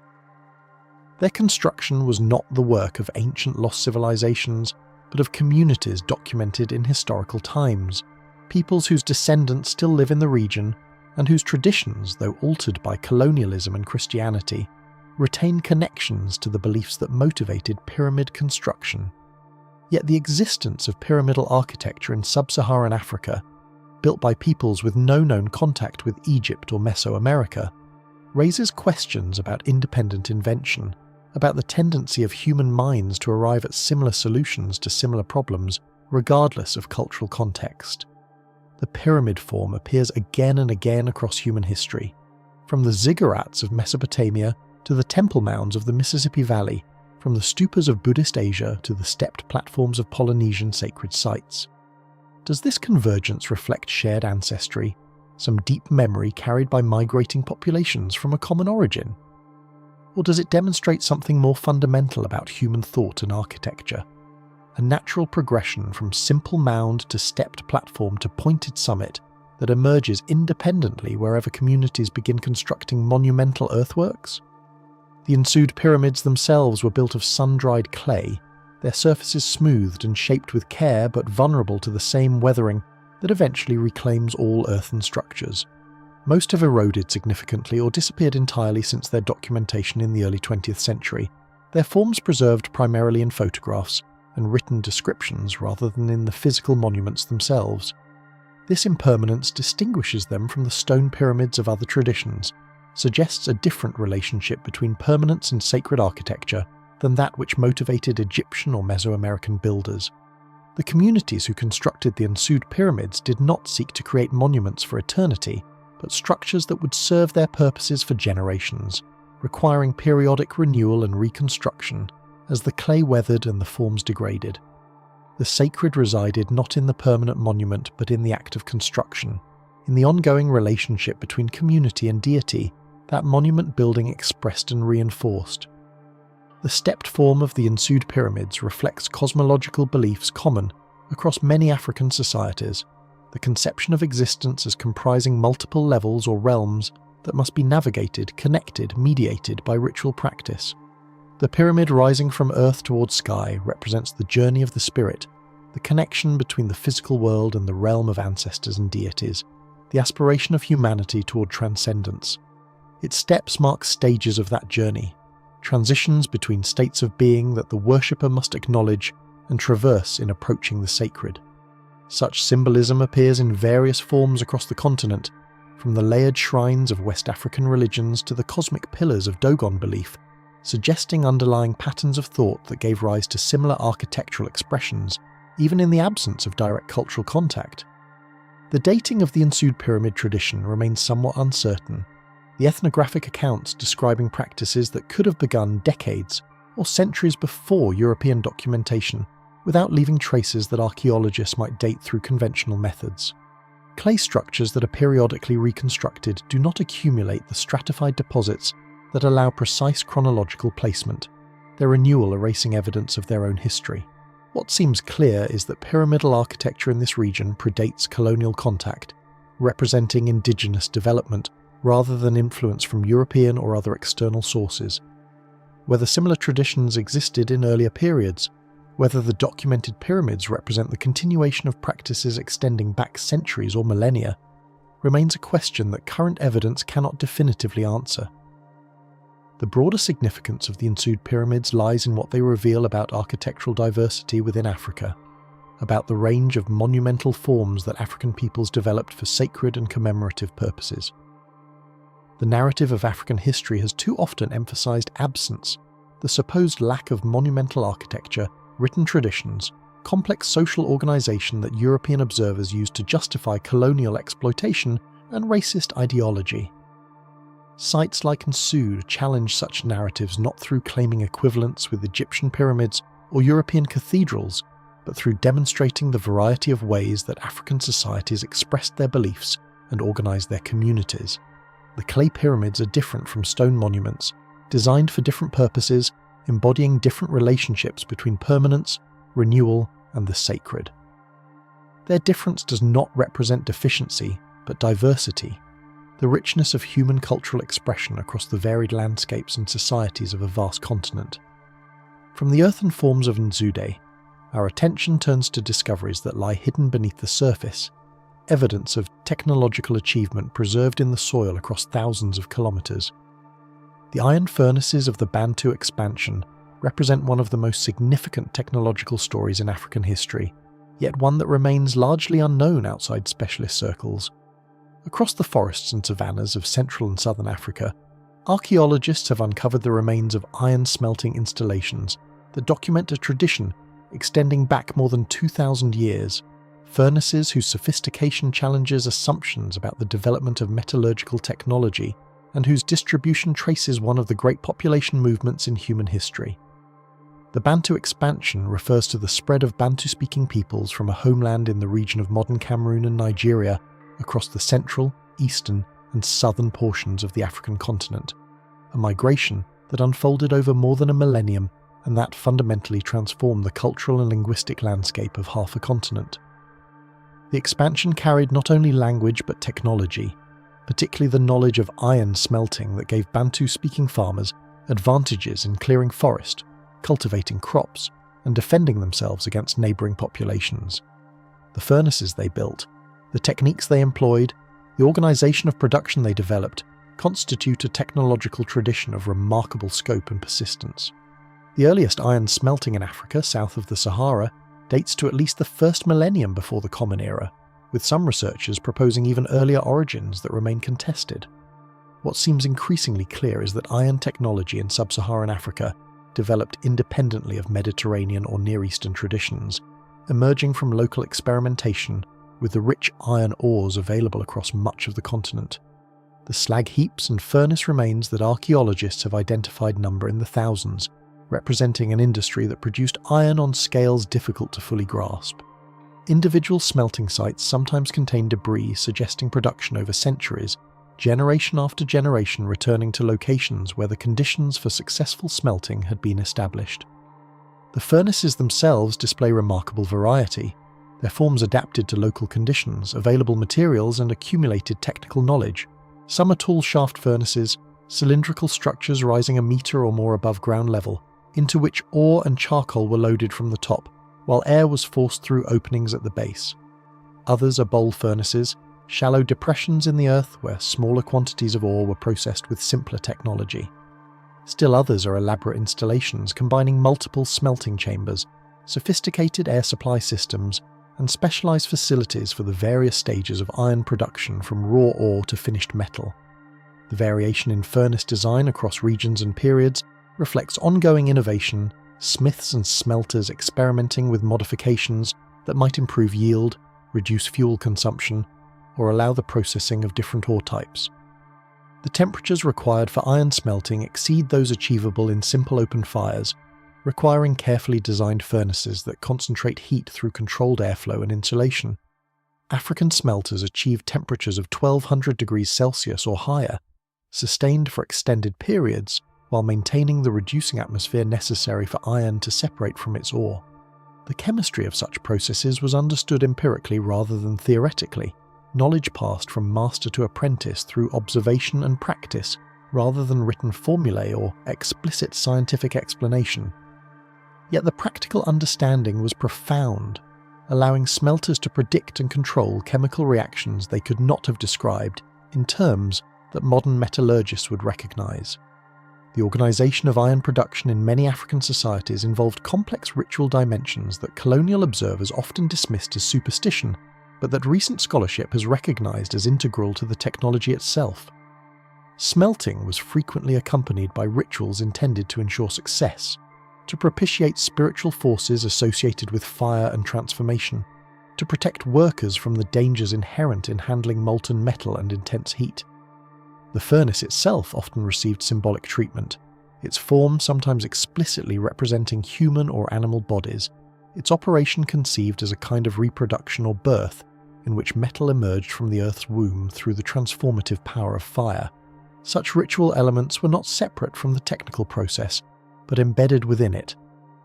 Their construction was not the work of ancient lost civilizations, but of communities documented in historical times, peoples whose descendants still live in the region and whose traditions, though altered by colonialism and Christianity, retain connections to the beliefs that motivated pyramid construction. Yet the existence of pyramidal architecture in sub-Saharan Africa, built by peoples with no known contact with Egypt or Mesoamerica, raises questions about independent invention, about the tendency of human minds to arrive at similar solutions to similar problems, regardless of cultural context. The pyramid form appears again and again across human history, from the ziggurats of Mesopotamia to the temple mounds of the Mississippi Valley, from the stupas of Buddhist Asia to the stepped platforms of Polynesian sacred sites. Does this convergence reflect shared ancestry, some deep memory carried by migrating populations from a common origin? Or does it demonstrate something more fundamental about human thought and architecture? A natural progression from simple mound to stepped platform to pointed summit that emerges independently wherever communities begin constructing monumental earthworks? The Nsude pyramids themselves were built of sun-dried clay, their surfaces smoothed and shaped with care but vulnerable to the same weathering that eventually reclaims all earthen structures. Most have eroded significantly or disappeared entirely since their documentation in the early 20th century, their forms preserved primarily in photographs and written descriptions rather than in the physical monuments themselves. This impermanence distinguishes them from the stone pyramids of other traditions, suggests a different relationship between permanence in sacred architecture than that which motivated Egyptian or Mesoamerican builders. The communities who constructed the Nsude pyramids did not seek to create monuments for eternity, but structures that would serve their purposes for generations, requiring periodic renewal and reconstruction as the clay weathered and the forms degraded. The sacred resided not in the permanent monument but in the act of construction, in the ongoing relationship between community and deity that monument building expressed and reinforced. The stepped form of the Nsude pyramids reflects cosmological beliefs common across many African societies, the conception of existence as comprising multiple levels or realms that must be navigated, connected, mediated by ritual practice. The pyramid rising from earth towards sky represents the journey of the spirit, the connection between the physical world and the realm of ancestors and deities, the aspiration of humanity toward transcendence. Its steps mark stages of that journey, transitions between states of being that the worshipper must acknowledge and traverse in approaching the sacred. Such symbolism appears in various forms across the continent, from the layered shrines of West African religions to the cosmic pillars of Dogon belief, suggesting underlying patterns of thought that gave rise to similar architectural expressions, even in the absence of direct cultural contact. The dating of the Nsude pyramid tradition remains somewhat uncertain. The ethnographic accounts describing practices that could have begun decades or centuries before European documentation, without leaving traces that archaeologists might date through conventional methods. Clay structures that are periodically reconstructed do not accumulate the stratified deposits that allow precise chronological placement, their renewal erasing evidence of their own history. What seems clear is that pyramidal architecture in this region predates colonial contact, representing indigenous development rather than influence from European or other external sources. Whether similar traditions existed in earlier periods, whether the documented pyramids represent the continuation of practices extending back centuries or millennia, remains a question that current evidence cannot definitively answer. The broader significance of the Nsude pyramids lies in what they reveal about architectural diversity within Africa, about the range of monumental forms that African peoples developed for sacred and commemorative purposes. The narrative of African history has too often emphasized absence, the supposed lack of monumental architecture, written traditions, complex social organization that European observers used to justify colonial exploitation and racist ideology. Sites like Nsude challenge such narratives not through claiming equivalence with Egyptian pyramids or European cathedrals, but through demonstrating the variety of ways that African societies expressed their beliefs and organized their communities. The clay pyramids are different from stone monuments, designed for different purposes, embodying different relationships between permanence, renewal, and the sacred. Their difference does not represent deficiency, but diversity, the richness of human cultural expression across the varied landscapes and societies of a vast continent. From the earthen forms of Nsude, our attention turns to discoveries that lie hidden beneath the surface, evidence of technological achievement preserved in the soil across thousands of kilometers. The iron furnaces of the Bantu expansion represent one of the most significant technological stories in African history, yet one that remains largely unknown outside specialist circles. Across the forests and savannas of Central and Southern Africa, archaeologists have uncovered the remains of iron smelting installations that document a tradition extending back more than 2,000 years, furnaces whose sophistication challenges assumptions about the development of metallurgical technology and whose distribution traces one of the great population movements in human history. The Bantu expansion refers to the spread of Bantu-speaking peoples from a homeland in the region of modern Cameroon and Nigeria across the central, eastern, and southern portions of the African continent, a migration that unfolded over more than a millennium and that fundamentally transformed the cultural and linguistic landscape of half a continent. The expansion carried not only language but technology, particularly the knowledge of iron smelting that gave Bantu-speaking farmers advantages in clearing forest, cultivating crops, and defending themselves against neighbouring populations. The furnaces they built, the techniques they employed, the organisation of production they developed, constitute a technological tradition of remarkable scope and persistence. The earliest iron smelting in Africa, south of the Sahara, dates to at least the first millennium before the Common Era, with some researchers proposing even earlier origins that remain contested. What seems increasingly clear is that iron technology in sub-Saharan Africa developed independently of Mediterranean or Near Eastern traditions, emerging from local experimentation with the rich iron ores available across much of the continent. The slag heaps and furnace remains that archaeologists have identified number in the thousands, representing an industry that produced iron on scales difficult to fully grasp. Individual smelting sites sometimes contain debris suggesting production over centuries, generation after generation returning to locations where the conditions for successful smelting had been established. The furnaces themselves display remarkable variety, their forms adapted to local conditions, available materials, and accumulated technical knowledge. Some are tall shaft furnaces, cylindrical structures rising a metre or more above ground level, into which ore and charcoal were loaded from the top, while air was forced through openings at the base. Others are bowl furnaces, shallow depressions in the earth where smaller quantities of ore were processed with simpler technology. Still others are elaborate installations combining multiple smelting chambers, sophisticated air supply systems, and specialized facilities for the various stages of iron production from raw ore to finished metal. The variation in furnace design across regions and periods reflects ongoing innovation, smiths and smelters experimenting with modifications that might improve yield, reduce fuel consumption, or allow the processing of different ore types. The temperatures required for iron smelting exceed those achievable in simple open fires, requiring carefully designed furnaces that concentrate heat through controlled airflow and insulation. African smelters achieve temperatures of 1200 degrees Celsius or higher, sustained for extended periods, while maintaining the reducing atmosphere necessary for iron to separate from its ore. The chemistry of such processes was understood empirically rather than theoretically, knowledge passed from master to apprentice through observation and practice rather than written formulae or explicit scientific explanation. Yet the practical understanding was profound, allowing smelters to predict and control chemical reactions they could not have described in terms that modern metallurgists would recognize. The organization of iron production in many African societies involved complex ritual dimensions that colonial observers often dismissed as superstition, but that recent scholarship has recognized as integral to the technology itself. Smelting was frequently accompanied by rituals intended to ensure success, to propitiate spiritual forces associated with fire and transformation, to protect workers from the dangers inherent in handling molten metal and intense heat. The furnace itself often received symbolic treatment, its form sometimes explicitly representing human or animal bodies, its operation conceived as a kind of reproduction or birth in which metal emerged from the earth's womb through the transformative power of fire. Such ritual elements were not separate from the technical process, but embedded within it,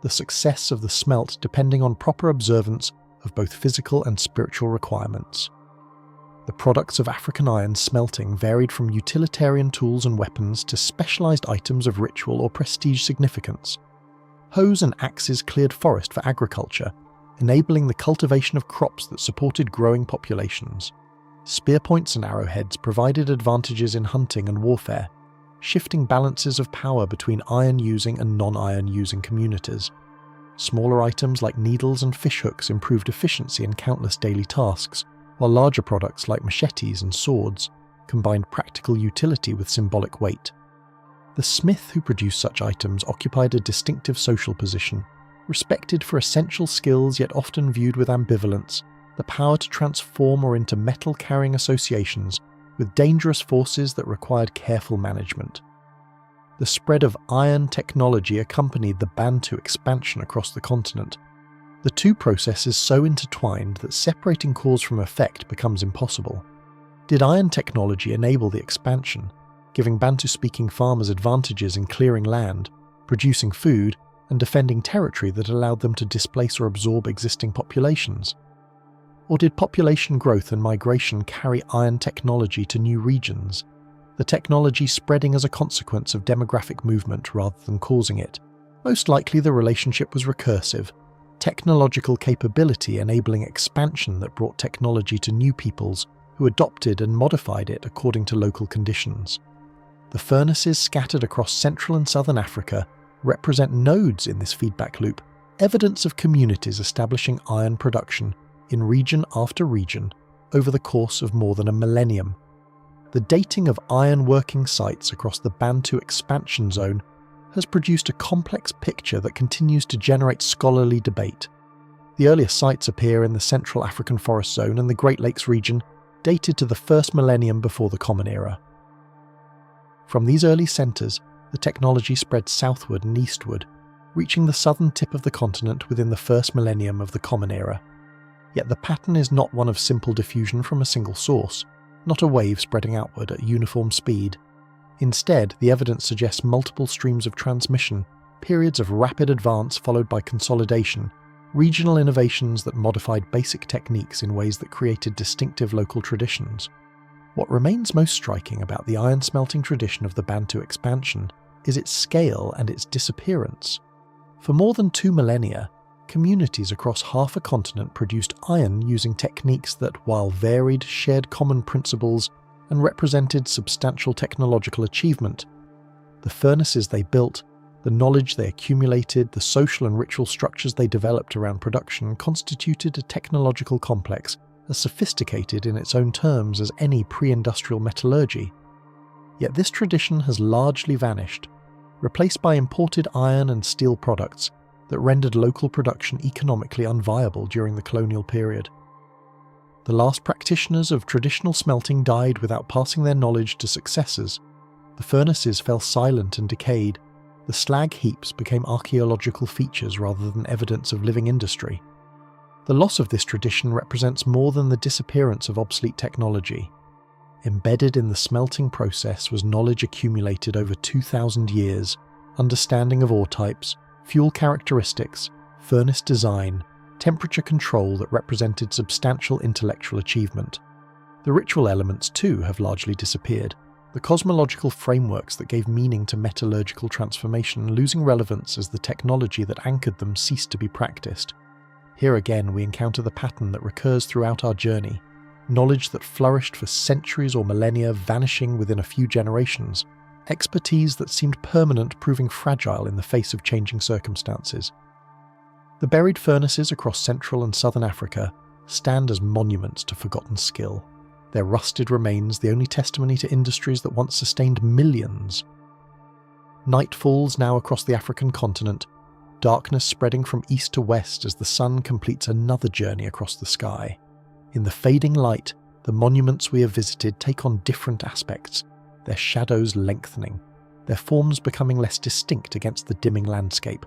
the success of the smelt depending on proper observance of both physical and spiritual requirements. The products of African iron smelting varied from utilitarian tools and weapons to specialized items of ritual or prestige significance. Hoes and axes cleared forest for agriculture, enabling the cultivation of crops that supported growing populations. Spear points and arrowheads provided advantages in hunting and warfare, shifting balances of power between iron-using and non-iron-using communities. Smaller items like needles and fishhooks improved efficiency in countless daily tasks, while larger products like machetes and swords combined practical utility with symbolic weight. The smith who produced such items occupied a distinctive social position, respected for essential skills yet often viewed with ambivalence, the power to transform or into metal-carrying associations with dangerous forces that required careful management. The spread of iron technology accompanied the Bantu expansion across the continent. The two processes so intertwined that separating cause from effect becomes impossible. Did iron technology enable the expansion, giving Bantu-speaking farmers advantages in clearing land, producing food, and defending territory that allowed them to displace or absorb existing populations? Or did population growth and migration carry iron technology to new regions, the technology spreading as a consequence of demographic movement rather than causing it? Most likely the relationship was recursive, technological capability enabling expansion that brought technology to new peoples who adopted and modified it according to local conditions. The furnaces scattered across Central and Southern Africa represent nodes in this feedback loop, evidence of communities establishing iron production in region after region over the course of more than a millennium. The dating of iron working sites across the Bantu expansion zone has produced a complex picture that continues to generate scholarly debate. The earliest sites appear in the Central African Forest Zone and the Great Lakes region, dated to the first millennium before the Common Era. From these early centres, the technology spread southward and eastward, reaching the southern tip of the continent within the first millennium of the Common Era. Yet the pattern is not one of simple diffusion from a single source, not a wave spreading outward at uniform speed. Instead, the evidence suggests multiple streams of transmission, periods of rapid advance followed by consolidation, regional innovations that modified basic techniques in ways that created distinctive local traditions. What remains most striking about the iron smelting tradition of the Bantu expansion is its scale and its disappearance. For more than 2 millennia, communities across half a continent produced iron using techniques that, while varied, shared common principles and represented substantial technological achievement. The furnaces they built, the knowledge they accumulated, the social and ritual structures they developed around production constituted a technological complex as sophisticated in its own terms as any pre-industrial metallurgy. Yet this tradition has largely vanished, replaced by imported iron and steel products that rendered local production economically unviable during the colonial period. The last practitioners of traditional smelting died without passing their knowledge to successors. The furnaces fell silent and decayed. The slag heaps became archaeological features rather than evidence of living industry. The loss of this tradition represents more than the disappearance of obsolete technology. Embedded in the smelting process was knowledge accumulated over 2,000 years, understanding of ore types, fuel characteristics, furnace design, temperature control that represented substantial intellectual achievement. The ritual elements, too, have largely disappeared, the cosmological frameworks that gave meaning to metallurgical transformation losing relevance as the technology that anchored them ceased to be practiced. Here again we encounter the pattern that recurs throughout our journey, knowledge that flourished for centuries or millennia vanishing within a few generations, expertise that seemed permanent proving fragile in the face of changing circumstances. The buried furnaces across Central and Southern Africa stand as monuments to forgotten skill, their rusted remains the only testimony to industries that once sustained millions. Night falls now across the African continent, darkness spreading from east to west as the sun completes another journey across the sky. In the fading light, the monuments we have visited take on different aspects, their shadows lengthening, their forms becoming less distinct against the dimming landscape.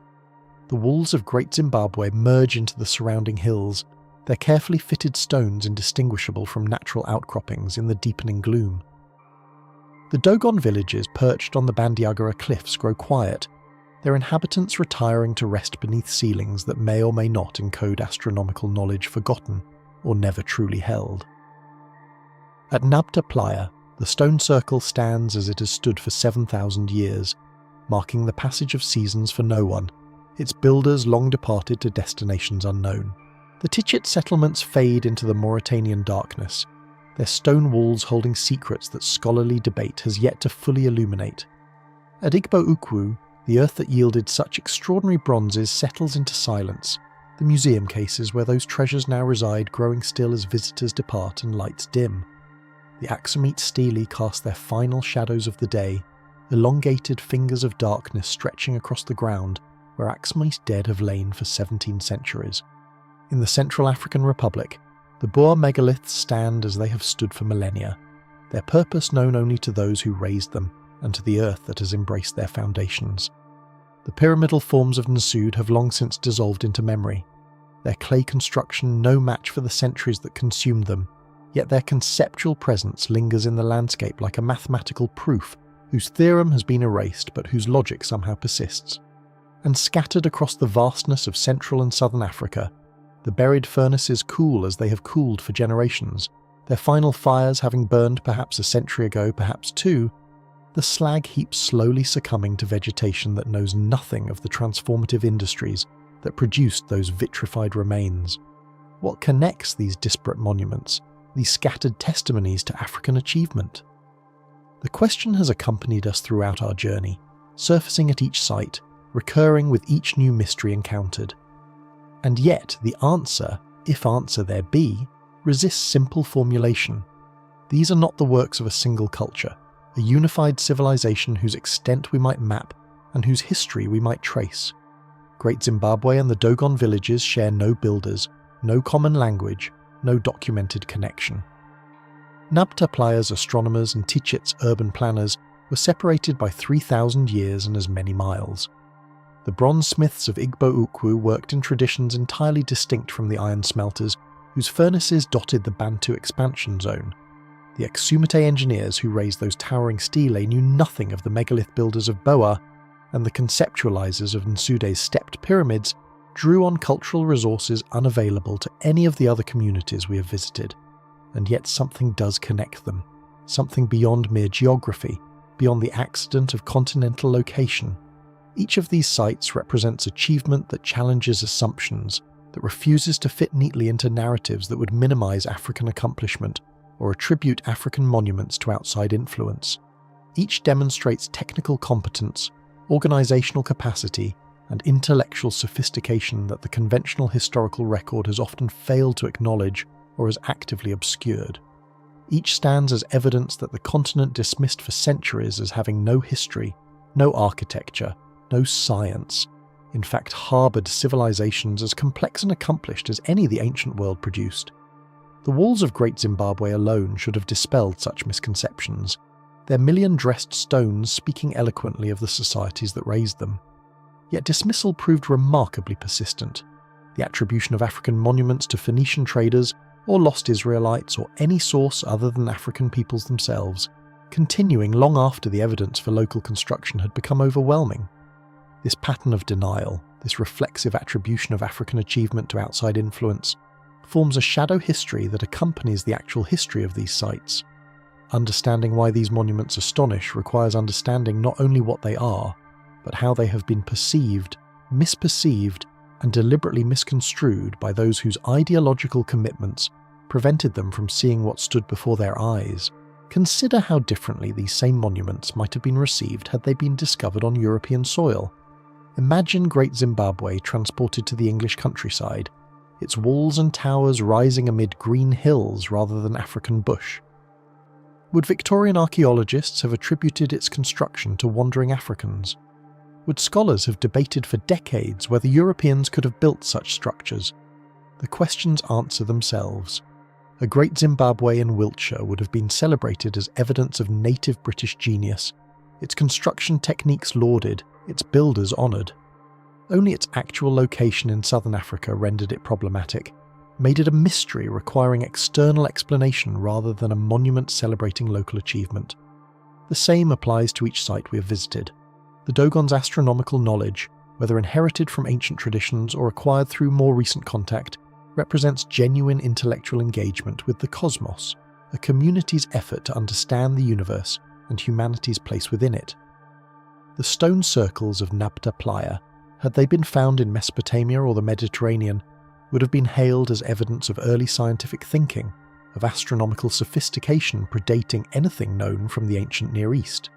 The walls of Great Zimbabwe merge into the surrounding hills, their carefully fitted stones indistinguishable from natural outcroppings in the deepening gloom. The Dogon villages perched on the Bandiagara cliffs grow quiet, their inhabitants retiring to rest beneath ceilings that may or may not encode astronomical knowledge forgotten or never truly held. At Nabta Playa, the stone circle stands as it has stood for 7,000 years, marking the passage of seasons for no one, its builders long departed to destinations unknown. The Tichit settlements fade into the Mauritanian darkness, their stone walls holding secrets that scholarly debate has yet to fully illuminate. At Igbo-Ukwu, the earth that yielded such extraordinary bronzes settles into silence, the museum cases where those treasures now reside growing still as visitors depart and lights dim. The Aksum stelae cast their final shadows of the day, elongated fingers of darkness stretching across the ground where Aksum's dead have lain for 17 centuries. In the Central African Republic, the Boer megaliths stand as they have stood for millennia, their purpose known only to those who raised them and to the earth that has embraced their foundations. The pyramidal forms of Nsude have long since dissolved into memory, their clay construction no match for the centuries that consumed them, yet their conceptual presence lingers in the landscape like a mathematical proof whose theorem has been erased but whose logic somehow persists. And scattered across the vastness of Central and Southern Africa, the buried furnaces cool as they have cooled for generations, their final fires having burned perhaps a century ago, perhaps two, the slag heaps slowly succumbing to vegetation that knows nothing of the transformative industries that produced those vitrified remains. What connects these disparate monuments, these scattered testimonies to African achievement? The question has accompanied us throughout our journey, surfacing at each site, recurring with each new mystery encountered. And yet the answer, if answer there be, resists simple formulation. These are not the works of a single culture, a unified civilization whose extent we might map and whose history we might trace. Great Zimbabwe and the Dogon villages share no builders, no common language, no documented connection. Nabta Playa's astronomers and Tichit's urban planners were separated by 3,000 years and as many miles. The bronze smiths of Igbo-Ukwu worked in traditions entirely distinct from the iron smelters, whose furnaces dotted the Bantu expansion zone. The Aksum engineers who raised those towering stelae knew nothing of the megalith builders of Boa, and the conceptualizers of Nsude's stepped pyramids drew on cultural resources unavailable to any of the other communities we have visited. And yet something does connect them, something beyond mere geography, beyond the accident of continental location. Each of these sites represents achievement that challenges assumptions, that refuses to fit neatly into narratives that would minimize African accomplishment or attribute African monuments to outside influence. Each demonstrates technical competence, organizational capacity, and intellectual sophistication that the conventional historical record has often failed to acknowledge or has actively obscured. Each stands as evidence that the continent dismissed for centuries as having no history, no architecture, no science, in fact harboured civilizations as complex and accomplished as any the ancient world produced. The walls of Great Zimbabwe alone should have dispelled such misconceptions, their million-dressed stones speaking eloquently of the societies that raised them. Yet dismissal proved remarkably persistent. The attribution of African monuments to Phoenician traders, or lost Israelites, or any source other than African peoples themselves, continuing long after the evidence for local construction had become overwhelming. This pattern of denial, this reflexive attribution of African achievement to outside influence, forms a shadow history that accompanies the actual history of these sites. Understanding why these monuments astonish requires understanding not only what they are, but how they have been perceived, misperceived, and deliberately misconstrued by those whose ideological commitments prevented them from seeing what stood before their eyes. Consider how differently these same monuments might have been received had they been discovered on European soil. Imagine Great Zimbabwe transported to the English countryside, its walls and towers rising amid green hills rather than African bush. Would Victorian archaeologists have attributed its construction to wandering Africans? Would scholars have debated for decades whether Europeans could have built such structures? The questions answer themselves. A Great Zimbabwe in Wiltshire would have been celebrated as evidence of native British genius, its construction techniques lauded, its builders honoured. Only its actual location in southern Africa rendered it problematic, made it a mystery requiring external explanation rather than a monument celebrating local achievement. The same applies to each site we have visited. The Dogon's astronomical knowledge, whether inherited from ancient traditions or acquired through more recent contact, represents genuine intellectual engagement with the cosmos, a community's effort to understand the universe and humanity's place within it. The stone circles of Nabta Playa, had they been found in Mesopotamia or the Mediterranean, would have been hailed as evidence of early scientific thinking, of astronomical sophistication predating anything known from the ancient Near East.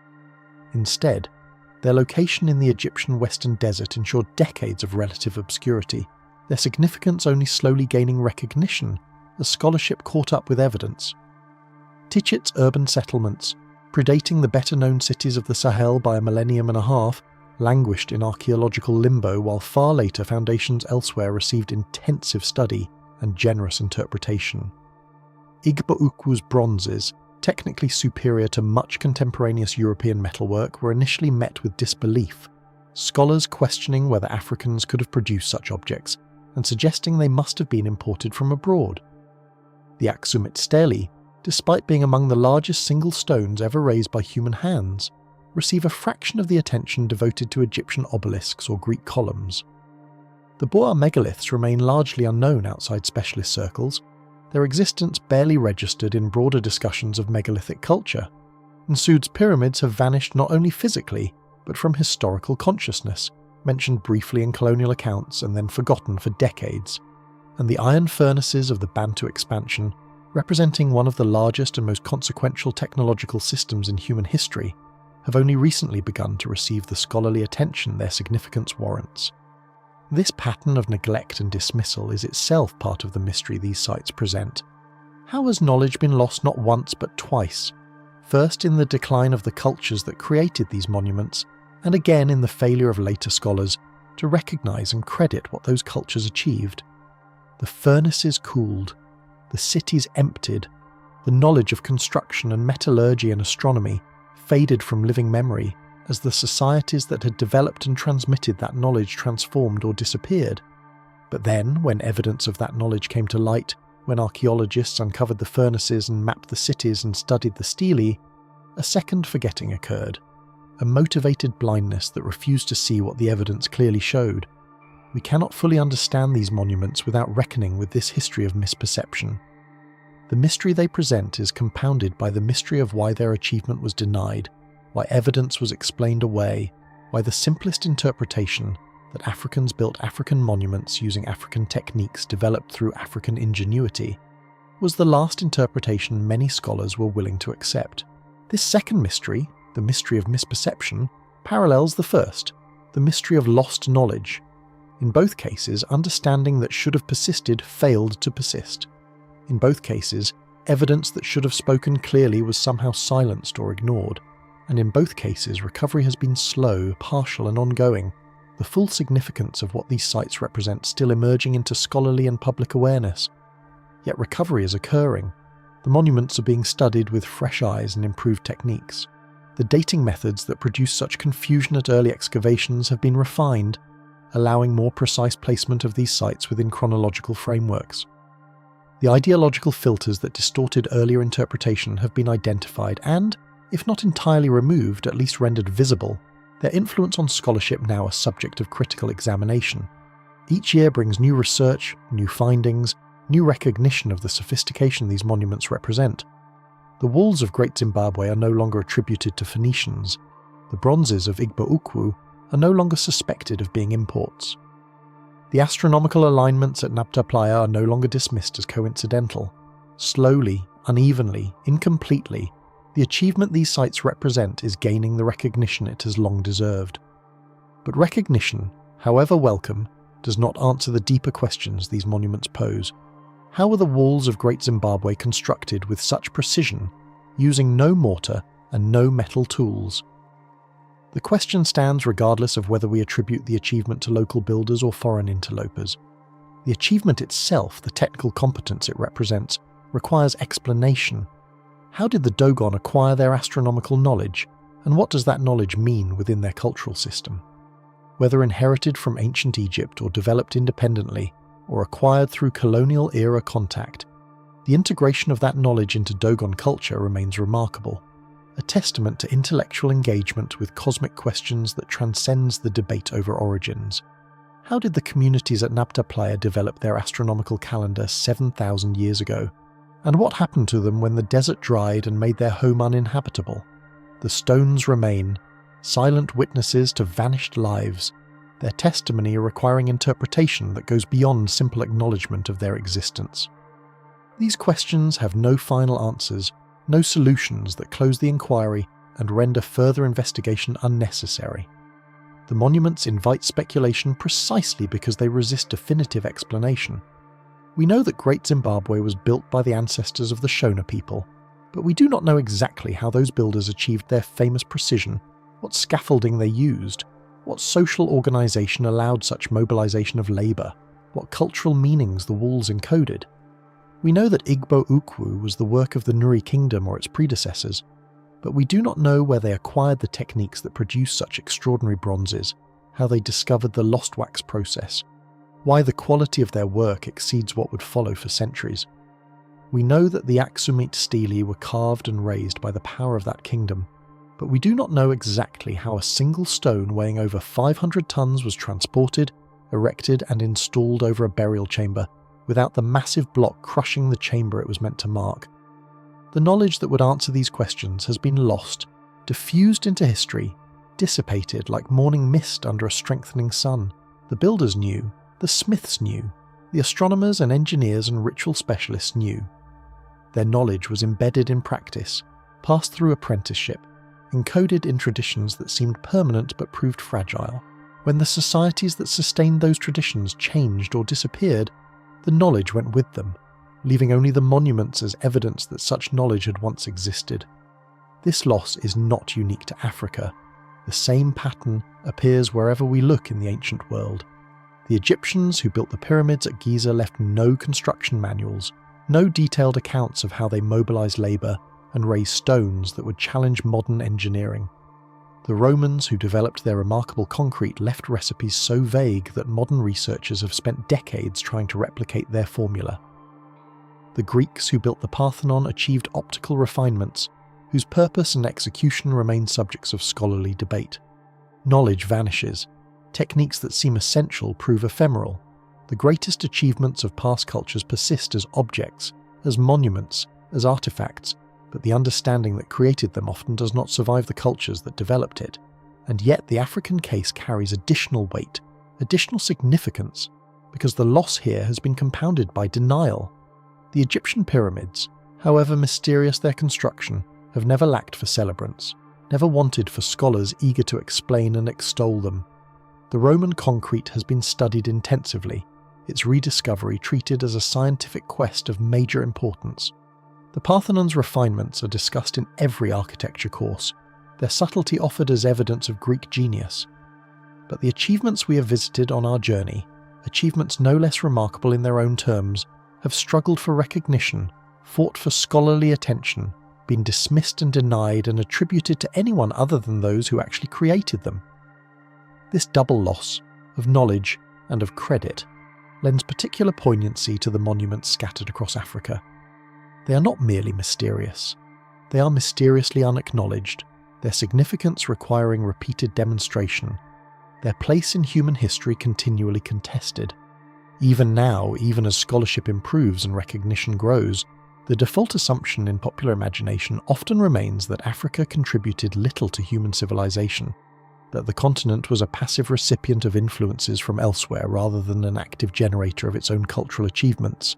Instead, their location in the Egyptian Western Desert ensured decades of relative obscurity, their significance only slowly gaining recognition as scholarship caught up with evidence. Tichit's urban settlements, predating the better-known cities of the Sahel by a millennium and a half, languished in archaeological limbo while far later foundations elsewhere received intensive study and generous interpretation. Igbo-Ukwu's bronzes, technically superior to much contemporaneous European metalwork, were initially met with disbelief, scholars questioning whether Africans could have produced such objects and suggesting they must have been imported from abroad. The Aksum stelae, despite being among the largest single stones ever raised by human hands, receive a fraction of the attention devoted to Egyptian obelisks or Greek columns. The Boer megaliths remain largely unknown outside specialist circles, their existence barely registered in broader discussions of megalithic culture. Nsude's pyramids have vanished not only physically, but from historical consciousness, mentioned briefly in colonial accounts and then forgotten for decades. And the iron furnaces of the Bantu expansion, representing one of the largest and most consequential technological systems in human history, have only recently begun to receive the scholarly attention their significance warrants. This pattern of neglect and dismissal is itself part of the mystery these sites present. How has knowledge been lost not once but twice? First in the decline of the cultures that created these monuments, and again in the failure of later scholars to recognise and credit what those cultures achieved. The furnaces cooled, the cities emptied, the knowledge of construction and metallurgy and astronomy faded from living memory as the societies that had developed and transmitted that knowledge transformed or disappeared. But then, when evidence of that knowledge came to light, when archaeologists uncovered the furnaces and mapped the cities and studied the stelae, a second forgetting occurred, a motivated blindness that refused to see what the evidence clearly showed. We cannot fully understand these monuments without reckoning with this history of misperception. The mystery they present is compounded by the mystery of why their achievement was denied, why evidence was explained away, why the simplest interpretation, that Africans built African monuments using African techniques developed through African ingenuity, was the last interpretation many scholars were willing to accept. This second mystery, the mystery of misperception, parallels the first, the mystery of lost knowledge. In both cases, understanding that should have persisted failed to persist. In both cases, evidence that should have spoken clearly was somehow silenced or ignored. And in both cases, recovery has been slow, partial and ongoing, the full significance of what these sites represent still emerging into scholarly and public awareness. Yet recovery is occurring. The monuments are being studied with fresh eyes and improved techniques. The dating methods that produce such confusion at early excavations have been refined, allowing more precise placement of these sites within chronological frameworks. The ideological filters that distorted earlier interpretation have been identified and, if not entirely removed, at least rendered visible, their influence on scholarship now a subject of critical examination. Each year brings new research, new findings, new recognition of the sophistication these monuments represent. The walls of Great Zimbabwe are no longer attributed to Phoenicians. The bronzes of Igbo-Ukwu are no longer suspected of being imports. The astronomical alignments at Nabta Playa are no longer dismissed as coincidental. Slowly, unevenly, incompletely, the achievement these sites represent is gaining the recognition it has long deserved. But recognition, however welcome, does not answer the deeper questions these monuments pose. How were the walls of Great Zimbabwe constructed with such precision, using no mortar and no metal tools? The question stands regardless of whether we attribute the achievement to local builders or foreign interlopers. The achievement itself, the technical competence it represents, requires explanation. How did the Dogon acquire their astronomical knowledge, and what does that knowledge mean within their cultural system? Whether inherited from ancient Egypt or developed independently, or acquired through colonial-era contact, the integration of that knowledge into Dogon culture remains remarkable, a testament to intellectual engagement with cosmic questions that transcends the debate over origins. How did the communities at Nabta Playa develop their astronomical calendar 7,000 years ago? And what happened to them when the desert dried and made their home uninhabitable? The stones remain, silent witnesses to vanished lives, their testimony requiring interpretation that goes beyond simple acknowledgement of their existence. These questions have no final answers, no solutions that close the inquiry and render further investigation unnecessary. The monuments invite speculation precisely because they resist definitive explanation. We know that Great Zimbabwe was built by the ancestors of the Shona people, but we do not know exactly how those builders achieved their famous precision, what scaffolding they used, what social organisation allowed such mobilisation of labour, what cultural meanings the walls encoded. We know that Igbo-Ukwu was the work of the Nuri kingdom or its predecessors, but we do not know where they acquired the techniques that produce such extraordinary bronzes, how they discovered the lost wax process, why the quality of their work exceeds what would follow for centuries. We know that the Aksum stelae were carved and raised by the power of that kingdom, but we do not know exactly how a single stone weighing over 500 tons was transported, erected and installed over a burial chamber without the massive block crushing the chamber it was meant to mark. The knowledge that would answer these questions has been lost, diffused into history, dissipated like morning mist under a strengthening sun. The builders knew, the smiths knew, the astronomers and engineers and ritual specialists knew. Their knowledge was embedded in practice, passed through apprenticeship, encoded in traditions that seemed permanent but proved fragile. When the societies that sustained those traditions changed or disappeared, the knowledge went with them, leaving only the monuments as evidence that such knowledge had once existed. This loss is not unique to Africa. The same pattern appears wherever we look in the ancient world. The Egyptians who built the pyramids at Giza left no construction manuals, no detailed accounts of how they mobilized labor and raised stones that would challenge modern engineering. The Romans who developed their remarkable concrete left recipes so vague that modern researchers have spent decades trying to replicate their formula. The Greeks who built the Parthenon achieved optical refinements, whose purpose and execution remain subjects of scholarly debate. Knowledge vanishes. Techniques that seem essential prove ephemeral. The greatest achievements of past cultures persist as objects, as monuments, as artifacts, but the understanding that created them often does not survive the cultures that developed it, And yet the African case carries additional weight, additional significance, because the loss here has been compounded by denial. The Egyptian pyramids, however mysterious their construction, have never lacked for celebrants, never wanted for scholars eager to explain and extol them. The Roman concrete has been studied intensively, its rediscovery treated as a scientific quest of major importance. The Parthenon's refinements are discussed in every architecture course, their subtlety offered as evidence of Greek genius. But the achievements we have visited on our journey, achievements no less remarkable in their own terms, have struggled for recognition, fought for scholarly attention, been dismissed and denied and attributed to anyone other than those who actually created them. This double loss, of knowledge and of credit, lends particular poignancy to the monuments scattered across Africa. They are not merely mysterious. They are mysteriously unacknowledged, their significance requiring repeated demonstration, their place in human history continually contested. Even now, even as scholarship improves and recognition grows, the default assumption in popular imagination often remains that Africa contributed little to human civilization, that the continent was a passive recipient of influences from elsewhere rather than an active generator of its own cultural achievements.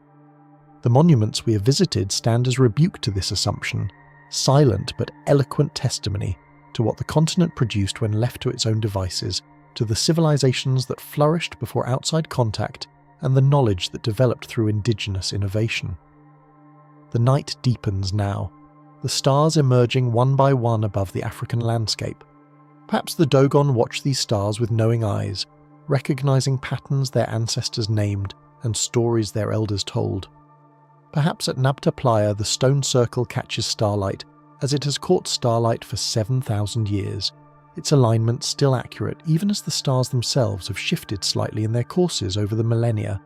The monuments we have visited stand as rebuke to this assumption, silent but eloquent testimony to what the continent produced when left to its own devices, to the civilizations that flourished before outside contact and the knowledge that developed through indigenous innovation. The night deepens now, the stars emerging one by one above the African landscape. Perhaps the Dogon watch these stars with knowing eyes, recognizing patterns their ancestors named and stories their elders told. Perhaps at Nabta Playa the stone circle catches starlight as it has caught starlight for 7,000 years, its alignment still accurate even as the stars themselves have shifted slightly in their courses over the millennia.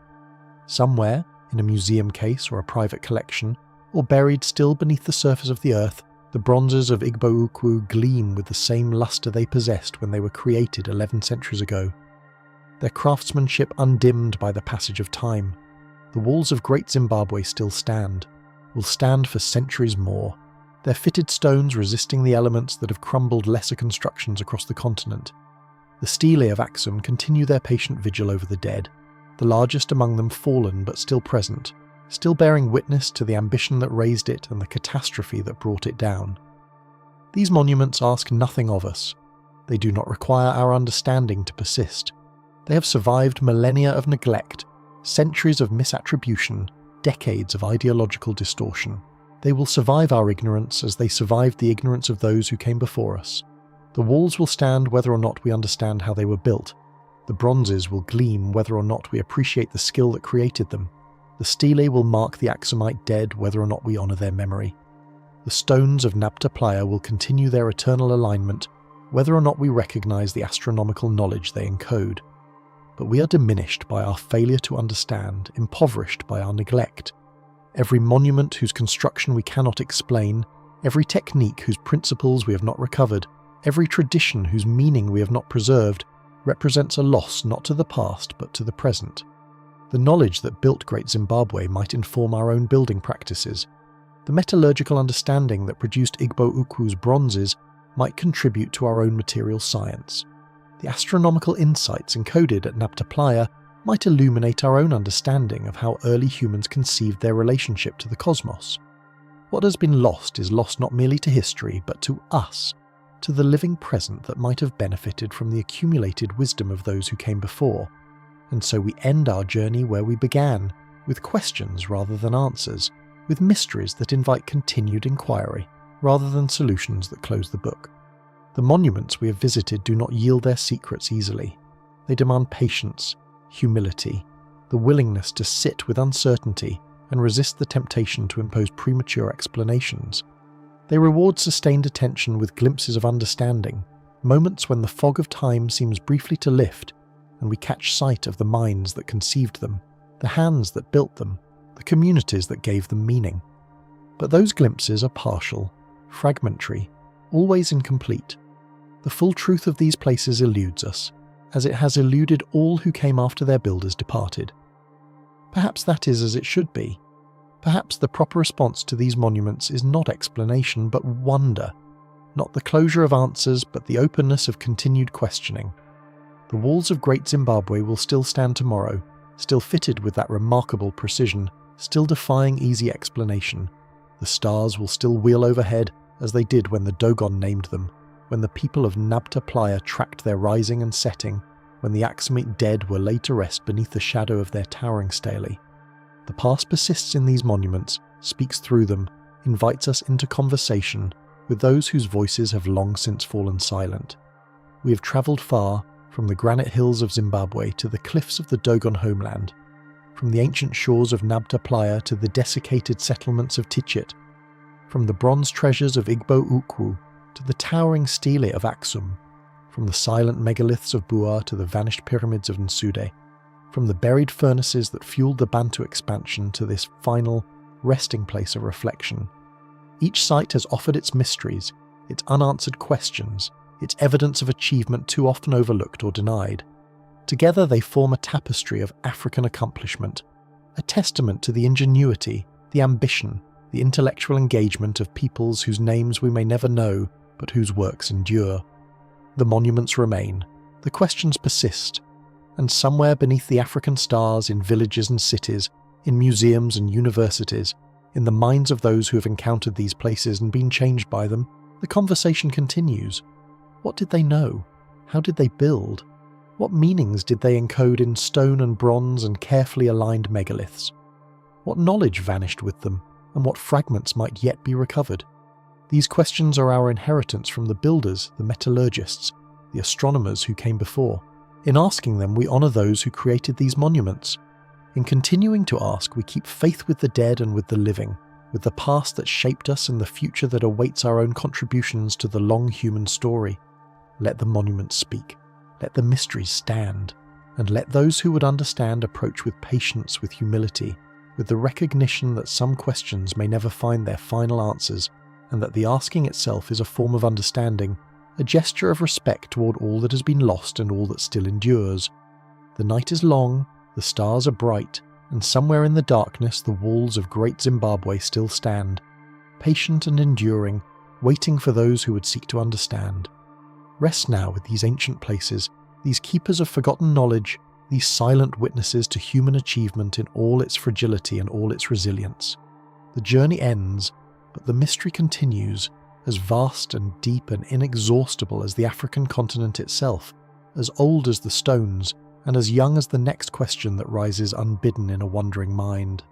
Somewhere, in a museum case or a private collection, or buried still beneath the surface of the earth, the bronzes of Igbo-Ukwu gleam with the same luster they possessed when they were created 11 centuries ago. Their craftsmanship undimmed by the passage of time. The walls of Great Zimbabwe still stand, will stand for centuries more, their fitted stones resisting the elements that have crumbled lesser constructions across the continent. The stelae of Aksum continue their patient vigil over the dead, the largest among them fallen but still present, still bearing witness to the ambition that raised it and the catastrophe that brought it down. These monuments ask nothing of us. They do not require our understanding to persist. They have survived millennia of neglect, centuries of misattribution, decades of ideological distortion. They will survive our ignorance as they survived the ignorance of those who came before us. The walls will stand whether or not we understand how they were built. The bronzes will gleam whether or not we appreciate the skill that created them. The stelae will mark the Aksumite dead whether or not we honour their memory. The stones of Nabta Playa will continue their eternal alignment whether or not we recognise the astronomical knowledge they encode. But we are diminished by our failure to understand, impoverished by our neglect. Every monument whose construction we cannot explain, every technique whose principles we have not recovered, every tradition whose meaning we have not preserved, represents a loss not to the past but to the present. The knowledge that built Great Zimbabwe might inform our own building practices. The metallurgical understanding that produced Igbo-Ukwu's bronzes might contribute to our own material science. The astronomical insights encoded at Nabta Playa might illuminate our own understanding of how early humans conceived their relationship to the cosmos. What has been lost is lost not merely to history, but to us, to the living present that might have benefited from the accumulated wisdom of those who came before. And so we end our journey where we began, with questions rather than answers, with mysteries that invite continued inquiry, rather than solutions that close the book. The monuments we have visited do not yield their secrets easily. They demand patience, humility, the willingness to sit with uncertainty and resist the temptation to impose premature explanations. They reward sustained attention with glimpses of understanding, moments when the fog of time seems briefly to lift, and we catch sight of the minds that conceived them, the hands that built them, the communities that gave them meaning. But those glimpses are partial, fragmentary, always incomplete. The full truth of these places eludes us, as it has eluded all who came after their builders departed. Perhaps that is as it should be. Perhaps the proper response to these monuments is not explanation but wonder. not the closure of answers, but the openness of continued questioning. The walls of Great Zimbabwe will still stand tomorrow, still fitted with that remarkable precision, still defying easy explanation. The stars will still wheel overhead as they did when the Dogon named them, when the people of Nabta Playa tracked their rising and setting, when the Aksumite dead were laid to rest beneath the shadow of their towering stelae. The past persists in these monuments, speaks through them, invites us into conversation with those whose voices have long since fallen silent. We have travelled far, from the granite hills of Zimbabwe to the cliffs of the Dogon homeland, from the ancient shores of Nabta Playa to the desiccated settlements of Tichit, from the bronze treasures of Igbo-Ukwu to the towering stelae of Aksum, from the silent megaliths of Bua to the vanished pyramids of Nsude, from the buried furnaces that fueled the Bantu expansion to this final, resting place of reflection. Each site has offered its mysteries, its unanswered questions, its evidence of achievement too often overlooked or denied. Together they form a tapestry of African accomplishment, a testament to the ingenuity, the ambition, the intellectual engagement of peoples whose names we may never know, but whose works endure. The monuments remain, the questions persist, and somewhere beneath the African stars, in villages and cities, in museums and universities, in the minds of those who have encountered these places and been changed by them, the conversation continues. What did they know? How did they build? What meanings did they encode in stone and bronze and carefully aligned megaliths? What knowledge vanished with them, and what fragments might yet be recovered? These questions are our inheritance from the builders, the metallurgists, the astronomers who came before. In asking them, we honour those who created these monuments. In continuing to ask, we keep faith with the dead and with the living, with the past that shaped us and the future that awaits our own contributions to the long human story. Let the monuments speak, let the mysteries stand, and let those who would understand approach with patience, with humility, with the recognition that some questions may never find their final answers, and that the asking itself is a form of understanding, a gesture of respect toward all that has been lost and all that still endures. The night is long, the stars are bright, and somewhere in the darkness the walls of Great Zimbabwe still stand, patient and enduring, waiting for those who would seek to understand. Rest now with these ancient places, these keepers of forgotten knowledge, these silent witnesses to human achievement in all its fragility and all its resilience. The journey ends, but the mystery continues, as vast and deep and inexhaustible as the African continent itself, as old as the stones, and as young as the next question that rises unbidden in a wondering mind.